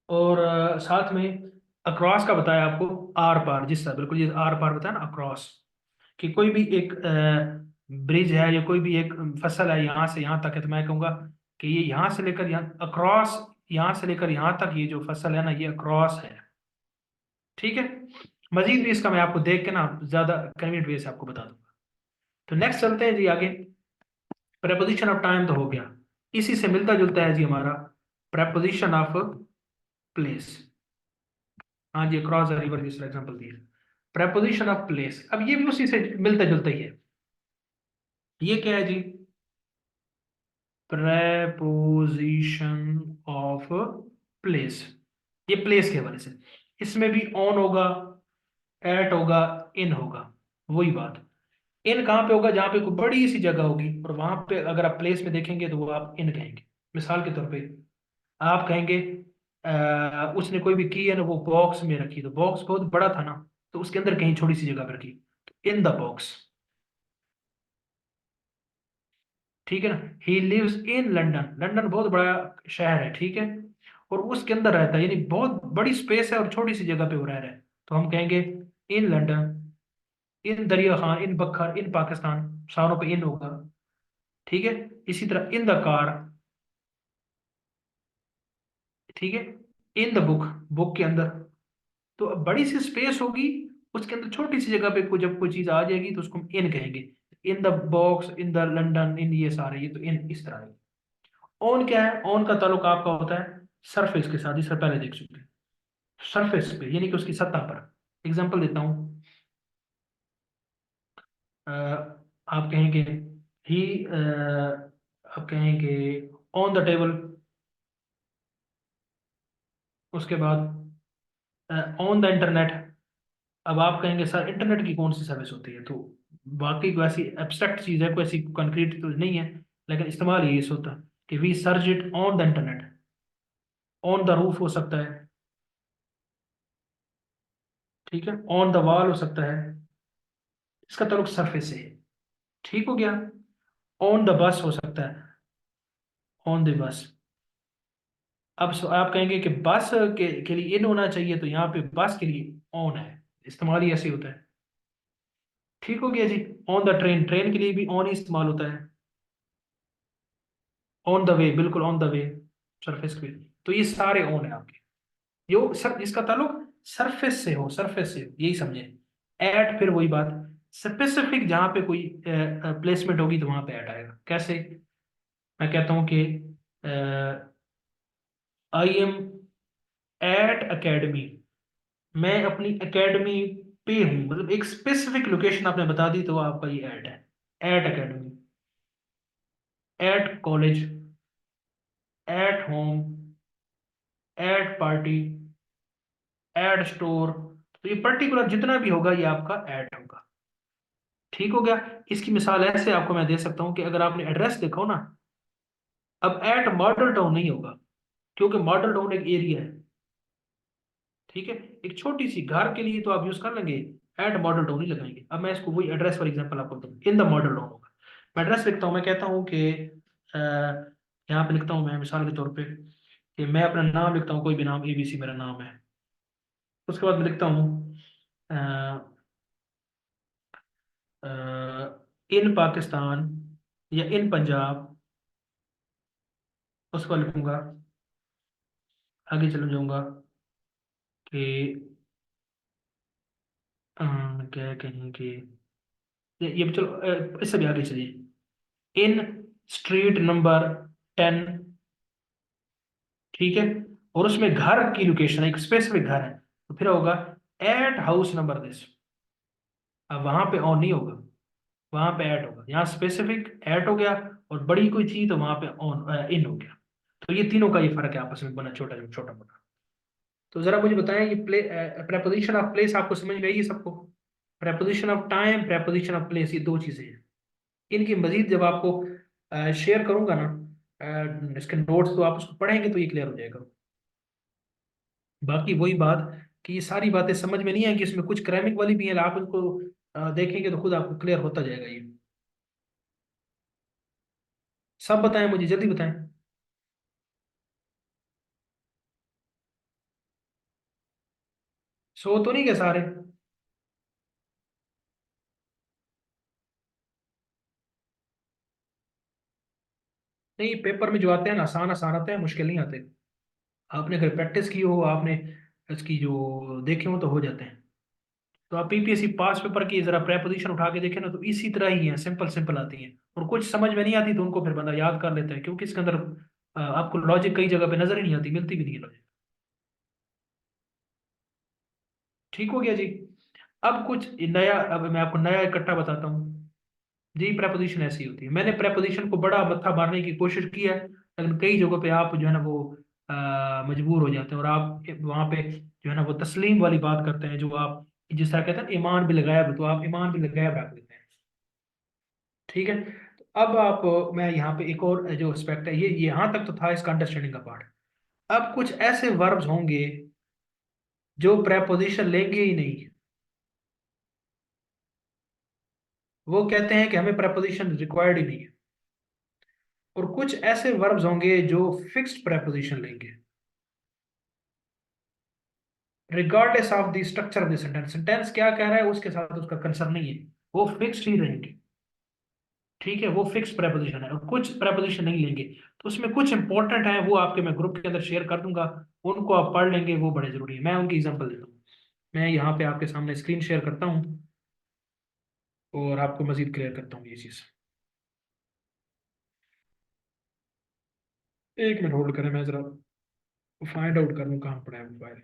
और साथ में अक्रॉस का बताया आपको, आर पार, जिस तरह बिल्कुल ये आर पार बताया ना अक्रॉस, कि कोई भी एक ब्रिज है या कोई भी एक फसल है, यहाँ से यहाँ तक है, तो मैं कहूँगा कि ये यहाँ से लेकर यहाँ अक्रॉस, यहाँ से लेकर यहाँ तक ये जो फसल है ना, ये अक्रॉस है, ठीक है। मजीद भी इसका मैं आपको देख के ना ज्यादा कन्वीनियंट वे से आपको बता दूंगा। तो नेक्स्ट चलते हैं जी आगे। प्रेपोजिशन ऑफ टाइम तो हो गया, इसी से मिलता जुलता है जी हमारा प्रेपोजिशन ऑफ प्लेस। हाँ जी, क्रॉस द रिवर जिस एग्जांपल दिया। प्रेपोजिशन ऑफ प्लेस, अब ये भी उसी से मिलता जुलता ही है। ये क्या है जी, प्रेपोजिशन ऑफ प्लेस, ये प्लेस के हवाले से। इसमें भी ऑन होगा, एट होगा, इन होगा। वही बात, इन कहाँ पे होगा? जहाँ पे कोई बड़ी सी जगह होगी, और वहां पे अगर आप प्लेस में देखेंगे तो वो आप इन कहेंगे। मिसाल के तौर पे आप कहेंगे उसने कोई भी की है ना वो बॉक्स में रखी, तो बॉक्स बहुत बड़ा था ना, तो उसके अंदर कहीं छोटी सी जगह पे रखी, इन द बॉक्स। ठीक है ना? He lives in London, London बहुत बड़ा शहर है, ठीक है, और उसके अंदर रहता है, यानी बहुत बड़ी स्पेस है और छोटी सी जगह पे वो रह रहा है, तो हम कहेंगे इन लंदन, इन दरिया खान, इन बखर, इन पाकिस्तान, सारों पे इन होगा। ठीक है, इसी तरह इन द कार, ठीक है, इन द बुक, बुक के अंदर। तो अब बड़ी सी स्पेस होगी, उसके अंदर छोटी सी जगह पे कोई जब कोई चीज आ जाएगी तो उसको हम इन कहेंगे। In the box, in the London, in ये सारे, ये तो इन इस तरह है। ऑन क्या है? ऑन का ताल्लुक आपका होता है सरफेस के साथ, जिससे पहले देख चुके हैं। सरफेस पे यानी कि उसकी सतह पर। एग्जांपल देता हूँ, आप कहेंगे ही, आप कहेंगे ऑन द टेबल, उसके बाद ऑन द इंटरनेट। अब आप कहेंगे सर इंटरनेट की कौन सी सर्विस होती है? तो बाकी कोई ऐसी एब्स्ट्रैक्ट चीज है, कोई ऐसी कंक्रीट तो नहीं है, लेकिन इस्तेमाल ये होता है कि we search it on the internet. On the roof हो सकता है, ठीक है, ऑन द वॉल हो सकता है, इसका ताल्लुक सरफेस से है। ठीक हो गया? ऑन द बस हो सकता है, ऑन द बस। अब आप कहेंगे कि बस के लिए इन होना चाहिए, तो यहाँ पे बस के लिए ऑन है, इस्तेमाल ही ऐसे होता है। ठीक हो गया जी? ऑन द ट्रेन, ट्रेन के लिए भी ऑन ही इस्तेमाल होता है। ऑन द वे, बिल्कुल ऑन द वे, सरफेस पे। तो ये सारे ऑन है आपके, जो सर इसका ताल्लुक सरफेस से हो, सरफेस से हो, यही समझे। एट, फिर वही बात, स्पेसिफिक जहां पे कोई प्लेसमेंट होगी तो वहां पे एट आएगा। कैसे? मैं कहता हूं कि आई एम एट एकेडमी, मैं अपनी एकेडमी पे हूँ, मतलब एक स्पेसिफिक लोकेशन आपने बता दी तो आपका ये एट है। At academy, at college, at home, at party, at store. तो ये पर्टिकुलर जितना भी होगा ये आपका एट होगा। ठीक हो गया? इसकी मिसाल ऐसे आपको मैं दे सकता हूँ कि अगर आपने एड्रेस देखा हो ना, अब एट मॉडल टाउन नहीं होगा, क्योंकि मॉडल टाउन एक एरिया है। ठीक है, एक छोटी सी घर के लिए तो आप यूज कर लेंगे, एट मॉडल टाउन ही लगाएंगे। अब मैं इसको वही एड्रेस फॉर एग्जांपल आपको दूँ, इन द मॉडल टाउन होगा। मैं एड्रेस लिखता हूँ, मैं कहता हूँ कि यहाँ पे लिखता हूँ मैं मिसाल के तौर पे कि मैं अपना नाम लिखता हूँ, कोई भी नाम, एबीसी मेरा नाम है। उसके बाद मैं लिखता हूँ इन पाकिस्तान या इन पंजाब। उसके बाद लिखूंगा, आगे चले जाऊंगा कि क्या कहें कि ये चलो, इससे भी आगे चलिए। इन स्ट्रीट नंबर 10, ठीक है, और उसमें घर की लोकेशन, एक स्पेसिफिक घर है, तो फिर होगा एट हाउस नंबर दिस। अब वहां पे ऑन नहीं होगा, वहां पे ऐट होगा। यहाँ स्पेसिफिक ऐट हो गया, और बड़ी कोई थी तो वहां पे ऑन इन हो गया। तो ये तीनों का ये फर्क है आपस में, बना छोटा छोटा मोटा। तो जरा मुझे बताएं, ये प्रेपोजिशन ऑफ प्लेस आपको समझ में आई है सबको? Preposition of time, preposition of place, ये दो चीजें हैं। इनकी मजीद जब आपको शेयर करूंगा ना इसके नोट्स, तो आप उसको पढ़ेंगे तो ये क्लियर हो जाएगा। बाकी वही बात कि ये सारी बातें समझ में नहीं आएंगी, इसमें कुछ क्रैमिक वाली भी है, आप उनको देखेंगे तो खुद आपको क्लियर होता जाएगा ये। सब बताएं मुझे, जल्दी बताएं। सो तो नहीं गए सारे? नहीं, पेपर में जो आते हैं ना आसान आसान आते हैं, मुश्किल नहीं आते। आपने अगर प्रैक्टिस की हो, आपने इसकी जो देखे हो तो हो जाते हैं। तो आप पीपीएससी पास पेपर की जरा प्रेपोजिशन उठा के देखें ना, तो इसी तरह ही है, सिंपल सिंपल आती है। और कुछ समझ में नहीं आती तो उनको फिर बंदा याद कर लेता है, क्योंकि इसके अंदर आपको लॉजिक कई जगह पे नजर ही नहीं आती, मिलती भी नहीं है लॉजिक। ठीक हो गया जी? अब कुछ नया, अब मैं आपको नया इकट्ठा बताता हूँ। जी प्रेपोजिशन ऐसी होती है। मैंने प्रेपोजिशन को बड़ा मत्था मारने की कोशिश की है, लेकिन कई जगहों पे आप जो है ना वो मजबूर हो जाते हैं, और आप वहां पे जो है ना वो तस्लीम वाली बात करते हैं, जो आप जिस तरह कहते हैं ना, ईमान भी लगाया, तो आप ईमान भी लगाया रख देते हैं। ठीक है, तो अब आप मैं यहाँ पे एक और जो एस्पेक्ट है, ये यहाँ तक तो था इसका अंडरस्टैंडिंग का पार्ट। अब कुछ ऐसे वर्ब्स होंगे जो प्रेपोजिशन लेंगे ही नहीं। वो कहते हैं कि हमें प्रेपोजिशन रिक्वायर्ड ही नहीं है। और कुछ ऐसे वर्ब्स होंगे जो फिक्स्ड प्रेपोजिशन लेंगे, regardless of the structure of the sentence. Sentence क्या कह रहा है उसके साथ उसका कंसर्न नहीं है, वो फिक्स्ड ही रहेंगे। ठीक है, वो फिक्स प्रेपोजिशन है, और कुछ प्रेपोजिशन नहीं लेंगे। तो उसमें कुछ इंपॉर्टेंट है, वो आपके मैं ग्रुप के अंदर शेयर कर दूंगा, उनको आप पढ़ लेंगे, वो बड़े जरूरी है। मैं उनकी एग्जांपल देता हूँ। मैं यहाँ पे आपके सामने स्क्रीन शेयर करता हूँ और आपको मजीद क्लियर करता हूँ ये चीज़। एक मिनट होल्ड करें, मैं जरा फाइंड आउट करूँ कहाँ पड़ा है मोबाइल।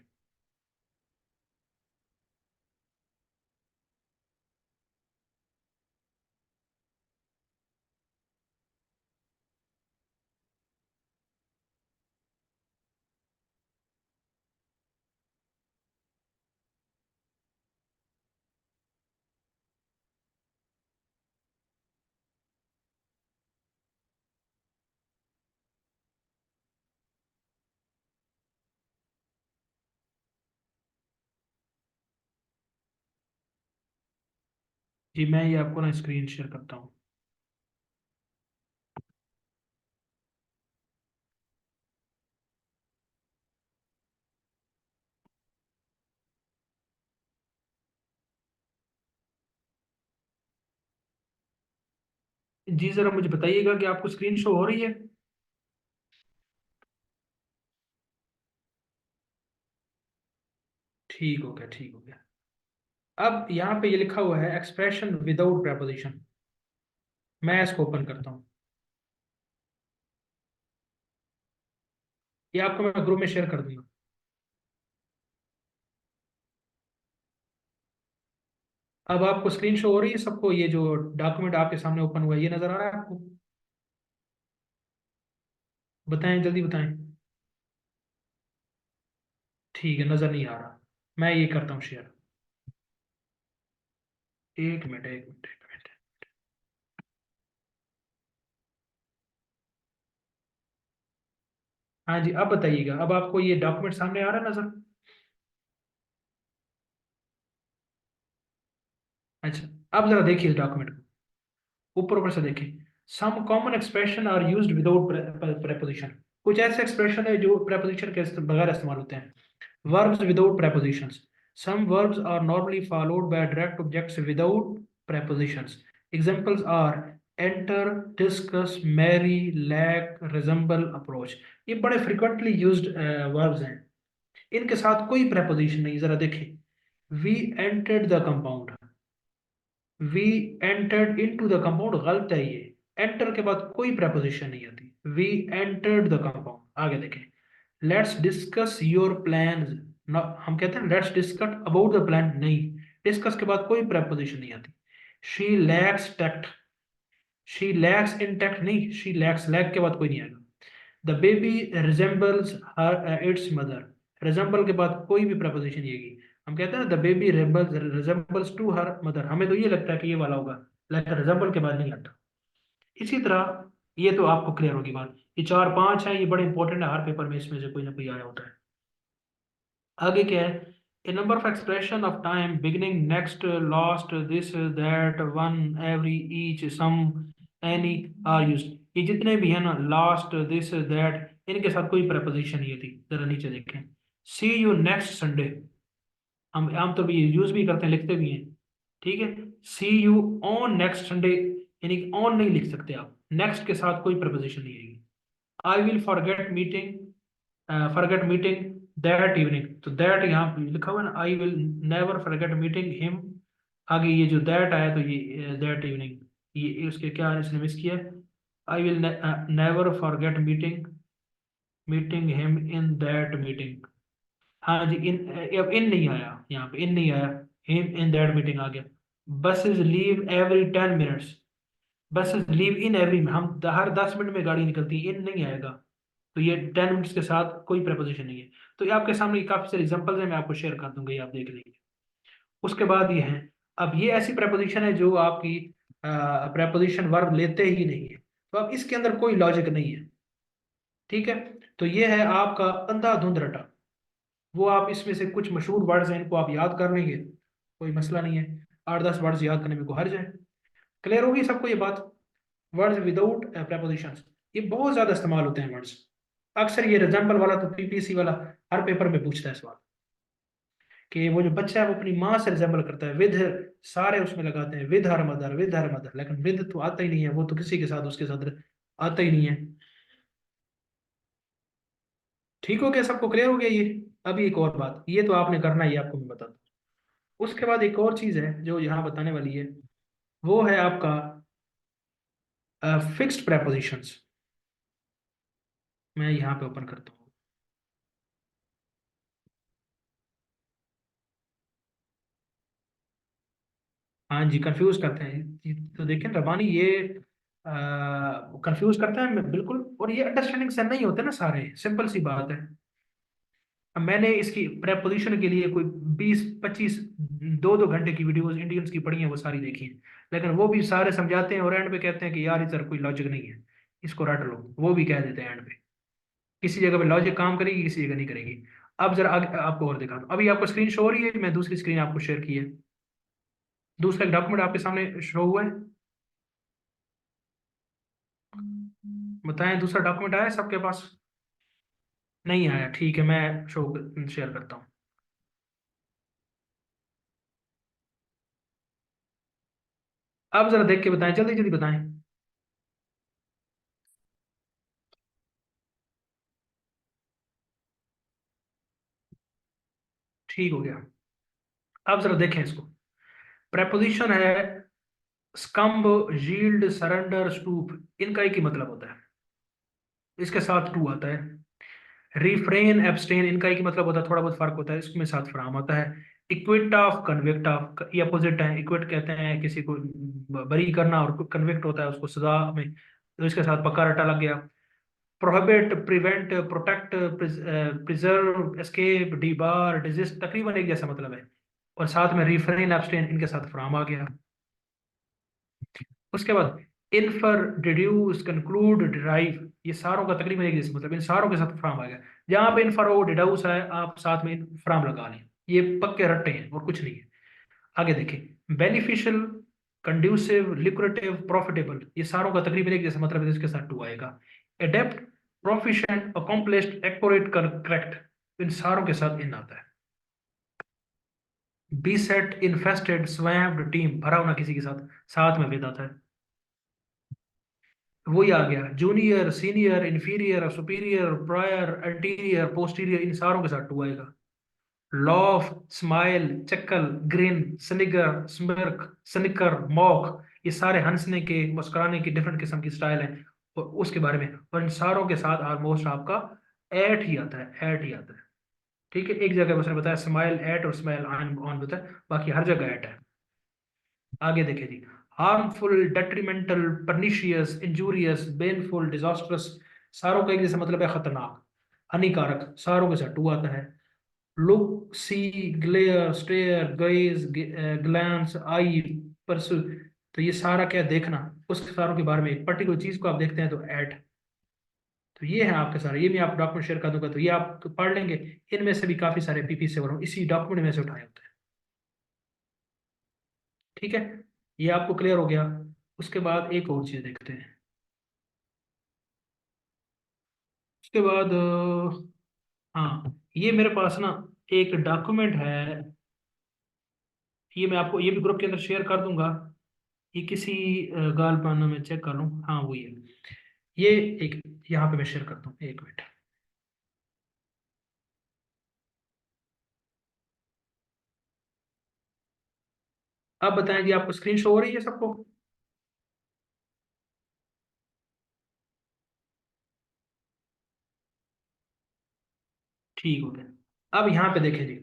जी मैं ये आपको ना स्क्रीन शेयर करता हूँ। जी जरा मुझे बताइएगा कि आपको स्क्रीन शो हो रही है। ठीक हो गया, ठीक हो गया। अब यहाँ पे ये लिखा हुआ है एक्सप्रेशन विदाउट प्रेपोजिशन। मैं इसको ओपन करता हूँ, ये आपको मैं ग्रुप में शेयर कर दूंगा। अब आपको स्क्रीन शो हो रही है सबको, ये जो डॉक्यूमेंट आपके सामने ओपन हुआ है ये नजर आ रहा है आपको? बताएं, जल्दी बताएं। ठीक है, नजर नहीं आ रहा। मैं ये करता हूँ शेयर। एक मिनट, एक मिनट, एक मिनट। हाँ जी, अब बताइएगा, अब आपको ये डॉक्यूमेंट सामने आ रहा है नजर? अच्छा, अब जरा देखिए इस डॉक्यूमेंट को, ऊपर ऊपर से देखिए। Some common expression are used without preposition. कुछ ऐसे एक्सप्रेशन है जो प्रेपोजिशन के बगैर इस्तेमाल होते हैं। Verbs without prepositions. Some verbs are normally followed by direct objects without prepositions. Examples are enter, discuss, marry, lack, resemble, approach. ये बड़े frequently used verbs हैं, इनके साथ कोई preposition नहीं। जरा देखें, we entered the compound, we entered into the compound, गलत है ये। enter के बाद कोई preposition नहीं आती। we entered the compound। आगे देखें, लेट्स डिस्कस योर प्लान। हम कहते हैं let's discuss about the plan, नहीं, डिस्कस के बाद कोई प्रेपोजिशन नहीं आती। She lakhs tact, she lakhs in tact नहीं, शी लैक्स, लैक के बाद कोई नहीं आएगा। The baby resembles her it's mother, resemble के बाद कोई भी प्रपोजिशन नहीं आएगी। हम कहते हैं ना the baby resembles to her mother, हमें तो ये लगता है कि ये वाला होगा, लेकिन रिजेंबल के बाद नहीं आता। इसी तरह ये तो आपको क्लियर होगी बात। ये चार पांच है, ये बड़े इंपॉर्टेंट है, हर पेपर में इसमें से कोई ना कोई आया होता है। आगे क्या है, a number of expression of time beginning next last this that one every each some any are used. ये जितने भी है ना, लास्ट दिस दैट, इनके साथ कोई प्रपोजिशन नहीं थी। जरा नीचे देखें, सी यू नेक्स्ट संडे, हम आम तो भी यूज भी करते हैं, लिखते भी हैं। ठीक है, सी यू ऑन नेक्स्ट संडे, यानी ऑन नहीं लिख सकते आप, नेक्स्ट के साथ कोई प्रपोजिशन नहीं आएगी। I will forget meeting, forget meeting that evening, तो दैट यहाँ पे लिखा हुआ है ना, I will never forget meeting him. आगे ये जो दैट आया, तो ये दैट इवनिंग, ये उसके क्या इसने मिस किया, I will never forget meeting meeting him in that meeting. हाँ जी, इन, अब इन नहीं आया, यहाँ पे इन नहीं आया, हिम इन दैट मीटिंग आ गया। बसेस लीव एवरी 10 मिनट्स, बस लीव इन एवरी में, हम हर 10 मिनट में गाड़ी निकलती है, इन नहीं आएगा। तो ये 10 मिनट्स के साथ कोई प्रेपोजिशन नहीं है। तो ये आपके सामने काफी सारे एग्जांपल्स हैं, मैं आपको शेयर कर दूंगा, ये आप देख लीजिए। उसके बाद ये है, अब ये ऐसी प्रेपोजिशन है जो आपकी प्रेपोजिशन वर्ब लेते ही नहीं है, तो अब इसके अंदर कोई लॉजिक नहीं है। ठीक है। तो ये है आपका अंधाधुंध रटा। वो आप इसमें से कुछ मशहूर वर्ड्स हैं, इनको आप याद कर लेंगे, कोई मसला नहीं है। 8-10 वर्ड्स याद करने में को हर्ज है। क्लियर होगी सबको ये बात? वर्ड्स विदाउट प्रेपोजिशंस, ये बहुत ज्यादा इस्तेमाल होते हैं वर्ड्स। अक्सर ये रिजेंबल वाला तो पीपीसी वाला हर पेपर में पूछता है सवाल, कि वो जो बच्चा है वो अपनी माँ से रिजेंबल करता है, विद सारे उसमें लगाते हैं, with her mother, with her mother, लेकिन विद तो आता ही नहीं है, वो तो किसी के साथ उसके साथ आता ही नहीं है। ठीक हो गया, सबको क्लियर हो गया ये? अभी एक और बात, ये तो आपने करना ही है, आपको मैं बताता हूँ। उसके बाद एक और चीज है जो यहाँ बताने वाली है, वो है आपका फिक्स्ड प्रेपोजिशंस। मैं यहाँ पे ओपन करता हूँ। हाँ जी, कंफ्यूज करते हैं तो देखिए रबानी, ये कंफ्यूज करता है बिल्कुल, और ये अंडरस्टैंडिंग से नहीं होते ना सारे, सिंपल सी बात है। अब मैंने इसकी प्रेपोजिशन के लिए कोई 20-25 2-2 घंटे की वीडियोस इंडियंस की पढ़ी हैं, वो सारी देखी हैं, लेकिन वो भी सारे समझाते हैं और एंड पे कहते हैं कि यार इधर कोई लॉजिक नहीं है, इसको रट लो, वो भी कह देते हैं एंड पे। किसी जगह पे लॉजिक काम करेगी, किसी जगह नहीं करेगी। अब जरा आगे आपको और दिखा दूं, अभी आपको स्क्रीन शो हो रही है, मैं दूसरी स्क्रीन आपको शेयर की है, दूसरा एक डॉक्यूमेंट आपके सामने शो हुआ है। बताएं, दूसरा डॉक्यूमेंट आया है सबके पास? नहीं आया, ठीक है, मैं शो शेयर करता हूँ। अब जरा देख के बताएं, जल्दी जल्दी बताएं। ठीक हो गया। अब जरा देखें इसको। प्रेपोजिशन है स्कम्ब, यील्ड, सरेंडर, स्टूप, इनका एक ही मतलब होता है, इसके साथ टू आता है। रिफ्रेन, एब्सटेन, इनका एक ही मतलब होता है, थोड़ा बहुत फर्क होता है, इसमें साथ फ्राम आता है। इक्विट ऑफ, कन्विक्ट ऑफ, ये अपोजिट है। इक्विट कहते हैं किसी को बरी करना, और कन्विक्ट होता है उसको सजा में, तो इसके साथ पक्का रटा लग गया। Prohibit, prevent, protect, preserve, escape, debar, desist, तकरीबन एक जैसा मतलब है। और साथ में रिफ्रेन, एब्सटेन, इनके साथ फ्राम आ गया। उसके बाद इन्फर, डिड्यूस, कंक्लूड, डिराइव, ये सारों का तकरीबन एक जैसे मतलब, इन सारों के साथ फ्राम आ गया। जहां पे इन्फर हो, डिडाउस है, आप साथ में फ्राम लगा लें, ये पक्के रट्टे हैं और कुछ नहीं है। आगे देखें, बेनिफिशियल, कंड्यूसिव, लिक्रेटिव, प्रॉफिटेबल, ये सारों का तकरीबन एक जैसा मतलब है, इसके साथ टू आएगा। Adept, proficient, accomplished, accurate, correct, इन सारों के साथ इन आता है। बीसेट, इन्फेस्टेड, स्वैम्ड, टीम, भरा होना किसी के साथ, साथ में विद आता है। वही आ गया, junior, senior, inferior, superior, prior, anterior, posterior, इन सारों के साथ टू आएगा। Laugh, smile, chuckle, grin, snigger, smirk, snicker, mock, ये सारे हंसने के, मुस्कुराने की डिफरेंट किस्म की स्टाइल है, और उसके बारे में, और इन सारों के साथ ऑलमोस्ट आपका एट ही आता है, एट ही आता है। ठीक है, एक जगह उसने बताया स्माइल एट और स्माइल ऑन ऑन बताया, बाकी हर जगह एट है। आगे देखे जी, harmful, detrimental, pernicious, injurious, baneful, disastrous, सारों का एक जैसा मतलब है, खतरनाक, हानिकारक, सारों के साथ टू आता है। लुक, सी, ग्लेयर, स्टेयर, गेज, ग्लैंस, आई, परसू, तो ये सारा क्या देखना, उस सारों के बारे में, एक पर्टिकुलर चीज को आप देखते हैं तो एट। तो ये है आपके सारे, ये मैं आप डॉक्यूमेंट शेयर कर दूंगा, तो ये आप पढ़ लेंगे। इनमें से भी काफी सारे पीपी से इसी डॉक्यूमेंट में से उठाए होते हैं। ठीक है, ये आपको क्लियर हो गया। उसके बाद एक और चीज देखते हैं। उसके बाद हाँ, ये मेरे पास ना एक डॉक्यूमेंट है, ये मैं आपको ये भी ग्रुप के अंदर शेयर कर दूंगा। ये किसी गाल पाना में चेक कर लूँ, हाँ वही है ये। एक यहाँ पे मैं शेयर करता हूँ, एक मिनट। अब बताएं जी, आपको स्क्रीन शो हो रही है सबको? ठीक हो गया। अब यहाँ पे देखें जी,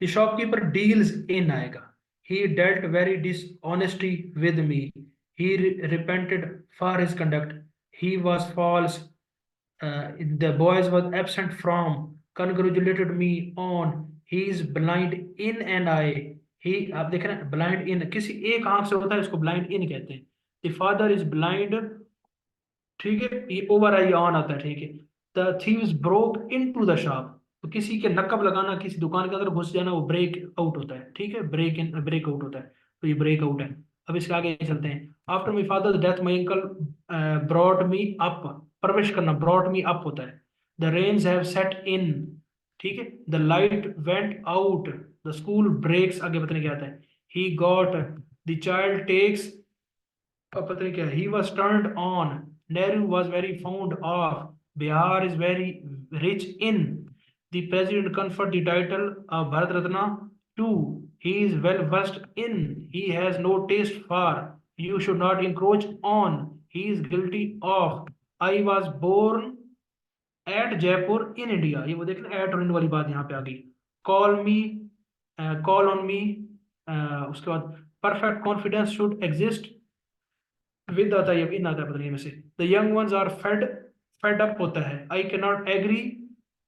द शॉपकीपर डील्स इन आएगा। He dealt very dishonesty with me, He repented for his conduct. He was false. The boys was absent from. Congratulated me on. He is blind in an eye. ही आप देख रहे हैं blind इन किसी एक आंख से होता है इसको ब्लाइंड इन कहते हैं. The father is blind. ठीक है ये ओवर आई ऑन आता है. ठीक है. The thieves broke into the shop. तो किसी के नकब लगाना किसी दुकान के अंदर घुस जाना वो ब्रेक आउट होता है. ठीक है ब्रेक इन ब्रेक आउट होता है. तो ये ब्रेक आउट है. अब इसके आगे चलते हैं. After my father death my uncle brought me up. परवरिश करना ब्रॉट मी अप होता है. The rains have set in. ठीक है. The light went out. The school breaks आगे पता नहीं क्या आता है. He got. The child takes. अब पता नहीं क्या. He was turned on. Nehru was very fond of. Bihar is very rich in. The president conferred the title of Bharat Ratna to. He is well versed in. He has no taste for. You should not encroach on. He is guilty of. I was born at Jaipur in India. ये वो देखना eight और इन वाली बात यहाँ पे आ गई. Call me. Call on me. उसके बाद perfect confidence should exist. With आता है इन आता है पता नहीं में से. The young ones are fed up होता है. I can not agree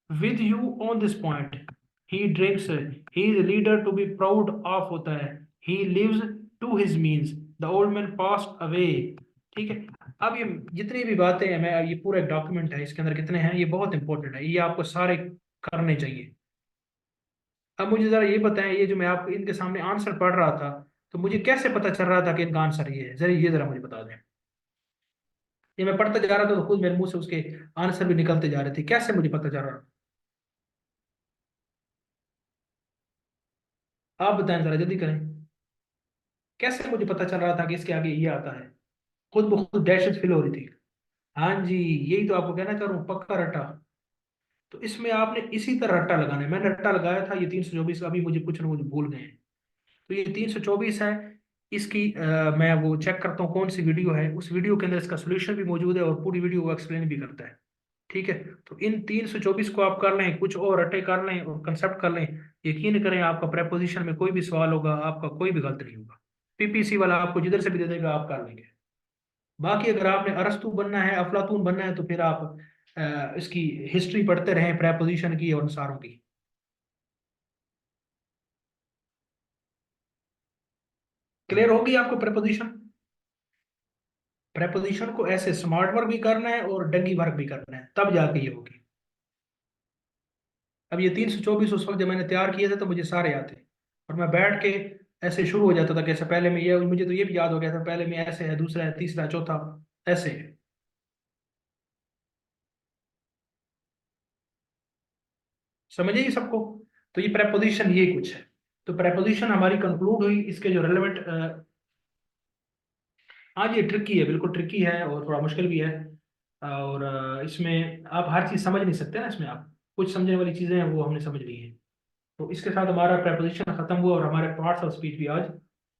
with you on this point. He drinks. He is leader to be proud of होता है. He lives to his means. The old man passed away. ठीक है. अब ये जितनी भी बातें हैं मैं ये पूरा एक डॉक्यूमेंट है इसके अंदर कितने हैं ये बहुत इंपॉर्टेंट है ये आपको सारे करने चाहिए. अब मुझे जरा ये बताएं ये जो मैं आपको इनके सामने आंसर पढ़ रहा था तो मुझे कैसे पता चल रहा था कि इनका आंसर ये है जरा ये जरा मुझे बता दें. ये मैं पढ़ते जा रहा था तो खुद मेरे मुंह से उसके आंसर भी निकलते जा रहे थे. कैसे मुझे पता चल रहा. आप बताएं जरा जल्दी करें. कैसे मुझे पता चल रहा था कि इसके आगे ये आता है. खुद ब खुद दहशत फील हो रही थी. हाँ जी. यही तो आपको कहना चाह रहा हूँ पक्का रट्टा. तो इसमें आपने इसी तरह रट्टा लगाना है. मैंने रट्टा लगाया था ये 324 अभी मुझे कुछ ना कुछ भूल गए हैं. तो ये 324 है. इसकी मैं वो चेक करता हूँ कौन सी वीडियो है. उस वीडियो के अंदर इसका सोल्यूशन भी मौजूद है और पूरी वीडियो वो एक्सप्लेन भी करता है. ठीक है. तो इन 324 को आप कर लें कुछ और रटे कर लें और कंसेप्ट कर लें. यकीन करें आपका प्रेपोजिशन में कोई भी सवाल होगा आपका कोई भी गलत नहीं होगा. पीपीसी वाला आपको जिधर से भी दे देगा आप कर लेंगे. बाकी अगर आपने अरस्तू बनना है अफलातून बनना है तो फिर आप इसकी हिस्ट्री पढ़ते रहें प्रेपोजिशन की और अनुसारों की. क्लियर होगी आपको प्रेपोजिशन. प्रेपोजिशन को ऐसे स्मार्ट वर्क भी करना है और डंगी वर्क भी करना है तब जाके ये होगी. अब ये 324 उस वक्त जब मैंने तैयार किए थे तो मुझे सारे याद थे. और मैं बैठ के ऐसे शुरू हो जाता था कैसे पहले में ये मुझे तो ये भी याद हो गया था पहले में ऐसे है दूसरा है तीसरा चौथा ऐसे है. समझिए ये सबको. तो ये प्रेपोजिशन ये कुछ है. तो प्रेपोजिशन हमारी कंक्लूड हुई इसके जो रेलेवेंट. हाँ ये ट्रिकी है बिल्कुल ट्रिकी है और थोड़ा मुश्किल भी है. और इसमें आप हर चीज़ समझ नहीं सकते ना इसमें आप कुछ समझने वाली चीज़ें हैं वो हमने समझ ली हैं. तो इसके साथ हमारा प्रेपोजिशन खत्म हुआ और हमारे पार्ट्स ऑफ स्पीच भी आज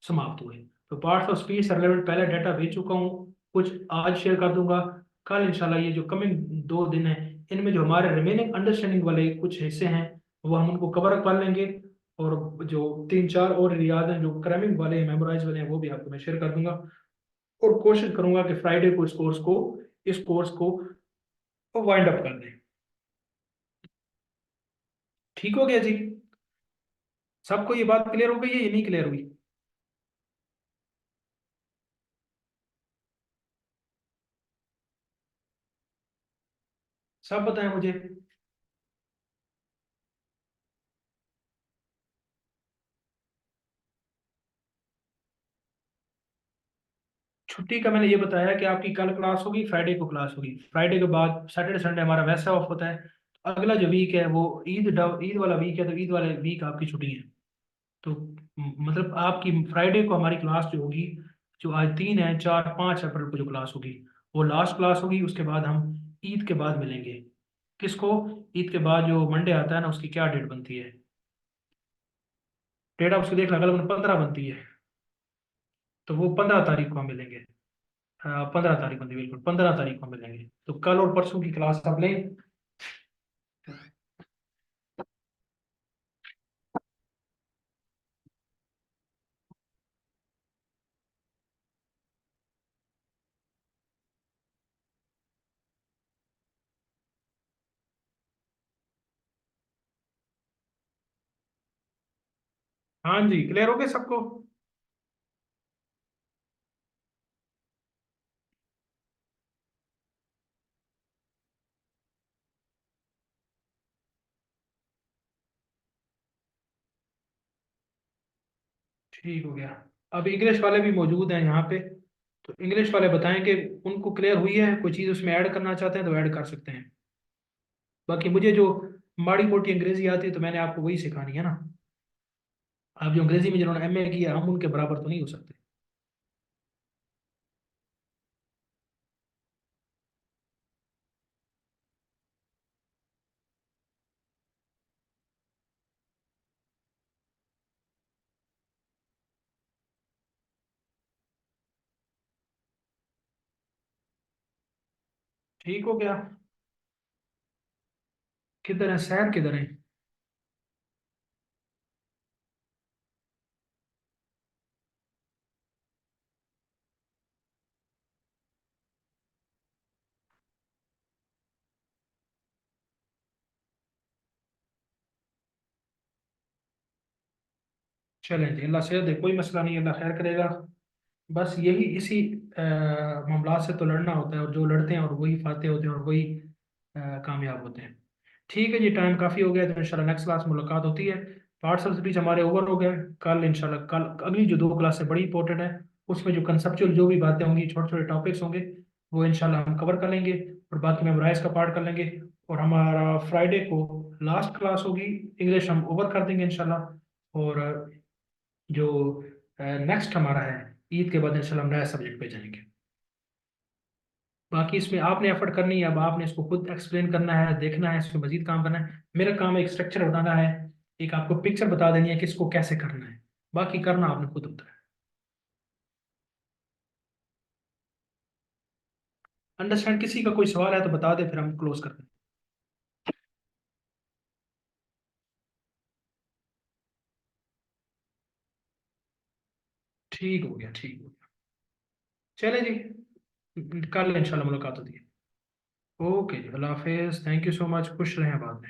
समाप्त हुए. तो पार्ट्स ऑफ स्पीच से रिलेवेंट पहले डाटा भेज चुका हूँ. कुछ आज शेयर कर दूंगा. कल इंशाल्लाह ये जो कमिंग 2 दिन है इनमें जो हमारे रिमेनिंग अंडरस्टैंडिंग वाले कुछ हिस्से हैं वो हम उनको कवर अप कर लेंगे. और जो 3-4 और रियाज हैं जो क्रैमिंग वाले मेमोराइज वाले हैं वो भी आपको मैं शेयर कर दूंगा. और कोशिश करूंगा कि फ्राइडे को इस कोर्स को वाइंड अप कर दें. ठीक हो गया जी. सबको ये बात क्लियर हो गई है ये नहीं क्लियर हुई. सब बताएं मुझे. छुट्टी का मैंने ये बताया कि आपकी कल क्लास होगी फ्राइडे को क्लास होगी. फ्राइडे के बाद सैटरडे संडे हमारा वैसा ऑफ होता है. अगला जो वीक है वो ईद वाला वीक है तो ईद वाले वीक आपकी छुट्टी है. तो मतलब आपकी फ्राइडे को हमारी क्लास जो होगी जो आज 3 है 4 5 अप्रैल को जो क्लास होगी वो लास्ट क्लास होगी. उसके बाद हम ईद के बाद मिलेंगे. किसको. ईद के बाद जो मंडे आता है ना उसकी क्या डेट बनती है. डेट आप उसकी देख लो अगले 15 बनती है. तो वो 15 तारीख को हम मिलेंगे. हाँ 15 तारीख को बिल्कुल 15 तारीख को मिलेंगे. तो कल और परसों की क्लास आप लें. हाँ जी, क्लियर हो गया सबको? ठीक हो गया। अब इंग्लिश वाले भी मौजूद हैं यहाँ पे, तो इंग्लिश वाले बताएं कि उनको क्लियर हुई है, कोई चीज़ उसमें ऐड करना चाहते हैं तो ऐड कर सकते हैं। बाकी मुझे जो माड़ी मोटी अंग्रेजी आती है तो मैंने आपको वही सिखानी है ना। आप जो अंग्रेजी में जिन्होंने एमए किया, हम उनके बराबर तो नहीं हो सकते। ठीक हो गया। किधर है शहर, किधर है? चलें जी, अल्लाह से दे, कोई मसला नहीं, अल्लाह खैर करेगा। बस यही इसी मामला से तो लड़ना होता है, और जो लड़ते हैं और वही फाते होते हैं और वही कामयाब होते हैं। ठीक है जी, टाइम काफ़ी हो गया, तो इंशाल्लाह नेक्स्ट क्लास मुलाकात होती है। पार्सल स्पीच हमारे ओवर हो गए। कल इंशाल्लाह, कल अगली जो दो क्लास है बड़ी इंपॉर्टेंट है, उसमें जो कंसेप्चुअल जो भी बातें होंगी, छोटे छोटे टॉपिक्स होंगे, वो इंशाल्लाह हम कवर कर लेंगे। और बाकी मेमोराइज का पार्ट कर लेंगे। और हमारा फ्राइडे को लास्ट क्लास होगी, इंग्लिश हम ओवर कर देंगे इंशाल्लाह। और जो नेक्स्ट हमारा है, ईद के बाद इंशाल्लाह हम नया सब्जेक्ट पे जाएंगे। बाकी इसमें आपने एफर्ट करनी है, अब आपने इसको खुद एक्सप्लेन करना है, देखना है, इसमें मजीद काम करना है। मेरा काम है एक स्ट्रक्चर बनाना है, एक आपको पिक्चर बता देनी है कि इसको कैसे करना है। बाकी करना आपने खुद होता है। अंडरस्टैंड? किसी का कोई सवाल है तो बता दे, फिर हम क्लोज कर दें। ठीक हो गया, ठीक हो गया। चले जी, कल इंशाल्लाह मुलाकात होती है। ओके जी, अल्लाह हाफिज, थैंक यू सो मच, खुश रहें बाद में।